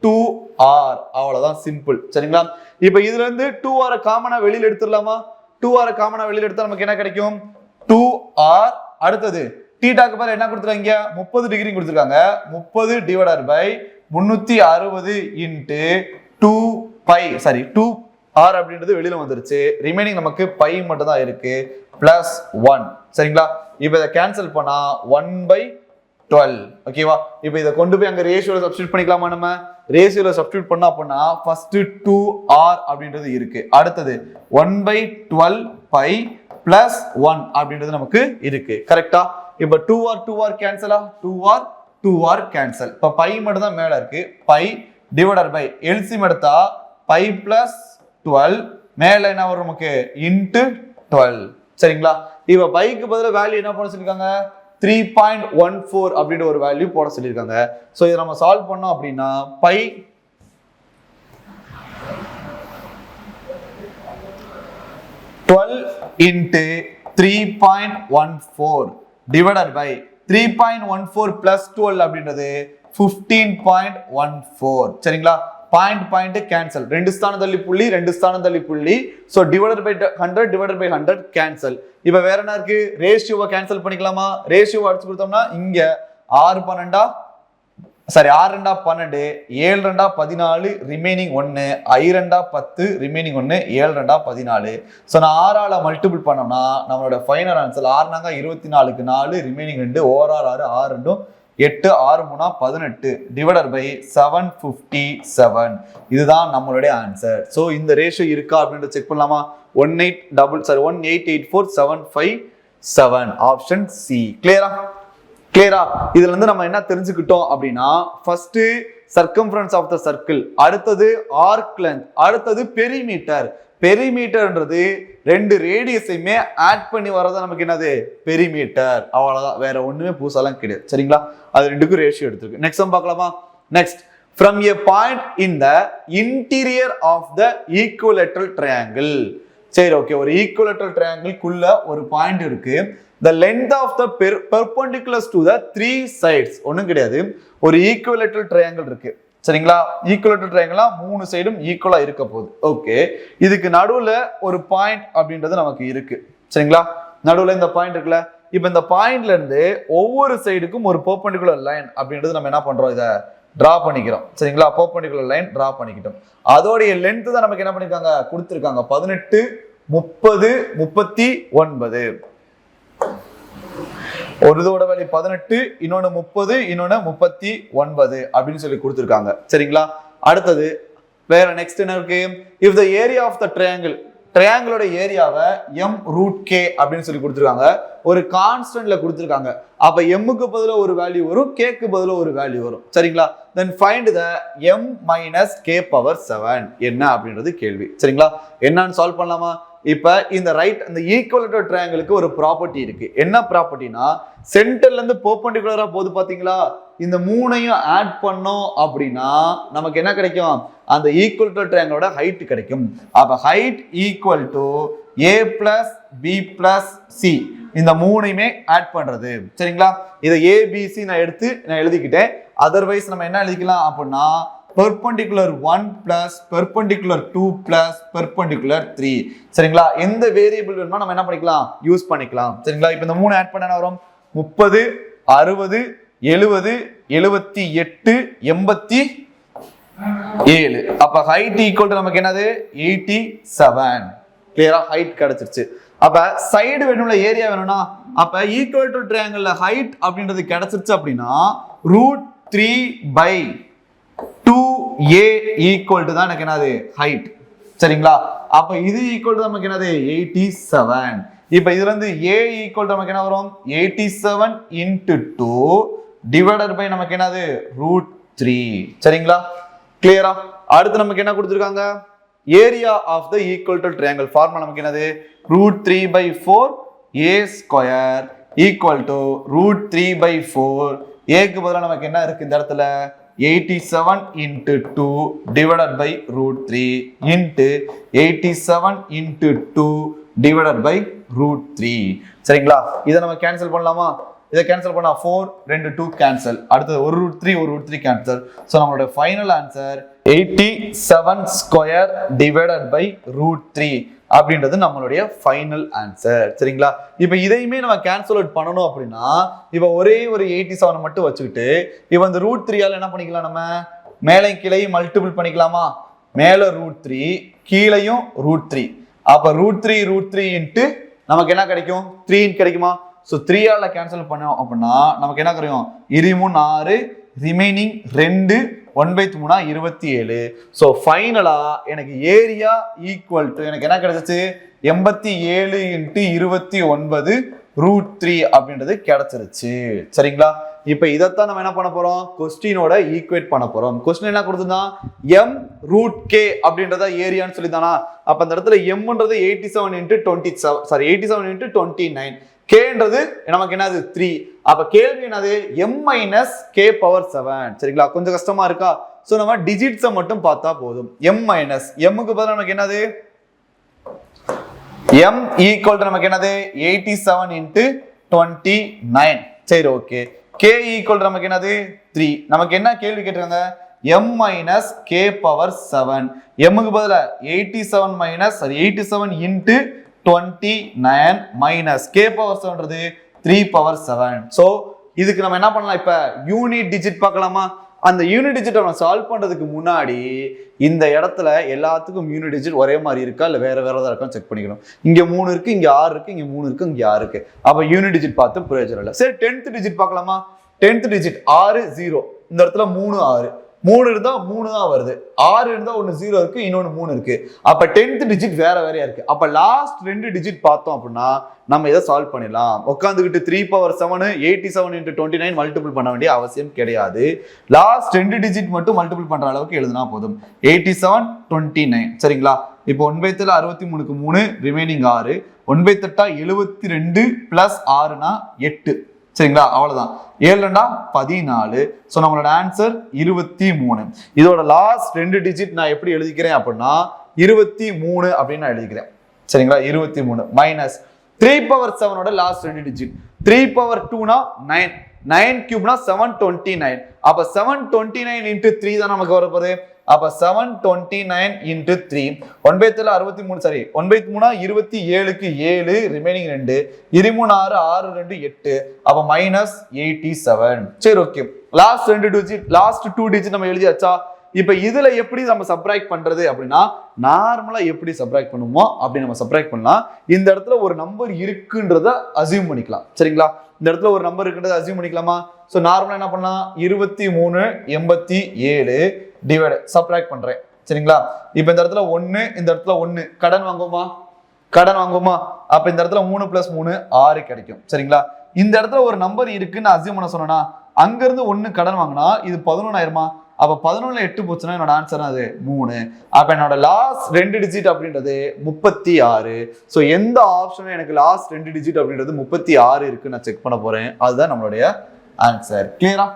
2r, அவ்வளவுதான், சிம்பிள். சரிங்களா? இப்ப இதுல இருந்து 2r காமனா வெளியில எடுத்துடலாமா? 2r காமனா வெளியில எடுத்தா நமக்கு என்ன கிடைக்கும், 2r. அடுத்தது தீட்டாக்கு பேர் என்ன கொடுத்துருக்காங்க, 30 டிகிரி கொடுத்துருக்காங்க. 30 டிவைடட் பை 360 இன்ட்டு 2r அப்படின்றது வெளியில வந்துருச்சு. ரிமைனிங் நமக்கு பை மட்டும் தான் இருக்கு, பிளஸ் 1. சரிங்களா? இப்ப இதை கேன்சல் பண்ணா 1/12. ஓகேவா? இப்ப இதை கொண்டு போய் அங்க ரேஷியோல சப்ஸ்டிட்யூட் பண்ணிக்கலாமா? நம்ம ரேஷியோல சப்ஸ்டிட்யூட் பண்ணா அப்படின்னா ஃபர்ஸ்ட் 2r அப்படின்றது இருக்கு. அடுத்தது 1/12 பை பிளஸ் 1 அப்படின்றது நமக்கு இருக்கு. கரெக்டா? இப்ப 2r கேன்சலா, 2r கேன்சல். இப்ப பை மட்டும் தான் மேல இருக்கு. பை டிவைடட் பை எல்சிஎம் எடுத்தா பை பிளஸ் 12, மேல என்ன வரும் நமக்கு இன்டு 12. சரிங்களா? இப்ப பைக்கு பதிலா வேல்யூ என்ன பண்ண சொல்லிருக்காங்க, 3.14 அப்படின்ற ஒரு வேல்யூ போட சொல்லியிருக்காங்க. சோ இதை நம்ம சால்வ் பண்ணோம் அப்படின்னா by 12 into 3.14 divided by 3.14 plus 12 அப்படின்றது 15.14. சரிங்களா? பாயிண்ட் கேன்சல், ரெண்டு ஸ்தானம் தள்ளி புள்ளி, ரெண்டு ஸ்தானம் தள்ளி புள்ளி. So divided by 100 divided by 100 cancel. இப்ப வேற என்ன இருக்கு, ரேஷியோவை கேன்சல் பண்ணிக்கலாமா? ரேஷியோவை அடிச்சு கொடுத்தோம்னா இங்க 6 2 12, 7 2 14, ரிமைனிங் 1, I 2 10, ரிமைனிங் 1, 7 2 14. ஸோ நான் 6ஆல மல்டிபிள் பண்ணோம்னா நம்மளோட ஃபைனல் ஆன்சர் 6 24க்கு 4, ரிமைனிங் 2, ஓவரால் 6, 6 2 8, 6 3 18 டிவைடட் பை 757. இதுதான் நம்மளுடைய ஆன்சர். ஸோ இந்த ரேஷியோ இருக்கா அப்படின்றத செக் பண்ணலாமா? 1884757 ஆப்ஷன் சி. கிளியரா? இதுல இருந்து நம்ம என்ன தெரிஞ்சுக்கிட்டோம் அப்படின்னா first circumference of the circle, அடுத்தது ஆர்க் லென்த், அடுத்தது பெரிமீட்டர். பெரிமீட்டர்ன்றது ரெண்டு ரேடியஸையுமே ஆட் பண்ணி வரதா நமக்கு என்னது பெரிமீட்டர். அவ்வளவுதான், வேற ஒண்ணுமே புதுசாலாம் கிடையாது. சரிங்களா? அது ரெண்டுக்கும் ரேஷியோ எடுத்துருக்கு. நெக்ஸ்ட் சம் பார்க்கலாமா? Next, from a point in the interior of the equilateral triangle. சரி, ஓகே, ஒரு ஈக்குவலேட்டரல் ட்ரையாங்கிள்குள்ள ஒரு பாயிண்ட் இருக்கு. the length of the perpendiculars to the three sides. ஒண்ணும் கிடையாது, ஒரு ஈக்குவலேட்டரல் ட்ரையாங்கிள் இருக்கு. சரிங்களா? ஈக்குவலேட்டரல் ட்ரையாங்கிளா மூணு சைடும் ஈக்குவலா இருக்க போகுது. ஓகே, இதுக்கு நடுவுல ஒரு பாயிண்ட் அப்படின்றது நமக்கு இருக்கு. சரிங்களா? நடுவுல இந்த பாயிண்ட் இருக்குல்ல, இப்ப இந்த பாயிண்ட்ல இருந்து ஒவ்வொரு சைடுக்கும் ஒரு பெர்பெண்டிகுலர் லைன் அப்படின்றது நம்ம என்ன பண்றோம், இதை டிரா பண்ணிக்கிறோம். சரிங்களா? பெர்பெண்டிகுலர் லைன் டிரா பண்ணிக்கிட்டோம். அதோடைய லென்த் தான் நமக்கு என்ன பண்ணிருக்காங்க, கொடுத்திருக்காங்க 18, 30, 39. ஒரு இதோட வேல்யூ 18, இன்னொன்னு 30, இன்னொன்னு 39 அப்படின்னு சொல்லி கொடுத்திருக்காங்க. சரிங்களா? அடுத்தது வேற நெக்ஸ்ட் என்ன இருக்கு, if the area of the triangle, ட்ரையாங்கிளோட ஏரியாவை m√k அப்படின்னு சொல்லி கொடுத்துருக்காங்க. ஒரு கான்ஸ்டன்ட்ல கொடுத்துருக்காங்க. அப்ப m-க்கு பதிலா ஒரு வேல்யூ வரும், k-க்கு பதிலா ஒரு வேல்யூ வரும். சரிங்களா? then find the m minus k power 7 என்ன அப்படின்றது கேள்வி. சரிங்களா? என்னன்னு சால்வ் பண்ணலாமா? இப்ப இந்த ரைட், இந்த ஈக்குவலேட்டர் ட்ரையாங்கிளுக்கு ஒரு ப்ராப்பர்ட்டி இருக்கு. என்ன ப்ராப்பர்ட்டினா, சென்டர்ல இருந்து பெர்பெண்டிகுலரா போகுது பாத்தீங்களா, இந்த மூணையும் ஆட் பண்ணோம் அப்படின்னா நமக்கு என்ன கிடைக்கும், அந்த ஈக்குவலேட்டர் ட்ரையாங்கிளோட ஹைட் கிடைக்கும். அப்ப height equal to a plus b plus c, இந்த மூணையுமே ஆட் பண்றது. சரிங்களா? இதை abc நான் எடுத்து நான் எழுதிக்கிட்டேன். அதர்வைஸ் நம்ம என்ன எழுதிக்கலாம் அப்படின்னா perpendicular 1 plus perpendicular 2 plus perpendicular 3. சரிங்களா? எந்த வேரியபிள் வேணுமா நம்ம என்ன பண்ணிக்கலாம், யூஸ் பண்ணிக்கலாம். சரிங்களா? இப்போ இந்த மூணு ஆட் பண்ண வரும் 30, 60, 70, 78, 87. அப்ப ஹைட் ஈக்குவல் டு நமக்கு என்னது 87. கிளியரா ஹைட் கிடைச்சிருச்சு. அப்ப சைடு வேணும்ல, ஏரியா வேணும்னா, அப்ப ஈக்குவல் டு ட்ரையாங்கிள் ஹைட் அப்படின்றது கிடைச்சிருச்சு அப்படின்னா √3/2a ஈக்குவல் டு தான் எனக்கு என்னது ஹைட். சரிங்களா? அப்ப இது ஈக்குவல் டு நமக்கு என்னது 87. இப்ப இதுல இருந்து a ஈக்குவல் டு நமக்கு என்ன வரும் 87 into 2 டிவைடட் பை நமக்கு என்னது √3. சரிங்களா? கிளியரா? அடுத்து நமக்கு என்ன கொடுத்திருக்காங்க, area of the equal to triangle formula நமக்கு என்னது √3/4 a ஸ்கொயர் ஈக்குவல் டு √3/4. ஏக்கு பதிலா நமக்கு என்ன இருக்கு இந்த இடத்துல 87 into 2 divided by √3 into 87 into 2 divided by √3. சரிங்களா? இதை நம்ம கேன்சல் பண்ணலாமா? இதை கேன்சல் பண்ணா 4 2 2 கேன்சல். அடுத்து ஒரு √3 கேன்சல். சோ நம்மளோட final answer 87 square divided by √3 அப்படின்றது நம்மளுடைய ஃபைனல் ஆன்சர். சரிங்களா? இப்போ இதையுமே நம்ம கேன்சல் அவுட் பண்ணணும் அப்படின்னா இப்போ ஒரே ஒரு 87 மட்டும் வச்சுக்கிட்டு இப்போ இந்த √3ஆல என்ன பண்ணிக்கலாம், நம்ம மேலே கீழையும் மல்டிபிள் பண்ணிக்கலாமா? மேல √3 கீழையும் √3. அப்ப √3 இன்ட்டு நமக்கு என்ன கிடைக்கும் 3 கிடைக்குமா? ஸோ 3ஆல கேன்சல் பண்ணோம் அப்படின்னா நமக்கு என்ன கிடைக்கும் 23 6 ரிமைனிங் 2 1/3 27. ஸோ ஃபைனலா எனக்கு ஏரியா ஈக்குவல் டு எனக்கு என்ன கிடைச்சிச்சு 87 into 29 √3 அப்படின்றது கிடைச்சிருச்சு. சரிங்களா? இப்ப இதைத்தான் நம்ம என்ன பண்ண போறோம், கொஸ்டினோட ஈக்குவேட் பண்ண போறோம். கொஸ்டின் என்ன கொடுத்துருந்தா m√k அப்படின்றத ஏரியான்னு சொல்லிதானா? அப்ப அந்த இடத்துல mன்றது 87 into 29 கேன்றது நமக்கு என்னது 3. அப்ப கேள்வி என்னது m-k⁻7. சரிங்களா? கொஞ்சம் கஷ்டமா இருக்கா? சோ நம்ம டிஜிட்ஸை மட்டும் பார்த்தா போதும். m-க்கு பதிலா நமக்கு என்னது m ஈக்குவல் டு நமக்கு என்னது 87 into 29. சரி, ஓகே. k ஈக்குவல் டு நமக்கு என்னது 3. நமக்கு என்ன கேள்வி கேட்டிருக்காங்க m-k⁻7. m-க்கு பதிலா 87 into 29 minus k⁻7ன்றது 3/7. சோ இதுக்கு நம்ம என்ன பண்ணலாம், இப்ப யூனிட் டிஜிட் பார்க்கலாமா? அந்த யூனிட் டிஜிட் நம்ம சால்வ் பண்றதுக்கு முன்னாடி இந்த இடத்துல எல்லாத்துக்கும் யூனிட் டிஜிட் ஒரே மாதிரி இருக்கா இல்ல வேற வேறதா இருக்கான்னு செக் பண்ணிக்கணும். இங்க 3 இருக்கு, இங்க 6 இருக்கு, இங்க 3 இருக்கு, இங்க 6 இருக்கு. அப்ப யூனிட் டிஜிட் பார்த்து பிரயோஜனம் இல்லை. சரி, 10th டிஜிட் பார்க்கலாமா? 10th digit 6 0. இந்த இடத்துல 3 6 3 இருந்தா 3 தான் வருது, 6 இருந்தா ஒன்னு 0 இருக்கு, இன்னொன்னு 3 இருக்கு. அப்ப 10th டிஜிட் வேற வேறையா இருக்கு. அப்ப லாஸ்ட் 2 டிஜிட் பார்த்தோம் அப்படின்னா நம்ம இதை சால்வ் பண்ணிடலாம். உட்காந்துக்கிட்டு 3/7 87 into 29 மல்டிபிள் பண்ண வேண்டிய அவசியம் கிடையாது. லாஸ்ட் 2 டிஜிட் மட்டும் மல்டிபிள் பண்ற அளவுக்கு எழுதினா போதும். 87 29. சரிங்களா? இப்போ 9 63க்கு 3 ரிமைனிங் 6 9 72 பிளஸ் 6னா 8. சரிங்களா? அவ்வளவுதான். 7 2 14. சோ நம்மளோட ஆன்சர் 23. இதோட லாஸ்ட் 2 டிஜிட் நான் எப்படி எழுதிக்கிறேன் அப்படின்னா 23 அப்படின்னு நான் எழுதிக்கிறேன். சரிங்களா? 23 மைனஸ் 3/7 லாஸ்ட் 2 டிஜிட் 3/2னா 9 9 கியூப்னா 729. அப்ப 729 into 3 தான் நமக்கு வர போகுது. அப்ப 729 into 3 9 63 சரி 9 27க்கு 7 ரிமைனிங் 2 23 6 2 8. அப்ப -87. சரி, okay. Last 2 digit last 2 digit நம்ம எழுதியாச்சா? இப்ப இதுல எப்படி நம்ம சப்ட்ராக்ட் பண்றது அப்படின்னா நார்மலா எப்படி சப்ட்ராக்ட் பண்ணுமோ அப்படி நம்ம சப்ட்ராக்ட் பண்ணலாம். இந்த இடத்துல ஒரு நம்பர் இருக்குன்றத அசியூம் பண்ணிக்கலாம். சரிங்களா? இந்த இடத்துல ஒரு நம்பர் இருக்குன்றத அசியூம் பண்ணிக்கலாமா? சோ நார்மலா என்ன பண்ணலாம் 23 87 டிவைட் சப்ட்ராக்ட் பண்றேன். சரிங்களா? இப்ப இந்த இடத்துல 1 இந்த இடத்துல 1 கடன் வாங்குவோமா? அப்ப இந்த இடத்துல 3 + 3 6 கிடைக்கும். சரிங்களா? இந்த இடத்துல ஒரு நம்பர் இருக்குன்னு அசியூம் பண்ண சொன்னா அங்க இருந்து 1 கடன் வாங்கினா இது 11 ஆயிருமா? அப்ப 11ல 8 போச்சுன்னா என்னோட ஆன்சர் அது 3. அப்ப என்னோட லாஸ்ட் 2 டிஜிட் அப்படின்றது 36. சோ எந்த ஆப்ஷனும் எனக்கு லாஸ்ட் 2 டிஜிட் அப்படின்றது 36 இருக்கு நான் செக் பண்ண போறேன். அதுதான் நம்மளுடைய ஆன்சர். கிளியரா?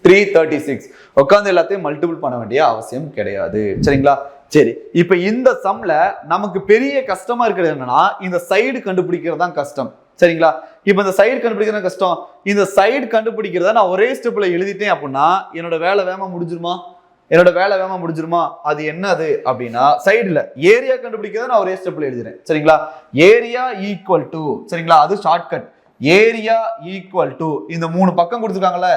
336. உட்காந்து எல்லாத்தையும் மல்டிபிள் பண்ண வேண்டிய அவசியம் கிடையாது. சரிங்களா? சரி, இப்ப இந்த சம்ல நமக்கு பெரிய கஷ்டமா இருக்கிறது என்னன்னா இந்த சைடு கண்டுபிடிக்கிறது தான் கஷ்டம். சரிங்களா? இப்ப இந்த சைடு கண்டுபிடிக்கிறது கஷ்டம். இந்த சைடு கண்டுபிடிக்கிறத நான் ஒரே ஸ்டெப்ல எழுதிட்டேன் அப்படின்னா என்னோட வேலை வேகமா முடிஞ்சிருமா? அது என்னது அப்படின்னா சைடுல ஏரியா கண்டுபிடிக்கிறத நான் ஒரே ஸ்டெப்ல எழுதுறேன். சரிங்களா? ஏரியா ஈக்குவல் டு சரிங்களா? அது ஷார்ட்கட். ஏரியா ஈக்குவல் டு இந்த மூணு பக்கம் கொடுத்துருக்காங்கல்ல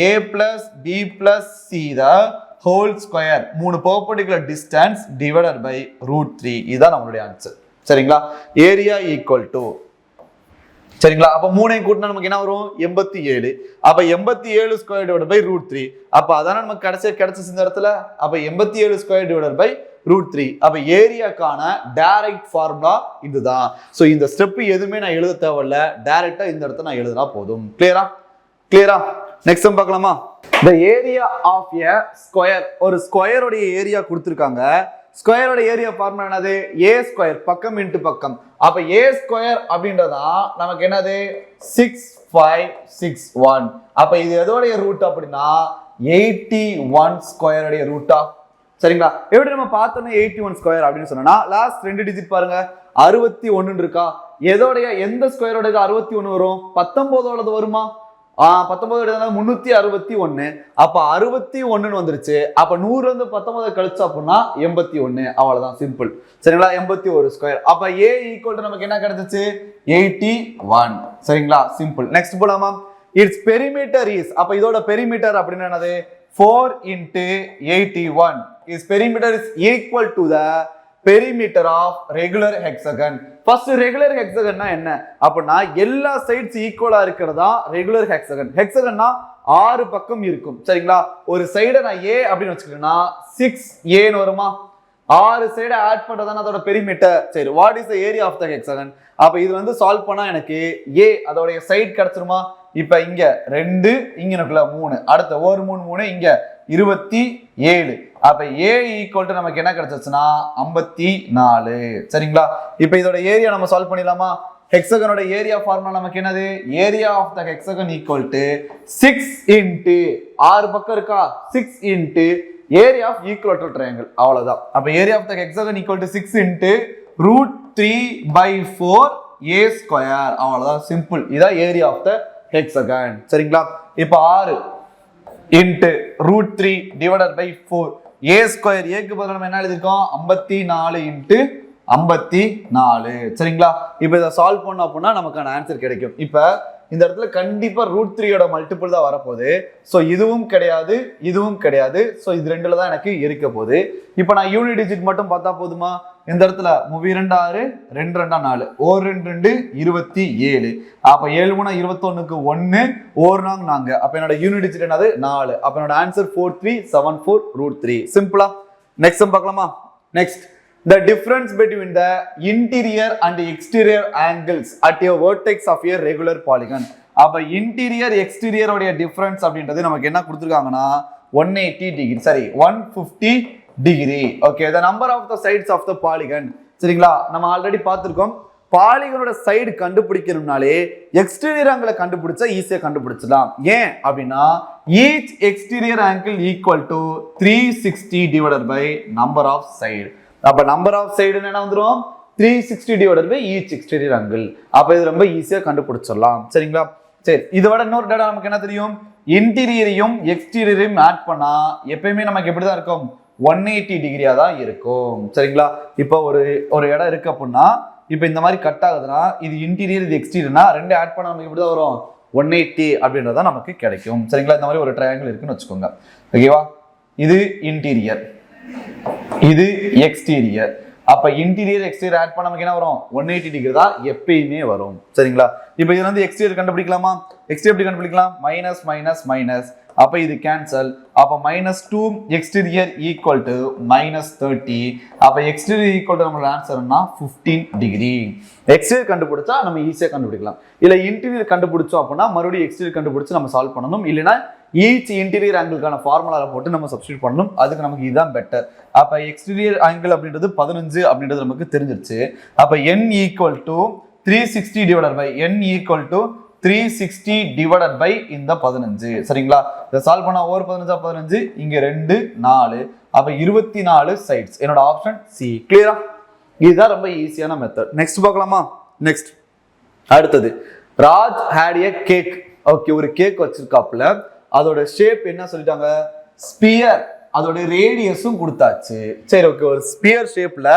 a plus b plus c the whole square மூணு perpendicular distance divided by √3 இதான் நம்மளுடைய ஆன்சர். சரிங்களா? ஏரியா ஈக்குவல் டு சரிங்களா? அப்ப மூணையும் கூட்டினா நமக்கு என்ன வரும் 87. அப்ப 87 ஸ்கொயர் டிவைடட் பை √3. அப்ப அதான நமக்கு கிடைச்ச இந்த இடத்துல. அப்ப 87 ஸ்கொயர் டிவைடட் பை √3. அப்ப ஏரியாக்கான டைரக்ட் ஃபார்முலா இதுதான். சோ இந்த ஸ்டெப் எதுவுமே நான் எழுத தேவையில்ல, டைரக்டா இந்த இடத்துல நான் எழுதுனா போதும். கிளியரா? நெக்ஸ்ட் சம் பார்க்கலாமா? the area of a square ஒரு ஸ்கொயரோட ஏரியா கொடுத்திருக்காங்க. ஸ்கொயரோட ஏரியா ஃபார்முலா என்னது? a ஸ்கொயர் பக்கம் இன்டு பக்கம். அப்ப a ஸ்கொயர் அப்படின்றதா நமக்கு என்னது 6561. அப்ப இது எதோடைய ரூட் அப்படின்னா 81 ஸ்கொயரோட ரூட்டா. சரிங்களா? எப்படி நம்ம பார்த்தோம்னா 81 ஸ்கொயர் அப்படின்னு சொன்னா லாஸ்ட் 2 டிஜிட் பாருங்க 61 இருக்கா? எந்த ஸ்கொயரோட 61 வரும்? 19ஓடது வருமா? 19 361. அப்ப 61 வந்துருச்சு. அப்ப 100 வந்து 19 கழிச்சு அப்படின்னா 81. அவ்வளவுதான், சிம்பிள். சரிங்களா? 81 ஸ்கொயர். அப்ப a ஈக்குவல் டு நமக்கு என்ன கிடைச்சிச்சு 81. சரிங்களா? சிம்பிள். நெக்ஸ்ட் போலாமா? இட்ஸ் பெரிமீட்டர் இஸ் அப்ப இதோட பெரிமீட்டர் அப்படின்னா என்னது 4 into 81. Its perimeter is equal to the perimeter of regular hexagon. First regular hexagon னா என்ன அப்படினா எல்லா சைட்ஸ் ஈக்குவலா இருக்குறதா ரெகுலர் ஹெக்ஸாகன். ஹெக்ஸாகன்னா 6 பக்கம் இருக்கும். சரிங்களா? ஒரு சைட நான் a அப்படினு வச்சுக்கிட்டேனா 6a ன்னு வருமா? 6 சைட ஆட் பண்றதான அதோட பெரிமீட்டர். சரி, what is the area of the hexagon? அப்ப இது வந்து சால்வ் பண்ணா எனக்கு a அதோட சைடு கிடைச்சிருமா? இப்ப இங்க 2 இங்க இருக்குல 3 அடுத்து ஒரு 3 இங்க 27. அப்ப a ஈக்குவல் டு நமக்கு என்ன கிடைச்சிருச்சுனா 54. சரிங்களா? இப்போ இதோட ஏரியா நம்ம சால்வ் பண்ணிடலாமா? ஹெக்ஸாகனோட ஏரியா ஃபார்முலா நமக்கு என்னது? Area of the hexagon equal to 6 into 6 பக்கம் இருக்கா 6 into area of equilateral triangle. அவ்வளவுதான். அப்ப area of the hexagon equal to 6 into √3/4 a square. அவ்வளவுதான், சிம்பிள். இதான் ஏரியா ஆஃப் தி ஹெக்ஸாகன். சரிங்களா? இப்போ 6 into √3 divided by 4 a square. a க்கு பதிலா நம்ம என்ன எழுதிருக்கோம் 54 into 54. சரிங்களா? இப்போ இத சால்வ் பண்ணோம் அப்படினா நமக்கான ஆன்சர் கிடைக்கும். இப்போ இந்த இடத்துல கண்டிப்பா √3 ஓட மல்டிபிள் தான் வரப்போகுது. சோ இதுவும் கிடையாது, இதுவும் கிடையாது. சோ இது ரெண்டுல தான் எனக்கு இருக்க போகுது. இப்போ நான் யூனிட் டிஜிட் மட்டும் பார்த்தா போதுமா? இந்த இடத்துல 3 2 6 2 2 4 1 2 27. அப்ப 7 3 21க்கு 1 1 4. அப்ப என்னோட யூனிட் டிஜிட் என்னது 4. அப்ப என்னோட ஆன்சர் 4374 √3. சிம்பிளா? நெக்ஸ்ட் சம் பார்க்கலாமா? Next the difference between the interior and exterior angles at a vertex of a regular polygon. அப்ப interior exterior உடைய difference அப்படின்றது நமக்கு என்ன கொடுத்திருக்காங்கன்னா 180 degree, sorry 150 degree. Okay, the number of the sides of the polygon. சரிங்களா? நம்ம already பார்த்திருக்கோம். பாலிகனோட side கண்டுபிடிக்கணும்னாலே exterior ஆங்கிளை கண்டுபிடிச்சா ஈஸியா கண்டுபிடிச்சலாம். ஏன் அப்படின்னா each exterior angle equal to 360 divided by number of side. அப்ப நம்பர் ஆஃப் சைடு என்ன வந்துரும் 360 divided by each exterior angle. அப்ப இது ரொம்ப ஈஸியா கண்டுபிடிச்சிடலாம். சரிங்களா? சரி, இதோட இன்னொரு டேட்டா நமக்கு என்ன தெரியும்? இன்டீரியரையும் எக்ஸ்டீரியரையும் ஆட் பண்ணா எப்பயுமே நமக்கு எப்படிதான் இருக்கும் 180 டிகிரியா தான் இருக்கும். சரிங்களா? இப்போ ஒரு இடம் இருக்கு அப்படின்னா இப்போ இந்த மாதிரி கட் ஆகுதுன்னா இது இன்டீரியர் இது எக்ஸ்டீரியர்னா ரெண்டு ஆட் பண்ணா நமக்கு எப்படிதான் வரும் 180 அப்படின்றத நமக்கு கிடைக்கும். சரிங்களா? இந்த மாதிரி ஒரு ட்ரையாங்கிள் இருக்குன்னு வச்சுக்கோங்க. ஓகேவா? இது இன்டீரியர், இது எக்ஸ்டீரியர். அப்ப இன்டீரியர் எக்ஸ்டீரியர் ஆட் பண்ண நமக்கு என்ன வரும் 180 டிகிரி தான் எப்பயுமே வரும். சரிங்களா? இப்போ இது வந்து எக்ஸ்டீரியர் கண்டுபிடிக்கலாமா? எக்ஸ்டீரியர் எப்படி கண்டுபிடிக்கலாம்? Minus minus minus. அப்ப இது கேன்சல். அப்ப -2 எக்ஸ்டீரியர் ஈக்குவல் டு -30. அப்ப எக்ஸ்டீரியர் ஈக்குவல் டு நம்மளோட ஆன்சர்னா 15 டிகிரி. எக்ஸ்டீரியர் கண்டுபிடிச்சா நம்ம ஈஸியா கண்டுபிடிக்கலாம். இல்ல இன்டீரியர் கண்டுபிடிச்சோம் அப்படின்னா மறுபடியும் எக்ஸ்டீரியர் கண்டுபிடிச்சு நம்ம சால்வ் பண்ணணும். இல்லைன்னா ஈச் இன்டீரியர் ஆங்கிளுக்கான ஃபார்முலாவை போட்டு நம்ம சப்ஸ்டிட்யூட் பண்ணணும். அதுக்கு நமக்கு இதுதான் பெட்டர். அப்ப எக்ஸ்டீரியர் ஆங்கிள் அப்படின்றது 15 அப்படின்றது நமக்கு தெரிஞ்சிருச்சு. அப்ப n equal to 360 divided by n equal to 360 divided by இந்த 15. சரிங்களா? இதை சால்வ் பண்ணா ஒரு 15 15 இங்க 2 4. அப்ப 24 சைட்ஸ். என்னோட ஆப்ஷன் சி. கிளியரா? இதுதான் ரொம்ப ஈஸியான மெத்தட். நெக்ஸ்ட் பார்க்கலாமா? நெக்ஸ்ட் அடுத்தது Raj had a cake. Okay, ஒரு கேக் வச்சிருக்காப்ல. அதோட ஷேப் என்ன சொல்லிட்டாங்க? ஸ்பியர். அதோட ரேடியஸும் கொடுத்தாச்சு. சரி, ஓகே, ஒரு ஸ்பியர் ஷேப்ல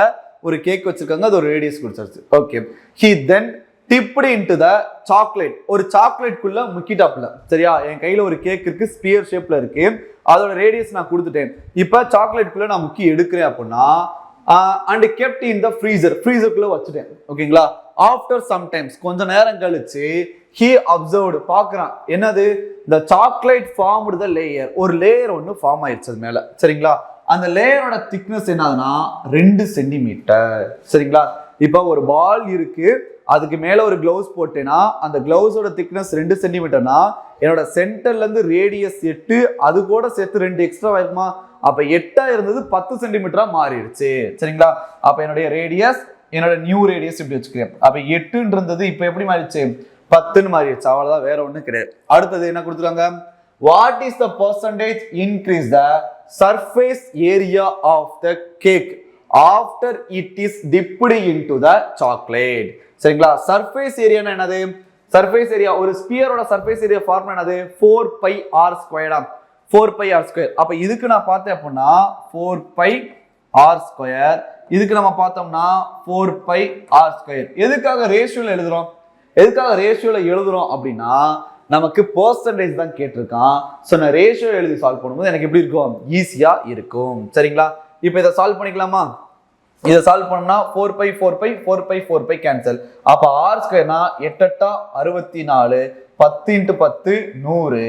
ஒரு கேக் வச்சிருக்காங்க, அது ஒரு ரேடியஸ் கொடுத்தாச்சு. Okay, he then dipped into the chocolate. ஒரு சாக்லேட்குள்ள முக்கிட்டாப்ல. சரியா? என் கையில ஒரு கேக் இருக்கு, ஸ்பியர் ஷேப்ல இருக்கு. அதோட ரேடியஸ் நான் கொடுத்துட்டேன். இப்ப சாக்லேட்குள்ள நான் முக்கி எடுக்கிறேன் அப்படின்னா அண்ட் கெப்ட் இன் த ஃப்ரீசருக்குள்ள வச்சுட்டேன். ஓகேங்களா? ஆஃப்டர் சம்டைம்ஸ் கொஞ்ச நேரம் கழிச்சு he observed பார்க்கறான். என்னது? the chocolate formed the layer. ஒரு லேயர் ஒன்னு ஃபார்ம் ஆயிடுச்சு அது மேல. சரிங்களா? அந்த லேயரோட திக்னஸ் என்னதுன்னா 2 சென்டிமீட்டர். சரிங்களா? இப்போ ஒரு பால் இருக்கு, அதுக்கு மேல ஒரு கிளவுஸ் போட்டேன்னா அந்த கிளவுஸோட திக்னஸ் 2 சென்டிமீட்டர்னா என்னோட சென்டர்ல இருந்து ரேடியஸ் 8, அது கூட சேர்த்து 2 எக்ஸ்ட்ரா ஆயிருக்குமா? அப்ப 8 இருந்தது 10 சென்டிமீட்டரா மாறிடுச்சு. சரிங்களா? அப்ப என்னுடைய ரேடியஸ், என்னோட நியூ ரேடியஸ் இப்படி வச்சுக்கிறேன். அப்ப 8 இருந்தது இப்ப எப்படி மாறிடுச்சு? 10 மாறிடுச்சு. அவ்வளவுதான், வேற ஒண்ணும் கிடையாது. அடுத்தது என்ன கொடுத்துருக்காங்க? What is the percentage increase the surface area of the cake after it is dipped into the chocolate. சரிங்களா? சர்ஃபேஸ் ஏரியா என்னது? சர்ஃபேஸ் ஏரியா, ஒரு ஸ்பியரோட சர்ஃபேஸ் ஏரியா ஃபார்முலா என்னது? 4 pi r ஸ்கொயர்டா? 4 pi r ஸ்கொயர். அப்ப இதுக்கு நான் பார்த்தேன் அப்படின்னா 4 pi r ஸ்கொயர், இதுக்கு நம்ம பார்த்தோம்னா 4 pi r ஸ்கொயர். எதுக்காக ரேஷியோல எழுதுறோம்? அப்படின்னா நமக்கு பெர்சன்டேஜ் தான் கேட்டிருக்கான். ஸோ நான் ரேஷியோ எழுதி சால்வ் பண்ணும்போது எனக்கு எப்படி இருக்கும்? ஈஸியா இருக்கும். சரிங்களா? இப்போ இதை சால்வ் பண்ணிக்கலாமா? இதை சால்வ் பண்ணா 4 pi 4 pi 4 pi 4 pi cancel. அப்ப r ஸ்கொயர்னா 8 64, 10 × 10 100.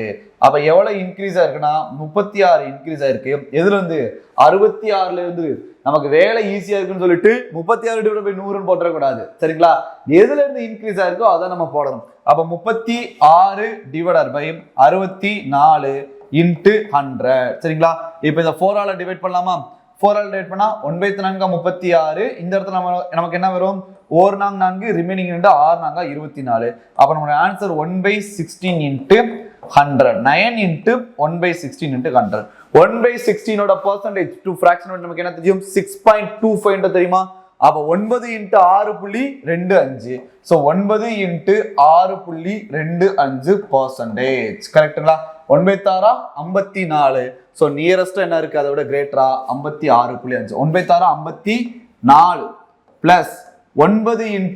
அப்ப எவ்வளவு இன்க்ரீஸ் ஆயிருக்குன்னா 36 இன்க்ரீஸ் ஆயிருக்கு. எதுல இருந்து? 66ல இருந்து. நமக்கு வேலை ஈஸியா இருக்குன்னு சொல்லிட்டு 36 ÷ 100 போட்டக்கூடாது. சரிங்களா? எதுல இருந்து இன்க்ரீஸ் ஆயிருக்கோ அதை நம்ம போடணும். அப்ப 36 ÷ 64 × 100. சரிங்களா? இப்ப இதை 4 ஆல டிவைட் பண்ணலாமா? 4 ஆல் டிவைட் பண்ணா 1/4 36. இந்த இடத்துல நமக்கு என்ன வரும்? 1 4 4, ரிமைனிங் 2 6 4 24. அப்ப நம்மளோட ஆன்சர் 1/16 × 100. 9 × 1/16 × 100. 1/16 ஓட பெர்சன்டேஜ் டு ஃபிராக்ஷன் நமக்கு என்ன தெரியும்? 6.25 தெரியுமா? அப்ப 9 × 6.25. So 9 × 6.25 percentage. கரெக்ட்டுங்களா? 1/6 54. சோ நியரஸ்ட் என்ன இருக்கு? அதை விட கிரேட்டரா 56.5. 1/6 54 பிளஸ் 9 ×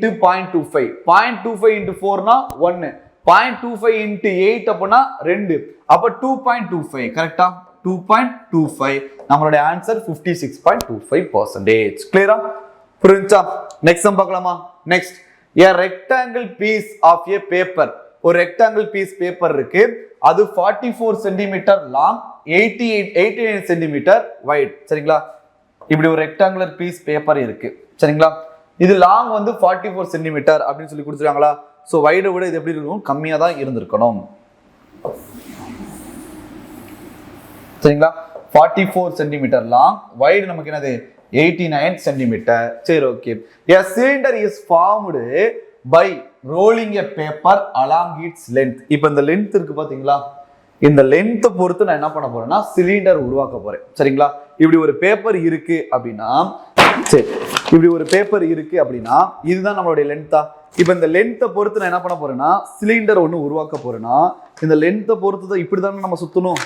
0.25. 0.25 × 4 னா 1. 0.25 × 8 அப்படின்னா 2. அப்ப 2.25. கரெக்டா? 2.25. நம்மளுடைய ஆன்சர் 56.25%. கிளியரா? புரிஞ்சா? நெக்ஸ்ட் சம் பார்க்கலாமா? Next, a rectangle piece of a paper. ஒரு ரெக்டாங்கிள் பீஸ் பேப்பர் இருக்கு, அது 44 சென்டிமீட்டர் லாங், 89 சென்டிமீட்டர் வைட். சரிங்களா? இப்படி ஒரு ரெக்டாங்குலர் பீஸ் பேப்பர் இருக்கு. சரிங்களா? இது லாங் வந்து 44 சென்டிமீட்டர் அப்படின்னு சொல்லி கொடுத்துருக்காங்களா? ஸோ வைடை விட இது எப்படி இருக்கும்? கம்மியாக தான் இருந்திருக்கணும். சரிங்களா? 44 சென்டிமீட்டர் லாங், வைடு நமக்கு என்னது? 89 சென்டிமீட்டர். சரி, okay. A cylinder is formed by rolling a paper along its length. இப்போ இந்த லென்த் இருக்கு பாத்தீங்களா? இந்த லென்த்தை பொறுத்து நான் என்ன பண்ண போறேன்னா சிலிண்டர் உருவாக்க போறேன். சரிங்களா? இப்படி ஒரு பேப்பர் இருக்கு அப்படின்னா, சரி, இப்படி ஒரு பேப்பர் இருக்கு அப்படின்னா இதுதான் நம்மளுடைய லென்த்தா? இப்போ இந்த லென்த்தை பொறுத்து நான் என்ன பண்ண போறேன்னா சிலிண்டர் ஒன்று உருவாக்க போறேன்னா இந்த லென்த்தை பொறுத்து தான் இப்படிதானே நம்ம சுத்தணும்,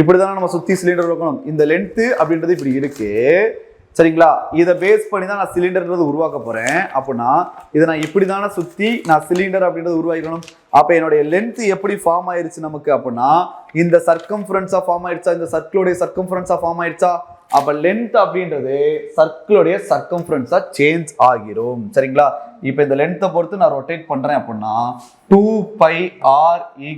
இப்படிதானே நம்ம சுத்தி சிலிண்டர் உருவாக்கணும். இந்த லென்த்து அப்படின்றது இப்படி இருக்கு. சரிங்களா? இதை பேஸ் பண்ணி தான் நான் சிலிண்டர்ன்றது உருவாக்க போறேன். அப்படின்னா இதை நான் இப்படிதானே சுத்தி நான் சிலிண்டர் அப்படின்றது உருவாக்கணும். அப்ப என்னுடைய லென்த் எப்படி ஃபார்ம் ஆயிருச்சு நமக்கு அப்படின்னா இந்த சர்க்கம்ஃபரன்ஸா ஃபார்ம் ஆயிடுச்சா, இந்த சர்க்கிளுடைய சர்க்கம்ஃபரன்ஸா ஃபார்ம் ஆயிடுச்சா? அப்ப லென்த் அப்படின்றது சர்க்கிளுடைய சர்க்கம்ஃபரன்ஸா சேஞ்ச் ஆகிரும். சரிங்களா? இப்ப இந்த லென்த்தை பொறுத்து நான் ரொட்டேட் பண்றேன் அப்படின்னா 2πr =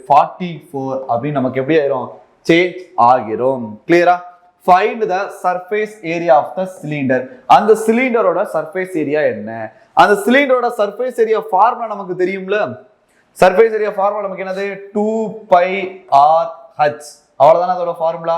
44 அப்படின்னு நமக்கு எப்படி ஆயிரும்? சேஞ்ச் ஆகிரும். கிளியரா? Find the surface area of the cylinder. அந்த சிலிண்டரோட சர்ஃபேஸ் ஏரியா என்ன? அந்த சிலிண்டரோட சர்ஃபேஸ் ஏரியா ஃபார்முலா நமக்கு தெரியும்ல. சர்ஃபேஸ் ஏரியா ஃபார்முலா நமக்கு என்னது? 2πrh. அவ்வளவுதானே அதோட ஃபார்முலா.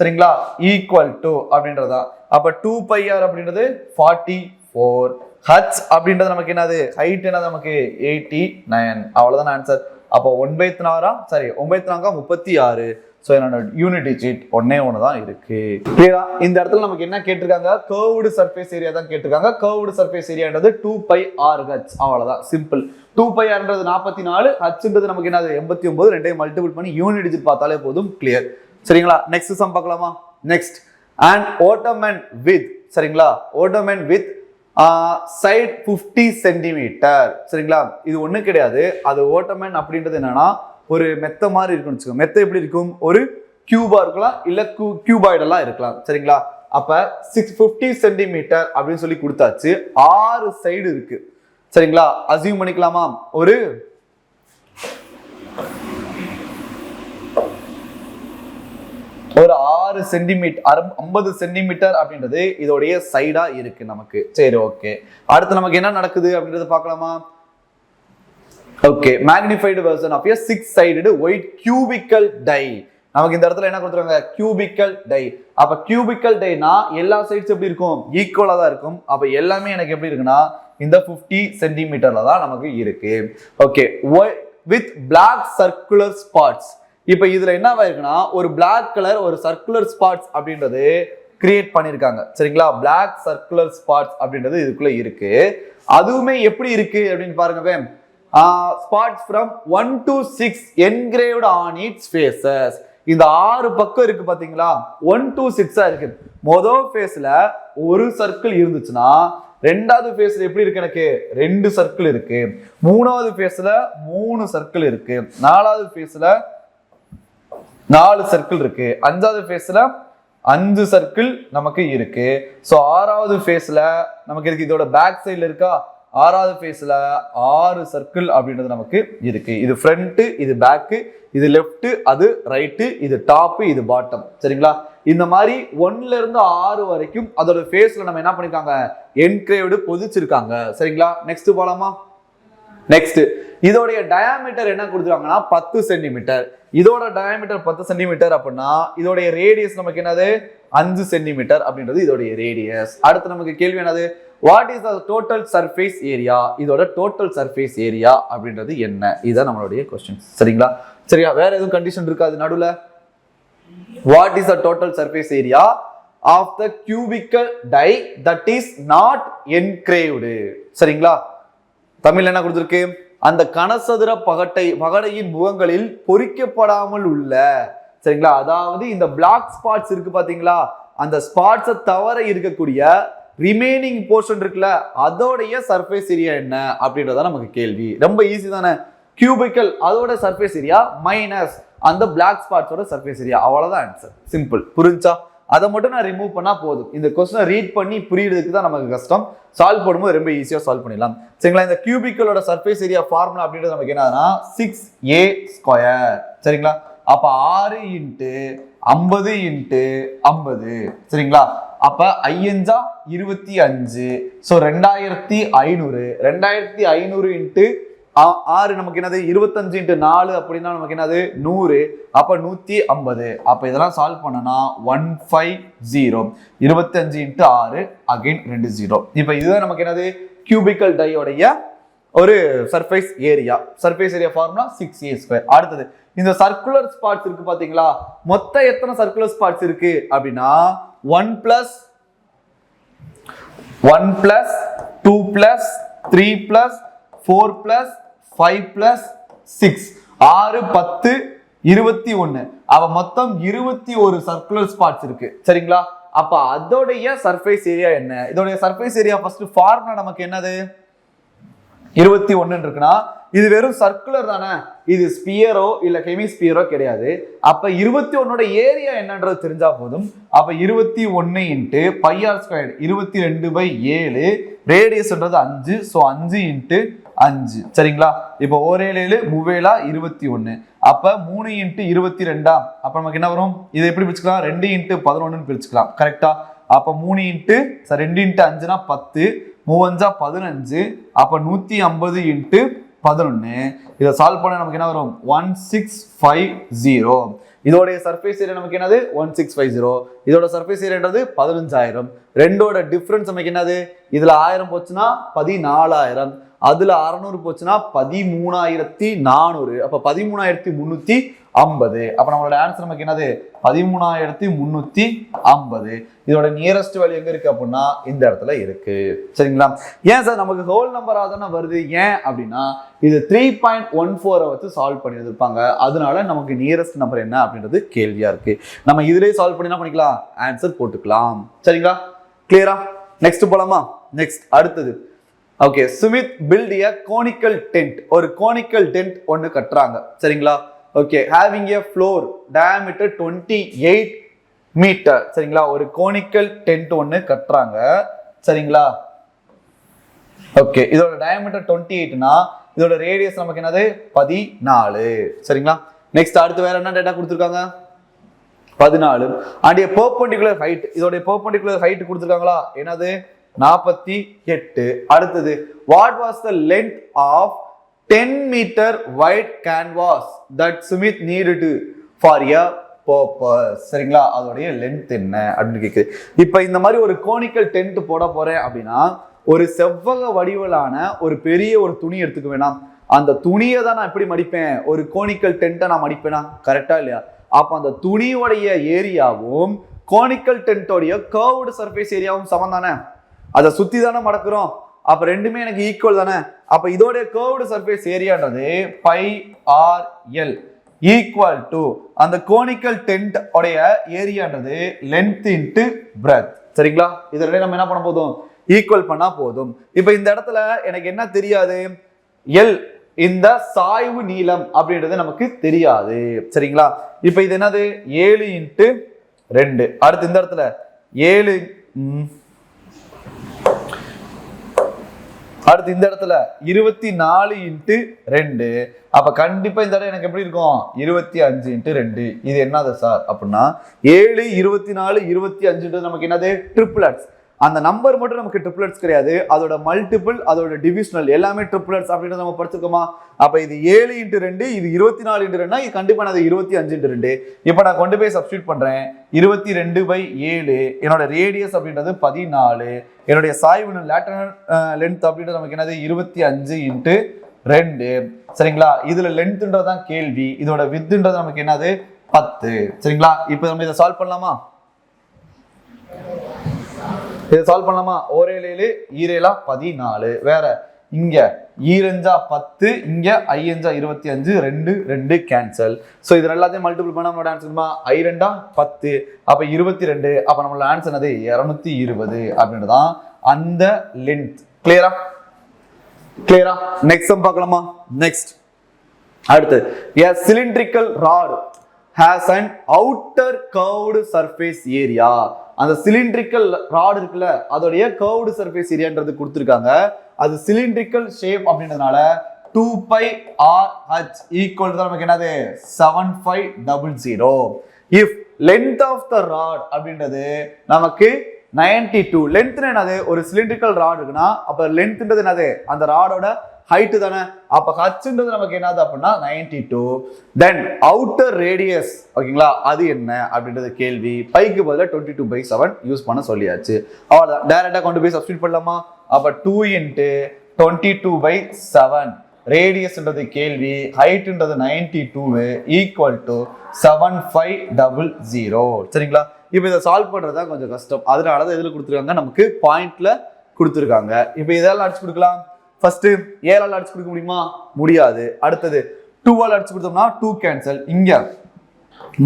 சரிங்களா? ஈக்குவல் டு அப்படின்றதா. அப்ப 2πr அப்படின்றது 44, h அப்படின்றது நமக்கு என்னது? ஹைட் என்னது நமக்கு? 89. அவ்வளவுதான் ஆன்சர். அப்போ 9 36. ஸோ என்னோட யூனிட் டிஜிட் ஒன்னே ஒன்று தான் இருக்கு. கிளியரா? இந்த இடத்துல நமக்கு என்ன கேட்டிருக்காங்க? கர்வ்டு சர்ஃபேஸ் ஏரியா தான் கேட்டிருக்காங்க. கர்வ்டு சர்ஃபேஸ் ஏரியான்றது 2πrh. அவ்வளவுதான், சிம்பிள். 2πrன்றது 44, ஹச்ன்றது நமக்கு என்னது? 89. ரெண்டையும் மல்டிபிள் பண்ணி யூனிட் டிஜிட் பார்த்தாலே போதும். கிளியர். சரிங்களா? நெக்ஸ்ட் சம் பார்க்கலாமா? நெக்ஸ்ட், an ottoman with, சரிங்களா, ottoman with சைட் 50 சென்டிமீட்டர். சரிங்களா, இது ஒண்ணு கிடையாது. அது ஓட்டமேன் அப்படின்றது என்னன்னா ஒரு மெத்த மாதிரி இருக்குன்னு வச்சுக்கோங்க. மெத்த எப்படி இருக்கும், ஒரு கியூபா இருக்கலாம், இல்ல கியூபாய்டெல்லாம் இருக்கலாம். சரிங்களா, அப்ப 650 சென்டிமீட்டர் அப்படின்னு சொல்லி கொடுத்தாச்சு. 6 சைடு இருக்கு. சரிங்களா, அசியூம் பண்ணிக்கலாமா, ஒரு 6 சென்டிமீட்டர் 50 சென்டிமீட்டர் அப்படின்றது இதோடைய சைடா இருக்கு நமக்கு. சரி, ஓகே. அடுத்து நமக்கு என்ன நடக்குது அப்படின்றது பார்க்கலாமா. Okay, magnified version of a 6-sided white cubical die. நமக்கு இந்த இடத்துல என்ன கொடுத்துருவாங்க, கியூபிக்கல் டை. அப்ப கியூபிக்கல் டைனா எல்லா சைட்ஸ் எப்படி இருக்கும், ஈக்குவலா தான் இருக்கும். அப்ப எல்லாமே எனக்கு எப்படி இருக்குன்னா இந்த 50 சென்டிமீட்டர்ல தான் நமக்கு இருக்கு. Okay, with black circular spots. இப்ப இதுல என்னவா இருக்குன்னா ஒரு பிளாக் கலர் ஒரு சர்க்குலர் ஸ்பாட்ஸ் அப்படின்றது கிரியேட் பண்ணிருக்காங்க. சரிங்களா, பிளாக் சர்க்குலர் ஸ்பாட்ஸ் அப்படின்றது இதுக்குள்ள இருக்கு. அதுவுமே எப்படி இருக்கு அப்படின்னு பாருங்க. Spots from 1 to 6 engraved on its faces. இந்த 6 பக்கம் இருக்கு பாத்தீங்களா, 1 to 6 இருக்கு. முதல் ஃபேஸ்ல ஒரு சர்க்கிள் இருந்துச்சுன்னா ரெண்டாவது ஃபேஸ்ல எப்படி இருக்கு, எனக்கு 2 சர்க்கிள் இருக்கு. மூணாவது ஃபேஸ்ல 3 சர்க்கிள் இருக்கு. நாலாவது ஃபேஸ்ல 4 சர்க்கிள் இருக்கு. அஞ்சாவது ஃபேஸ்ல 5 சர்க்கிள் நமக்கு இருக்கு. சோ ஆறாவது ஃபேஸ்ல நமக்கு இருக்கு. இதோட பேக் சைடுல இருக்கா, ஆறாவது ஃபேஸ்ல 6 சர்க்கிள் அப்படின்றது நமக்கு இருக்கு. இது ஃப்ரண்ட், இது பேக், இது லெஃப்ட், அது ரைட்டு, இது டாப், இது பாட்டம். சரிங்களா, இந்த மாதிரி 1ல இருந்து 6 வரைக்கும் அதோட ஃபேஸ்ல நம்ம என்ன பண்ணிருக்காங்க, என்கிரேவ்டு பொதிச்சிருக்காங்க. சரிங்களா, நெக்ஸ்ட் போலாமா. நெக்ஸ்ட் இதோடைய டயாமீட்டர் என்ன கொடுத்துருக்காங்கன்னா 10 சென்டிமீட்டர். இதோட டயாமீட்டர் 10 சென்டிமீட்டர் அப்படின்னா இதோடைய ரேடியஸ் நமக்கு என்னது 5 சென்டிமீட்டர் அப்படின்றது இதோடைய ரேடியஸ். அடுத்து நமக்கு கேள்வி என்னது, what is the total surface area. இதோட டோட்டல் சர்ஃபேஸ் ஏரியா அப்படின்றது என்ன, இதுதான் நம்மளுடைய கொஸ்டின். சரிங்களா, சரியா, வேற எதுவும் கண்டிஷன் இருக்காது நடுவுல. What is the total surface area of the cubical die that is not engraved. சரிங்களா, தமிழ் என்ன கொடுத்திருக்கு, அந்த கனசதுர பகடையின் முகங்களில் பொறிக்கப்படாமல் உள்ள. சரிங்களா, அதாவது இந்த பிளாக் ஸ்பாட்ஸ் இருக்கு பாத்தீங்களா, அந்த ஸ்பாட்ஸை தவிர இருக்கக்கூடிய ரிமைனிங் போர்ஷன் இருக்குல்ல, அதோடைய சர்ஃபேஸ் ஏரியா என்ன அப்படின்றத நமக்கு கேள்வி. ரொம்ப ஈஸி தானே. கியூபிக்கல் அதோட சர்ஃபேஸ் ஏரியா மைனஸ் அந்த பிளாக் ஸ்பாட்ஸோட சர்ஃபேஸ் ஏரியா, அவ்வளவுதான் ஆன்சர். சிம்பிள், புரிஞ்சா? அதை மட்டும் நான் ரிமூவ் பண்ணா போதும். இந்த கொஸ்டினை ரீட் பண்ணி புரியுறதுக்கு தான் நமக்கு கஷ்டம். சால்வ் பண்ணும்போது ரொம்ப ஈஸியா சால்வ் பண்ணிடலாம். சரிங்களா, இந்த கியூபிக்கலோட சர்ஃபேஸ் ஏரியா ஃபார்முலா அப்படின்றது நமக்கு என்னன்னா 6a². சரிங்களா, அப்ப 6 × 50 × 50. சரிங்களா, அப்ப 5 25. ஸோ 2500. 2500 × 6 நமக்கு என்னது 25 × 4 அப்படின்னா நமக்கு என்னது 100. அப்ப 150. அப்ப இதெல்லாம் சால்வ் பண்ணனா 150. 25 × 6 அகைன் 2 0. இப்ப இதுதான் நமக்கு என்னது கியூபிக்கல் டையோடைய ஒரு surface area. Surface area formula 6a². அடுத்தது இந்த சர்க்குலர் ஸ்பாட்ஸ் இருக்கு பாத்தீங்களா, மொத்தம் எத்தனை சர்க்குலர் ஸ்பாட்ஸ் இருக்கு அப்படின்னா 1 + 2 + 3 + 4 + 5 + 6 6 10 21. அவ மொத்தம் 21 சர்க்குலர் ஸ்பாட்ஸ் இருக்கு. சரிங்களா, அப்ப அதோடைய சர்ஃபேஸ் ஏரியா என்ன, இதோடைய சர்ஃபேஸ் ஏரியா ஃபர்ஸ்ட் ஃபார்முலா நமக்கு என்னது 21 இருக்குன்னா இது வெறும் சர்க்குலர் தானே, இது ஸ்பியரோ இல்ல ஹெமிஸ்பியரோ கிடையாது. அப்ப 21 ஏரியா என்னன்றது தெரிஞ்சா போதும். அப்ப 21 × πr², 22/7. ரேடியஸ்ன்றது 5. ஸோ 5 × 5. சரிங்களா, இப்போ 1 7 3 21. அப்ப 3 × 22. அப்ப நமக்கு என்ன வரும், இதை எப்படி பிரிச்சுக்கலாம், 2 × 11 பிரிச்சுக்கலாம். கரெக்டா, அப்ப 2 × 5னா 10. 3 15. அப்ப 150 × 11. இதை சால்வ் பண்ண நமக்கு என்ன வரும் 1650. இதோடைய சர்ஃபேஸ் ஏரியா நமக்கு என்னது 1650. இதோட சர்ஃபேஸ் ஏரியான்றது 15000. ரெண்டோட டிஃபரன்ஸ் நமக்கு என்னது, இதுல 1000 போச்சுன்னா 14000, அதுல 600 போச்சுன்னா 13400. அப்ப 13350. அப்ப நம்மளோட ஆன்சர் நமக்கு என்னது 13350. இதோட நியரஸ்ட் வேல்யூ எங்க இருக்கு அப்படின்னா இந்த இடத்துல இருக்கு. சரிங்களா, ஏன் சார் நமக்கு ஹோல் நம்பரா தானே வருது, ஏன் அப்படின்னா இது 3.14 வச்சு சால்வ் பண்ணி இருப்பாங்க. அதனால நமக்கு நியரஸ்ட் நம்பர் என்ன அப்படின்றது கேள்வியா இருக்கு. நம்ம இதுலயே சால்வ் பண்ணி என்ன பண்ணிக்கலாம், ஆன்சர் போட்டுக்கலாம். சரிங்களா, கிளியரா? நெக்ஸ்ட் போலாமா. நெக்ஸ்ட் அடுத்தது okay Sumit built a conical tent ஒரு கோனிக்கல் டென்ட் ஒன்னு கட்டுறாங்க சரிங்களா okay having a floor diameter 28 meter சரிங்களா ஒரு கோனிக்கல் டென்ட் ஒன்னு கட்டுறாங்க சரிங்களா ஓகே இதோட டயாமீட்டர் 28னா இதோட ரேடியஸ் நமக்கு என்னது 14 சரிங்களா நெக்ஸ்ட் அடுத்து வேற என்ன டேட்டா கொடுத்திருக்காங்க 14 and a perpendicular height இதோட perpendicular height கொடுத்திருக்காங்களா என்னது 48 அடுத்தது what was the length of 10 meter wide canvas that Sumit needed for a purpose சரிங்களா அதோட லென்த் என்ன அப்படின்னு கேக்குது இப்போ இந்த மாதிரி ஒரு கோனிக்கல் டென்ட் போட போறேன் அப்படின்னா ஒரு செவ்வக வடிவிலான ஒரு பெரிய ஒரு துணி எடுத்துக்க வேணாம் அந்த துணியை தான் நான் எப்படி மடிப்பேன் ஒரு கோனிக்கல் டென்ட்டை நான் மடிப்பேனா கரெக்டா இல்லையா அப்ப அந்த துணியோடைய ஏரியாவும் கோனிக்கல் டென்ட்டோடைய கர்வ்டு சர்ஃபேஸ் ஏரியாவும் சமம் தானே அதை சுத்தி தானே மடக்குறோம் அப்ப ரெண்டுமே எனக்கு ஈக்குவல் தானே அப்ப இதோட கர்வ்டு சர்ஃபேஸ் ஏரியான்றது pi R L equal to அந்த கோனிக்கல் டென்ட் உடைய ஏரியான்றது லென்த் இன்டு பிரெத் சரிங்களா இதோட நம்ம என்ன பண்ண போதும் ஈக்குவல் பண்ணா போதும் இப்ப இந்த இடத்துல எனக்கு என்ன தெரியாது எல் இந்த சாய்வு நீளம் அப்படின்றது நமக்கு தெரியாது சரிங்களா இப்ப இது என்னது 7 இன்ட்டு 2 அடுத்து இந்த இடத்துல 7 அடுத்து இந்த இடத்துல 24 இன்ட்டு 2 அப்ப கண்டிப்பா இந்த இடம் எனக்கு எப்படி இருக்கும் 25 இன்ட்டு 2 இது என்னது சார் அப்படின்னா 7 24 25 நமக்கு என்னது ட்ரிபிளட்ஸ் அந்த நம்பர் மட்டும் நமக்கு ட்ரிபிளட்ஸ் கிடையாது அதோட மல்டிபிள் அதோட டிவிஷனல் எல்லாமே ட்ரிபிளட்ஸ் அப்படின்னு நம்ம படிச்சிருக்கோமா அப்ப இது 7 இன்ட்டு 2 இது 24 இன்ட்டு 2 இது கண்டிப்பா நான் 25 இன்ட்டு 2 இப்போ நான் கொண்டு போய் சப்ஸ்டியூட் பண்றேன் 22/7 என்னோட ரேடியஸ் அப்படின்றது 14 என்னுடைய சாய்வு லேட்டரல் லென்த் அப்படின்றது நமக்கு என்னது 25 இன்ட்டு 2 சரிங்களா இதுல லென்த்ன்றதான் கேள்வி இதோட வித்ன்றது நமக்கு என்னது 10 சரிங்களா இப்போ நம்ம இதை சால்வ் பண்ணலாமா இதை சால்வ் பண்ணலாமா ஓரேழு ஈரேலா 14 வேற இங்க ஈரஞ்சா 10 இங்க ஐயஞ்சா 25 2 2 கேன்சல் சோ இது எல்லாத்தையும் மல்டிபிள் பண்ணா நம்மளோட ஆன்சர்மா ஐ ரெண்டா 10 அப்ப 22 அப்ப நம்மளோட ஆன்சர் என்னது 220 அப்படின்றதான் அந்த லென்த் கிளியரா நெக்ஸ்ட் சம் பார்க்கலாமா நெக்ஸ்ட் அடுத்து a cylindrical rod has an outer curved surface area அந்த சிலிண்ட்ரிக்கல் ராட் இருக்குல்ல அதோடைய கர்வ்டு சர்ஃபேஸ் ஏரியான்றது கொடுத்திருக்காங்க அது சிலிண்ட்ரிக்கல் ஷேப் அப்படின்றதுனால 2πRh ஈக்குவல் டு நமக்கு என்னது 7500 if length of the rod அப்படின்றது நமக்கு 92 லென்த் என்னது ஒரு சிலிண்ட்ரிக்கல் ராட் இருக்குன்னா அப்ப லென்த்ன்றது என்னது அந்த ராடோட ஹைட் தானே அப்ப ஹச்ன்றது நமக்கு என்னது அப்படின்னா 92 தென் அவுட்டர் ரேடியஸ் ஓகேங்களா அது என்ன அப்படின்றது கேள்வி பைக்கு பதிலா 22/7 யூஸ் பண்ண சொல்லியாச்சு அவ்வளவுதான் டைரக்டா கொண்டு போய் சப்ஸ்டிட்யூட் பண்ணலாமா அப்ப 2 இன்ட்டு 22/7 ரேடியஸ்ன்றது கேள்வி ஹைட்ன்றது 92 ஈக்குவல் டு 7500 சரிங்களா இப்போ இதை சால்வ் பண்றதா கொஞ்சம் கஷ்டம் அதனாலதான் எதுல கொடுத்துருக்காங்க நமக்கு பாயிண்ட்ல கொடுத்துருக்காங்க இப்போ இதெல்லாம் அடிச்சு கொடுக்கலாம் ஃபர்ஸ்ட் 7ஆல் அடிச்சு கொடுக்க முடியுமா முடியாது அடுத்தது 2ஆல் அடிச்சு கொடுத்தோம்னா 2 கேன்சல் இங்க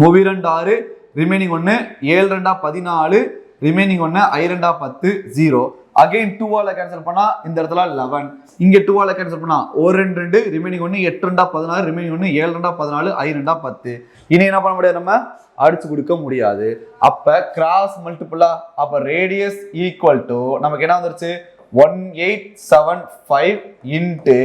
32 6 ரிமைனிங் 1 7 2 14 ரிமைனிங் 1 I 2 10 0 அகைன் 2ஆல் கேன்சல் பண்ணா இந்த இடத்துல 11 இங்க 2ஆல் கேன்சல் பண்ணா 1 2 2 ரிமைனிங் 1 8 2 16 ரிமைனிங் 1 7 2 14 I 2 10 இனி என்ன பண்ண முடியாது நம்ம அடிச்சு கொடுக்க முடியாது அப்ப கிராஸ் மல்டிபிளா அப்ப ரேடியஸ் ஈக்குவல் டு நமக்கு என்ன வந்துருச்சு 1875 into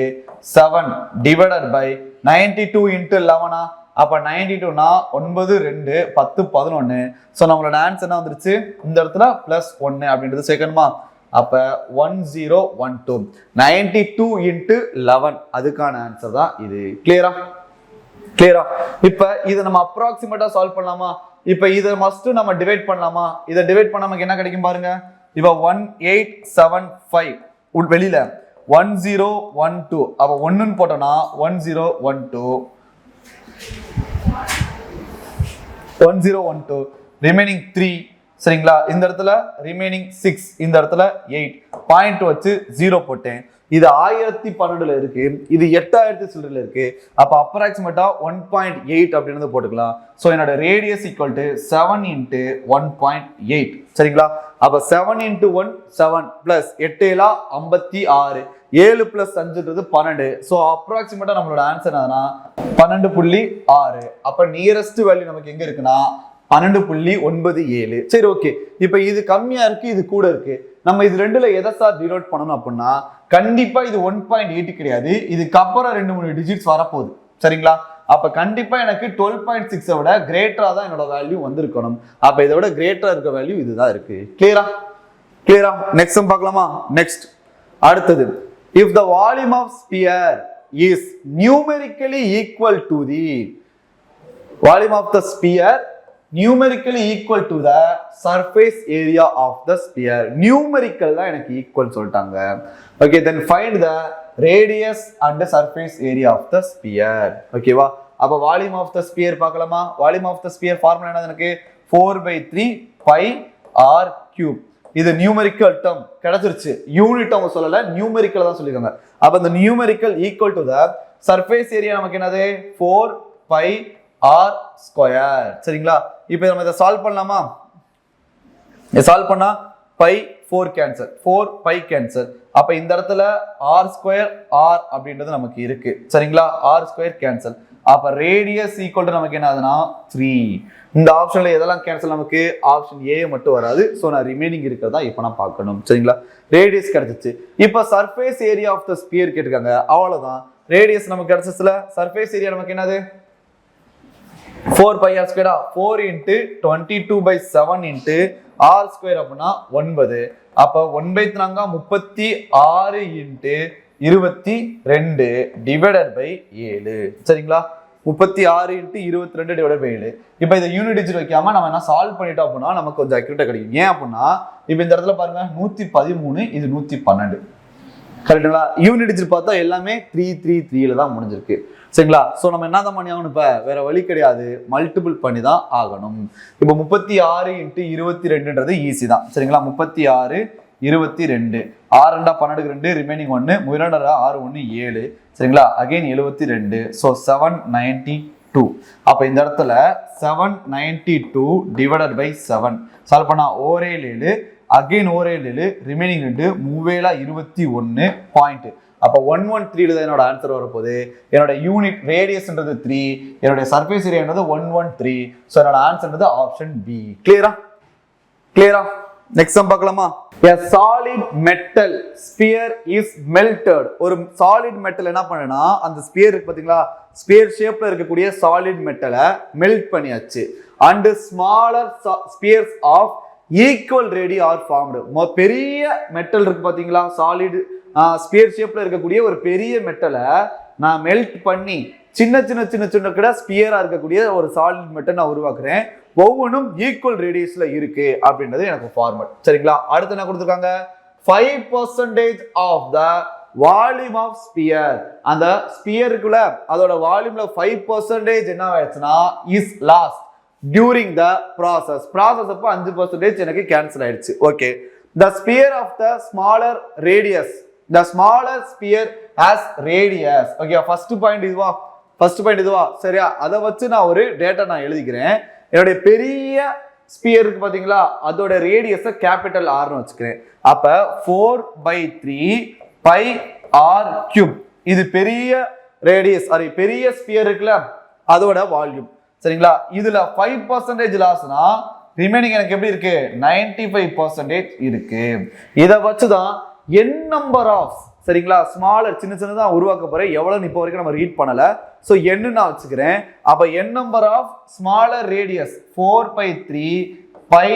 7 divided by 92 into 11 அப்ப 92 னா 9 2 10 11 சோ நம்மளோட ஆன்சர் என்ன வந்துருச்சு இந்த இடத்துல +1 அப்படின்றது சேர்க்கணுமா அப்ப 1012 92 into 11 அதுக்கான ஆன்சர் தான் இது கிளியரா இப்ப இத நம்ம அப்ராக்ஸிமேட்டா சால்வ் பண்ணலாமா இப்ப இத மஸ்ட் நம்ம டிவைட் பண்ணலாமா இத டிவைட் பண்ணா நமக்கு என்ன கிடைக்கும் பாருங்க இப்ப 1875 வெளியில 1012 அப்ப 1 ன்னு போட்டோம்னா 1012 ரிமைனிங் 3 சரிங்களா இந்த இடத்துல ரிமைனிங் 6 இந்த இடத்துல 8 பாயிண்ட் வச்சு 0 போட்டேன் இது 1012ல இருக்கு இது 8000 சில்லறையில இருக்கு அப்ப அப்ராக்சிமேட்டா 1.8 அப்படினு போட்டுக்கலாம் சோ என்னோட ரேடியஸ் ஈக்குவல் டு 7 × 1.8 சரிங்களா? அப்ப 7 into 1 7 plus 8 7 56 7 plus 5ன்றது 12. ஸோ அப்ராக்சிமேட்டா நம்மளோட ஆன்சர் என்னன்னா 12.6. அப்ப நியரஸ்ட் வேல்யூ நமக்கு எங்க இருக்குன்னா 12.97. சரி, ஓகே. இப்ப இது கம்மியா இருக்கு, இது கூட இருக்கு. நம்ம இது ரெண்டுல எதை சார் டினோட் பண்ணணும் அப்படின்னா கண்டிப்பா இது 1.8 கிடையாது. இதுக்கு அப்புறம் 2-3 டிஜிட்ஸ் வரப்போகுது. சரிங்களா? அப்ப கண்டிப்பா எனக்கு 12.6 விட கிரேட்டரா தான் என்னோட வேல்யூ வந்திருக்கணும். அப்ப இதை விட கிரேட்டரா இருக்க வேல்யூ இதுதான் இருக்கு. கிளியரா? கிளியரா? நெக்ஸ்ட் சம் பார்க்கலாமா? நெக்ஸ்ட் அடுத்தது, if the volume of sphere is numerically equal to the volume of the sphere numerically equal to the surface area of the sphere. numerical தான் எனக்கு equal சொல்லிட்டாங்க. okay, then find the radius and the surface area of the sphere. ஓகேவா? அப்ப volume of the sphere பார்க்கலாமா? volume of the sphere formula என்னது? எனக்கு 4/3 pi r cube. இது numerical term கிடைச்சிருச்சு. யூனிட் அவங்க சொல்லல, நியூமெரிக்கல் தான் சொல்லிருக்காங்க. அப்ப இந்த numerical equal to the surface area நமக்கு என்னது 4 pi r ஸ்கொயர். சரிங்களா? இப்போ நம்ம இதை சால்வ் பண்ணலாமா? இதை சால்வ் பண்ணா பை 4 கேன்சல், 4 pi கேன்சல். அப்ப இந்த இடத்துல r ஸ்கொயர் r அப்படின்றது நமக்கு இருக்கு. சரிங்களா? r square cancel. அப்ப ரேடியஸ் ஈக்குவல் டு நமக்கு என்ன ஆகுதுன்னா 3. இந்த ஆப்ஷன்ல எதெல்லாம் கேன்சல்? நமக்கு ஆப்ஷன் ஏ மட்டும் வராது. ஸோ நான் ரிமைனிங் இருக்கிறதா இப்போ நான் பார்க்கணும். சரிங்களா? ரேடியஸ் கிடைச்சிச்சு. இப்போ surface area of the sphere கேட்டிருக்காங்க. அவ்வளவுதான். ரேடியஸ் நமக்கு கிடைச்சதுல சர்ஃபேஸ் ஏரியா நமக்கு என்னது 4 pi r ஸ்கொயரா? 4 into 22/7 into r square அப்படின்னா 9. அப்ப 9 36 into 22 divided by 7. சரிங்களா? 36 into 22 divided by 7. இப்போ இதை யூனிட் டிஜிட் வைக்காம நம்ம என்ன சால்வ் பண்ணிட்டோம் அப்படின்னா நமக்கு கொஞ்சம் அக்யூரேட்டா கிடைக்கும். ஏன் அப்படின்னா இப்போ இந்த இடத்துல பாருங்க 113, இது 112. கரெக்டுங்களா? யூனிட் டிஜிட் பார்த்தா எல்லாமே 333ல தான் முடிஞ்சிருக்கு. சரிங்களா? சோ நம்ம என்ன தான் பண்ணி ஆகணும்? இப்ப வேற வழி கிடையாது, மல்டிபிள் பண்ணி தான் ஆகணும். இப்போ 36 into 22ன்றது ஈஸி தான். சரிங்களா? 36 22 6 2 12 2 ரிமைனிங் 1 2 6 1 7. சரிங்களா? அகைன் 72. ஸோ 792. அப்ப இந்த இடத்துல 792 டிவைடட் பை 7 சால்வ் பண்ணா ஓரே 7 அகைன் ஓரே 7 ரிமைனிங் 2 21 பாயிண்ட். அப்ப 113 தான் என்னோட ஆன்சர் வரப்போகுது. என்னோட யூனிட் ரேடியஸ்ன்றது 3, என்னோட சர்ஃபேஸ் ஏரியான்றது 113. ஸோ என்னோட ஆன்சர்ன்றது ஆப்ஷன் பி. கிளியரா? கிளியரா? நெக்ஸ்ட் சம் பார்க்கலாமா? a solid metal sphere is melted. ஒரு சாலிட் மெட்டல் என்ன பண்ணுனா அந்த ஸ்பியர் இருக்கு பாத்தீங்களா? ஸ்பியர் ஷேப்ல இருக்கக்கூடிய சாலிட் மெட்டலை மெல்ட் பண்ணியாச்சு. and smaller spheres of equal radii are formed. பெரிய மெட்டல் இருக்கு பாத்தீங்களா? சாலிட் ஸ்பியர் ஷேப்ல இருக்கக்கூடிய ஒரு பெரிய மெட்டலை நான் மெல்ட் பண்ணி சின்ன சின்ன சின்ன சின்ன கிட்ட ஸ்பியரா இருக்கக்கூடிய ஒரு சாலிட் மெட்டல் நான் உருவாக்குறேன். ஒவ்வொன்றும் ஈக்குவல் ரேடியஸ்ல இருக்கு அப்படின்றது எனக்கு ஃபார்மட். சரிங்களா? அடுத்து என்ன கொடுத்துருக்காங்க? 5% of the volume of sphere. அந்த ஸ்பியருக்குள்ள அதோட வால்யூம்ல 5% என்ன ஆயிடுச்சுன்னா is lost during the process. Process அப்போ 5% எனக்கு கேன்சல் ஆயிடுச்சு. Okay. The sphere of the smaller radius. The smaller sphere has radius. Okay, first point இதுவா? ஃபர்ஸ்ட் பாயிண்ட் இதுவா? சரியா? அதை வச்சு நான் ஒரு டேட்டா நான் எழுதிக்கிறேன். என்னுடைய பெரிய ஸ்பியர் இருக்கு பாத்தீங்களா? அதோட ரேடியஸை கேபிட்டல் ஆர்னு வச்சுக்கிறேன். அப்ப 4/3 pi r cube. இது பெரிய ரேடியஸ், அது பெரிய ஸ்பியர் இருக்குல்ல, அதோட வால்யூம். சரிங்களா? இதுல 5% லாஸ்னா ரிமைனிங் எனக்கு எப்படி இருக்கு? 95% இருக்கு. இதை வச்சுதான் n நம்பர் ஆஃப், சரிங்களா, ஸ்மாலர் சின்ன சின்னதா உருவாக்க போறேன். எவ்வளவு இப்போ வரைக்கும் நம்ம ரீட் பண்ணல. சோ n நான் வச்சுக்கிறேன். அப்ப n number of smaller radius 4/3 pi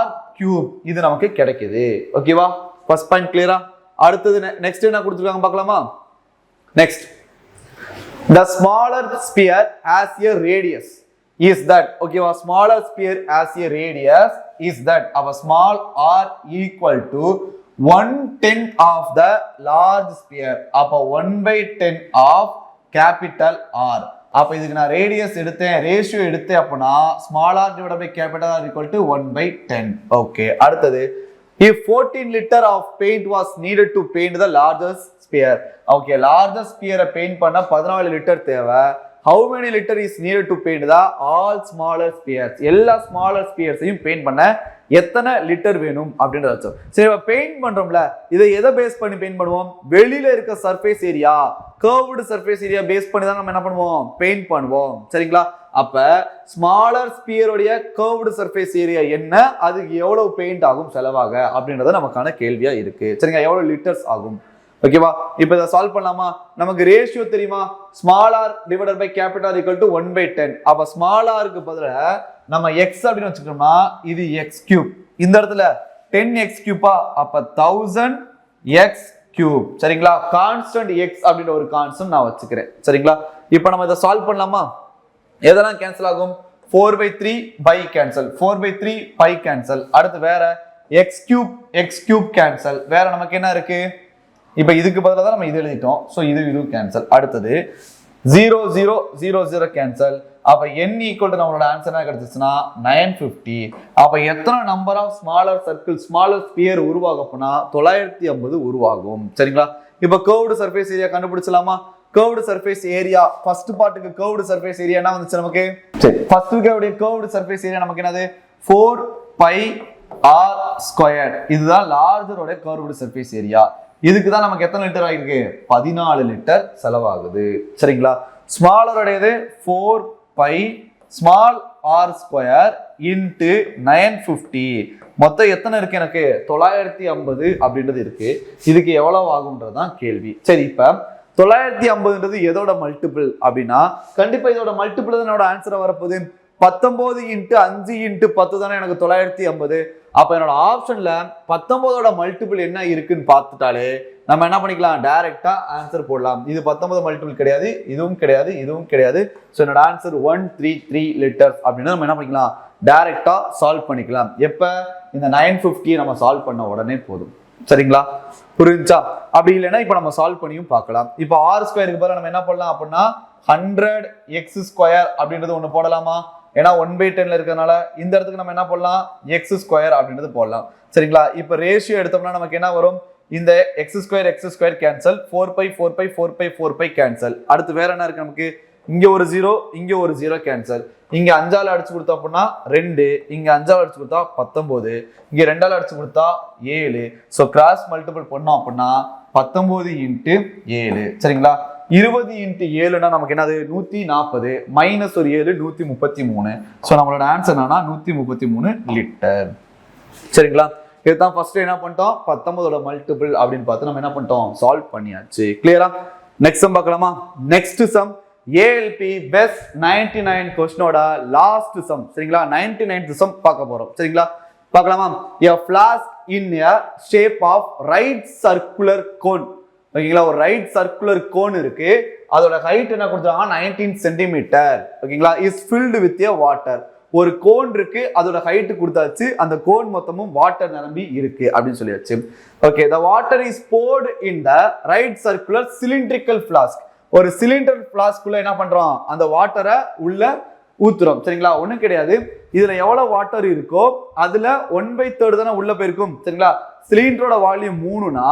r cube இது நமக்கு கிடைக்குது. ஓகேவா? ஃபர்ஸ்ட் பாயிண்ட் கிளியரா? அடுத்தது நெக்ஸ்ட் என்ன கொடுத்துருக்காங்க பார்க்கலாமா? Next, the smaller sphere has a radius is that. ஓகேவா? smaller sphere has a radius is that. our small r equal to 1/10 of the large sphere. அப்ப 1/10 of capital R. அப்ப இதுக்கு நான் ரேடியஸ் எடுத்தேன், ரேஷியோ எடுத்தேன் அப்படின்னா small r divided by capital R equal to 1/10. Okay. அடுத்தது, if 14 liter of paint was needed to paint the largest sphere. Okay, largest sphere paint பண்ண 14 litre தேவை. how many liter is needed to paint the all smaller spheres? எல்லா smaller spheresையும் paint பண்ண எத்தனை litre வேணும் அப்படின்றது அர்த்தம். சரி, இப்ப பெயிண்ட் பண்றோம்ல, இதை எதை பேஸ் பண்ணி பெயிண்ட் பண்ணுவோம்? வெளியில இருக்க surface area, curved surface area base பண்ணி தான் நம்ம என்ன பண்ணுவோம்? பெயிண்ட் பண்ணுவோம். சரிங்களா? அப்ப ஸ்மாலர் ஸ்பியருடைய கர்வ்டு சர்ஃபேஸ் ஏரியா என்ன, அதுக்கு எவ்வளவு பெயிண்ட் ஆகும் செலவாக அப்படின்றது நமக்கான கேள்வியா இருக்கு. சரிங்களா? எவ்வளவு லிட்டர்ஸ் ஆகும்? ஓகேவா? இப்போ இதை சால்வ் பண்ணலாமா? நமக்கு ரேஷியோ தெரியுமா? Small r divided by capital equal to 1/10. அப்ப ஸ்மால் ஆருக்கு பதிலா நம்ம x அப்படின்னு வச்சுக்கிட்டோம்னா இது x கியூப். இந்த இடத்துல 10x கியூபா, அப்ப 1000x கியூப். சரிங்களா? கான்ஸ்டன்ட் x அப்படின்ற ஒரு கான்ஸ்டன்ட் நான் வச்சுக்கிறேன். சரிங்களா? இப்போ நம்ம இதை சால்வ் பண்ணலாமா? எதெல்லாம் கேன்சல் ஆகும்? 4/3 பை கேன்சல், 4/3 பை கேன்சல். அடுத்து வேற x கியூப் கேன்சல். வேற நமக்கு என்ன இருக்கு? இப்ப இதுக்கு பதிலாக தான் நம்ம இது எழுதிட்டோம். சோ இது கேன்சல். அடுத்தது 0 0 0 0 கேன்சல். அப்ப n ஈக்குவல் டு நம்மளோட ஆன்சர் என்ன கிடைச்சிச்சுன்னா 950. அப்ப எத்தனை number of smaller circle, smaller sphere உருவாக போனா 950 உருவாகும். சரிங்களா? இப்ப கர்வ்டு சர்ஃபேஸ் ஏரியா கண்டுபிடிச்சலாமா? கர்வ்டு சர்ஃபேஸ் ஏரியா ஃபர்ஸ்ட் பார்ட்டுக்கு கர்வ்டு சர்ஃபேஸ் ஏரியா என்ன வந்துச்சு நமக்கு? சரி, ஃபர்ஸ்ட் இருக்கக்கூடிய கர்வ்டு சர்ஃபேஸ் ஏரியா நமக்கு என்னது? 4πr². இதுதான் லார்ஜரோட கர்வ்டு சர்ஃபேஸ் ஏரியா. இதுக்கு தான் நமக்கு எத்தனை லிட்டர் ஆயிருக்கு? 14 லிட்டர் செலவாகுது. சரிங்களா? ஸ்மாலரோடையது 4π ஸ்மால் r² இன்ட்டு 950. மொத்தம் எத்தனை இருக்கு எனக்கு? 950 அப்படின்றது இருக்கு. இதுக்கு எவ்வளவு ஆகும்ன்றது தான் கேள்வி. சரி, இப்ப 950ன்றது எதோட மல்டிபிள் அப்படின்னா கண்டிப்பா இதோட மல்டிபிள் தான் என்னோட ஆன்சரா வரப்போகுது. 19 × 5 × 10 தானே எனக்கு 950. அப்ப என்னோட ஆப்ஷன்ல 19ஓட மல்டிபிள் என்ன இருக்குன்னு பார்த்துட்டாலே நம்ம என்ன பண்ணிக்கலாம்? டைரக்டா ஆன்சர் போடலாம். இது 19 மல்டிபிள் கிடையாது, இதுவும் கிடையாது, இதுவும் கிடையாது. ஸோ என்னோட ஆன்சர் 133 லிட்டர்ஸ் அப்படின்னு நம்ம என்ன பண்ணிக்கலாம்? டைரக்டா சால்வ் பண்ணிக்கலாம். எப்ப? இந்த 950 நம்ம சால்வ் பண்ண உடனே போதும். சரிங்களா? புரிஞ்சா? அப்படி இல்லைன்னா இப்ப நம்ம சால்வ் பண்ணியும் பார்க்கலாம். இப்போ r² பதிலா நம்ம என்ன பண்ணலாம் அப்படின்னா 100x² அப்படின்றது ஒண்ணு போடலாமா? ஏன்னா 1/10ல இருக்கிறதுனால இந்த இடத்துக்கு நம்ம என்ன போடலாம்? x² அப்படின்றது போடலாம். சரிங்களா? இப்ப ரேஷியோ எடுத்தோம்னா நமக்கு என்ன வரும்? இந்த x² கேன்சல், 4π கேன்சல். அடுத்து வேற என்ன இருக்கு நமக்கு? இங்க ஒரு 0, இங்க ஒரு 0 கேன்சல். இங்க 5ஆல அடிச்சு கொடுத்தா அப்படின்னா 2, இங்க 5ஆல அடிச்சு கொடுத்தா 19, இங்க 2ஆல அடிச்சு கொடுத்தா 7. சோ கிராஸ் மல்டிபிள் பண்ணோம் அப்படின்னா 19 × 7. சரிங்களா? 20 × 7னா நமக்கு என்னது? 140 மைனஸ் ஒரு 7 133. சோ நம்மளோட ஆன்சர் என்னன்னா 133 லிட்டர். சரிங்களா? இதுதான் ஃபர்ஸ்ட் என்ன பண்ணிட்டோம்? 19ஓட மல்டிபிள் அப்படின்னு பார்த்து நம்ம என்ன பண்ணிட்டோம்? சால்வ் பண்ணியாச்சு. கிளியரா? நெக்ஸ்ட் சம் பார்க்கலாமா? நெக்ஸ்ட் சம் ALP பெஸ்ட் 99 கொஸ்டினோட லாஸ்ட் சம். சரிங்களா? 99th சம் பார்க்க போறோம். சரிங்களா? பார்க்கலாமா? A flask in a shape of right circular cone. ஓகேங்களா? ஒரு ரைட் சர்க்குலர் கோன் இருக்கு. அதோட ஹைட் என்ன கொடுத்தாங்க? 19 சென்டிமீட்டர். ஓகேங்களா? Is filled with a water. ஒரு கோன் இருக்கு, அதோட ஹைட் கொடுத்தாச்சு. அந்த கோன் மொத்தமும் வாட்டர் நிரம்பி இருக்கு அப்படின்னு சொல்லியாச்சு. Okay, the water is poured in the right circular cylindrical flask. ஒரு சிலிண்டர் பிளாஸ்க்குள்ள என்ன பண்றோம்? அந்த வாட்டரை உள்ள ஊத்துறோம். சரிங்களா? ஒண்ணும் கிடையாது. இதுல எவ்வளவு வாட்டர் இருக்கோ அதுல 1/3 தானே உள்ள போயிருக்கும். சரிங்களா? சிலிண்டரோட வால்யூம் 3னா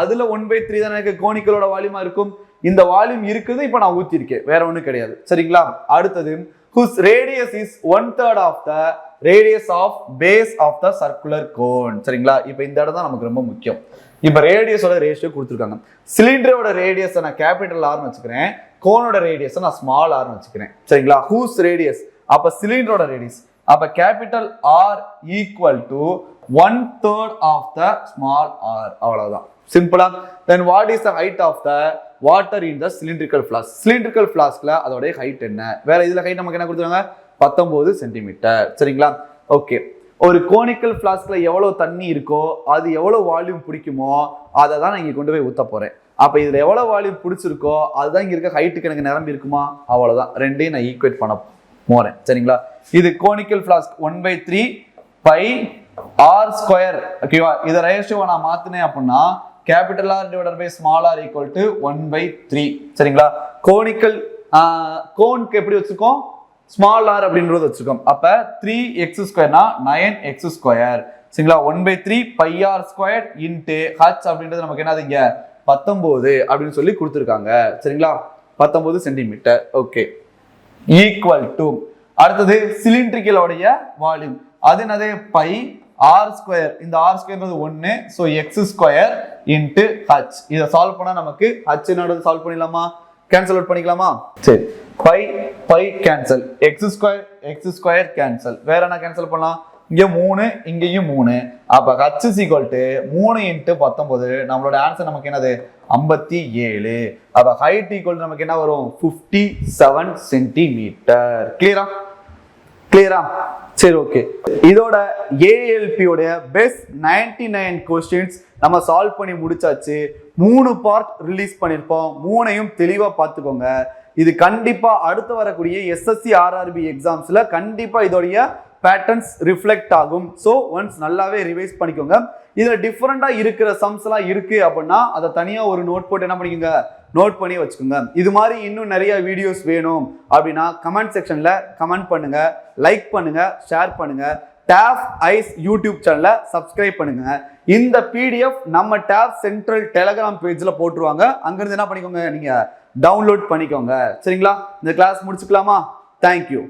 அதுல 1/3 தானே எனக்கு கோனிக்கலோட வால்யூமா இருக்கும். இந்த வால்யூம் இருக்குது, இப்ப நான் ஊத்திருக்கேன், வேற ஒண்ணும் கிடையாது. சரிங்களா? அடுத்தது whose radius is 1/3 of the radius of base of the circular cone. சரிங்களா? இப்ப இந்த இடம் தான் நமக்கு ரொம்ப முக்கியம். இப்ப ரேடியஸோட ரேஷியோ கொடுத்துருக்காங்க. சிலிண்டரோட ரேடியஸ் நான் கேபிட்டல் ஆர்னு வச்சுக்கிறேன், கோனோட ரேடியஸ் நான் ஸ்மால் ஆர்னு வச்சுக்கிறேன். சரிங்களா? whose radius, அப்ப சிலிண்டரோட ரேடியஸ், அப்ப capital R equal to 1/3 of the small r. அவ்வளவுதான். சிம்பிளா? then what is the height of the water in the cylindrical flask? cylindrical flaskல அதோட ஹைட் என்ன? வேற இதுல ஹைட் நமக்கு என்ன கொடுத்துருக்காங்க? 19 சென்டிமீட்டர். சரிங்களா? ஓகே, ஒரு கோனிக்கல் பிளாஸ்க்ல எவ்வளவு தண்ணி இருக்கோ அது எவ்வளவு வால்யூம் பிடிக்குமோ அதை தான் நான் இங்க கொண்டு போய் ஊத்த போறேன். அப்ப இதுல எவ்வளவு வால்யூம் பிடிச்சிருக்கோ அதுதான் இங்க இருக்க ஹைட்டுக்கு எனக்கு நிரம்பி இருக்குமா? அவ்வளவுதான். ரெண்டையும் நான் ஈக்குவேட் பண்ண போறேன். சரிங்களா? இது கோனிக்கல் பிளாஸ்க் 1/3 பை r². ஓகேவா? இத ரேஷியோவை நான் மாத்தினேன் அப்படின்னா capital R divided by small r equal to 1/3. சரிங்களா? கோனிக்கல் கோனுக்கு எப்படி வச்சுக்கோம்? ஸ்மால் r அப்படின்றது வச்சிருக்கோம். அப்ப 3x² னா 9x². சரிங்களா? 1/3 πr² இன்ட்டு h அப்படின்றது நமக்கு என்னது? இங்க 19 அப்படின்னு சொல்லி கொடுத்துருக்காங்க. சரிங்களா? 19 சென்டிமீட்டர். ஓகே, ஈக்குவல் டு அடுத்தது சிலிண்ட்ரிக்கலோடைய வால்யூம் அது என்னது பை ஆர் ஸ்கொயர் இந்த ஆர் ஸ்கொயர்ன்றது 1 so X square into H இதை சால்வ் பண்ணா நமக்கு ஹச் என்னோட சால்வ் பண்ணிடலாமா கேன்சல் அவுட் பண்ணிக்கலாமா சரி pi pi cancel x square cancel வேற என்ன கேன்சல் பண்ணலாம் இங்க 3 இங்கேயும் 3 அப்ப h is equal to 3 into 19 நம்மளோட ஆன்சர் நமக்கு என்னது 57 அப்ப ஹைட் ஈக்குவல் நமக்கு என்ன வரும் 57 சென்டிமீட்டர் கிளியரா சரி ஓகே இதோட ALP உடைய பெஸ்ட் 99 क्वेश्चंस நம்ம சால்வ் பண்ணி முடிச்சாச்சு 3 பார்ட் ரிலீஸ் பண்ணிருப்போம் 3ஐயும் தெளிவா பாத்துக்கோங்க இது கண்டிப்பா அடுத்து வரக்கூடிய SSC RRB எக்ஸாம்ஸ்ல கண்டிப்பா இதோடைய பேட்டர்ன்ஸ் ரிஃப்ளெக்ட் ஆகும் ஸோ ஒன்ஸ் நல்லாவே ரிவைஸ் பண்ணிக்கோங்க இதுல டிஃபரெண்டா இருக்கிற சம்ஸ் எல்லாம் இருக்கு அப்படின்னா அதை தனியா ஒரு நோட் போட்டு என்ன பண்ணிக்கோங்க நோட் பண்ணி வச்சுக்கோங்க இது மாதிரி இன்னும் நிறைய வீடியோஸ் வேணும் அப்படின்னா கமெண்ட் செக்ஷன்ல கமெண்ட் பண்ணுங்க லைக் பண்ணுங்க ஷேர் பண்ணுங்க டேப் ஐஸ் யூடியூப் சேனலை சப்ஸ்கிரைப் பண்ணுங்க இந்த PDF நம்ம டேப் சென்ட்ரல் டெலிகிராம் பேஜ்ல போட்டுருவாங்க அங்கிருந்து என்ன பண்ணிக்கோங்க நீங்க டவுன்லோட் பண்ணிக்கோங்க சரிங்களா இந்த கிளாஸ் முடிச்சுக்கலாமா தேங்க்யூ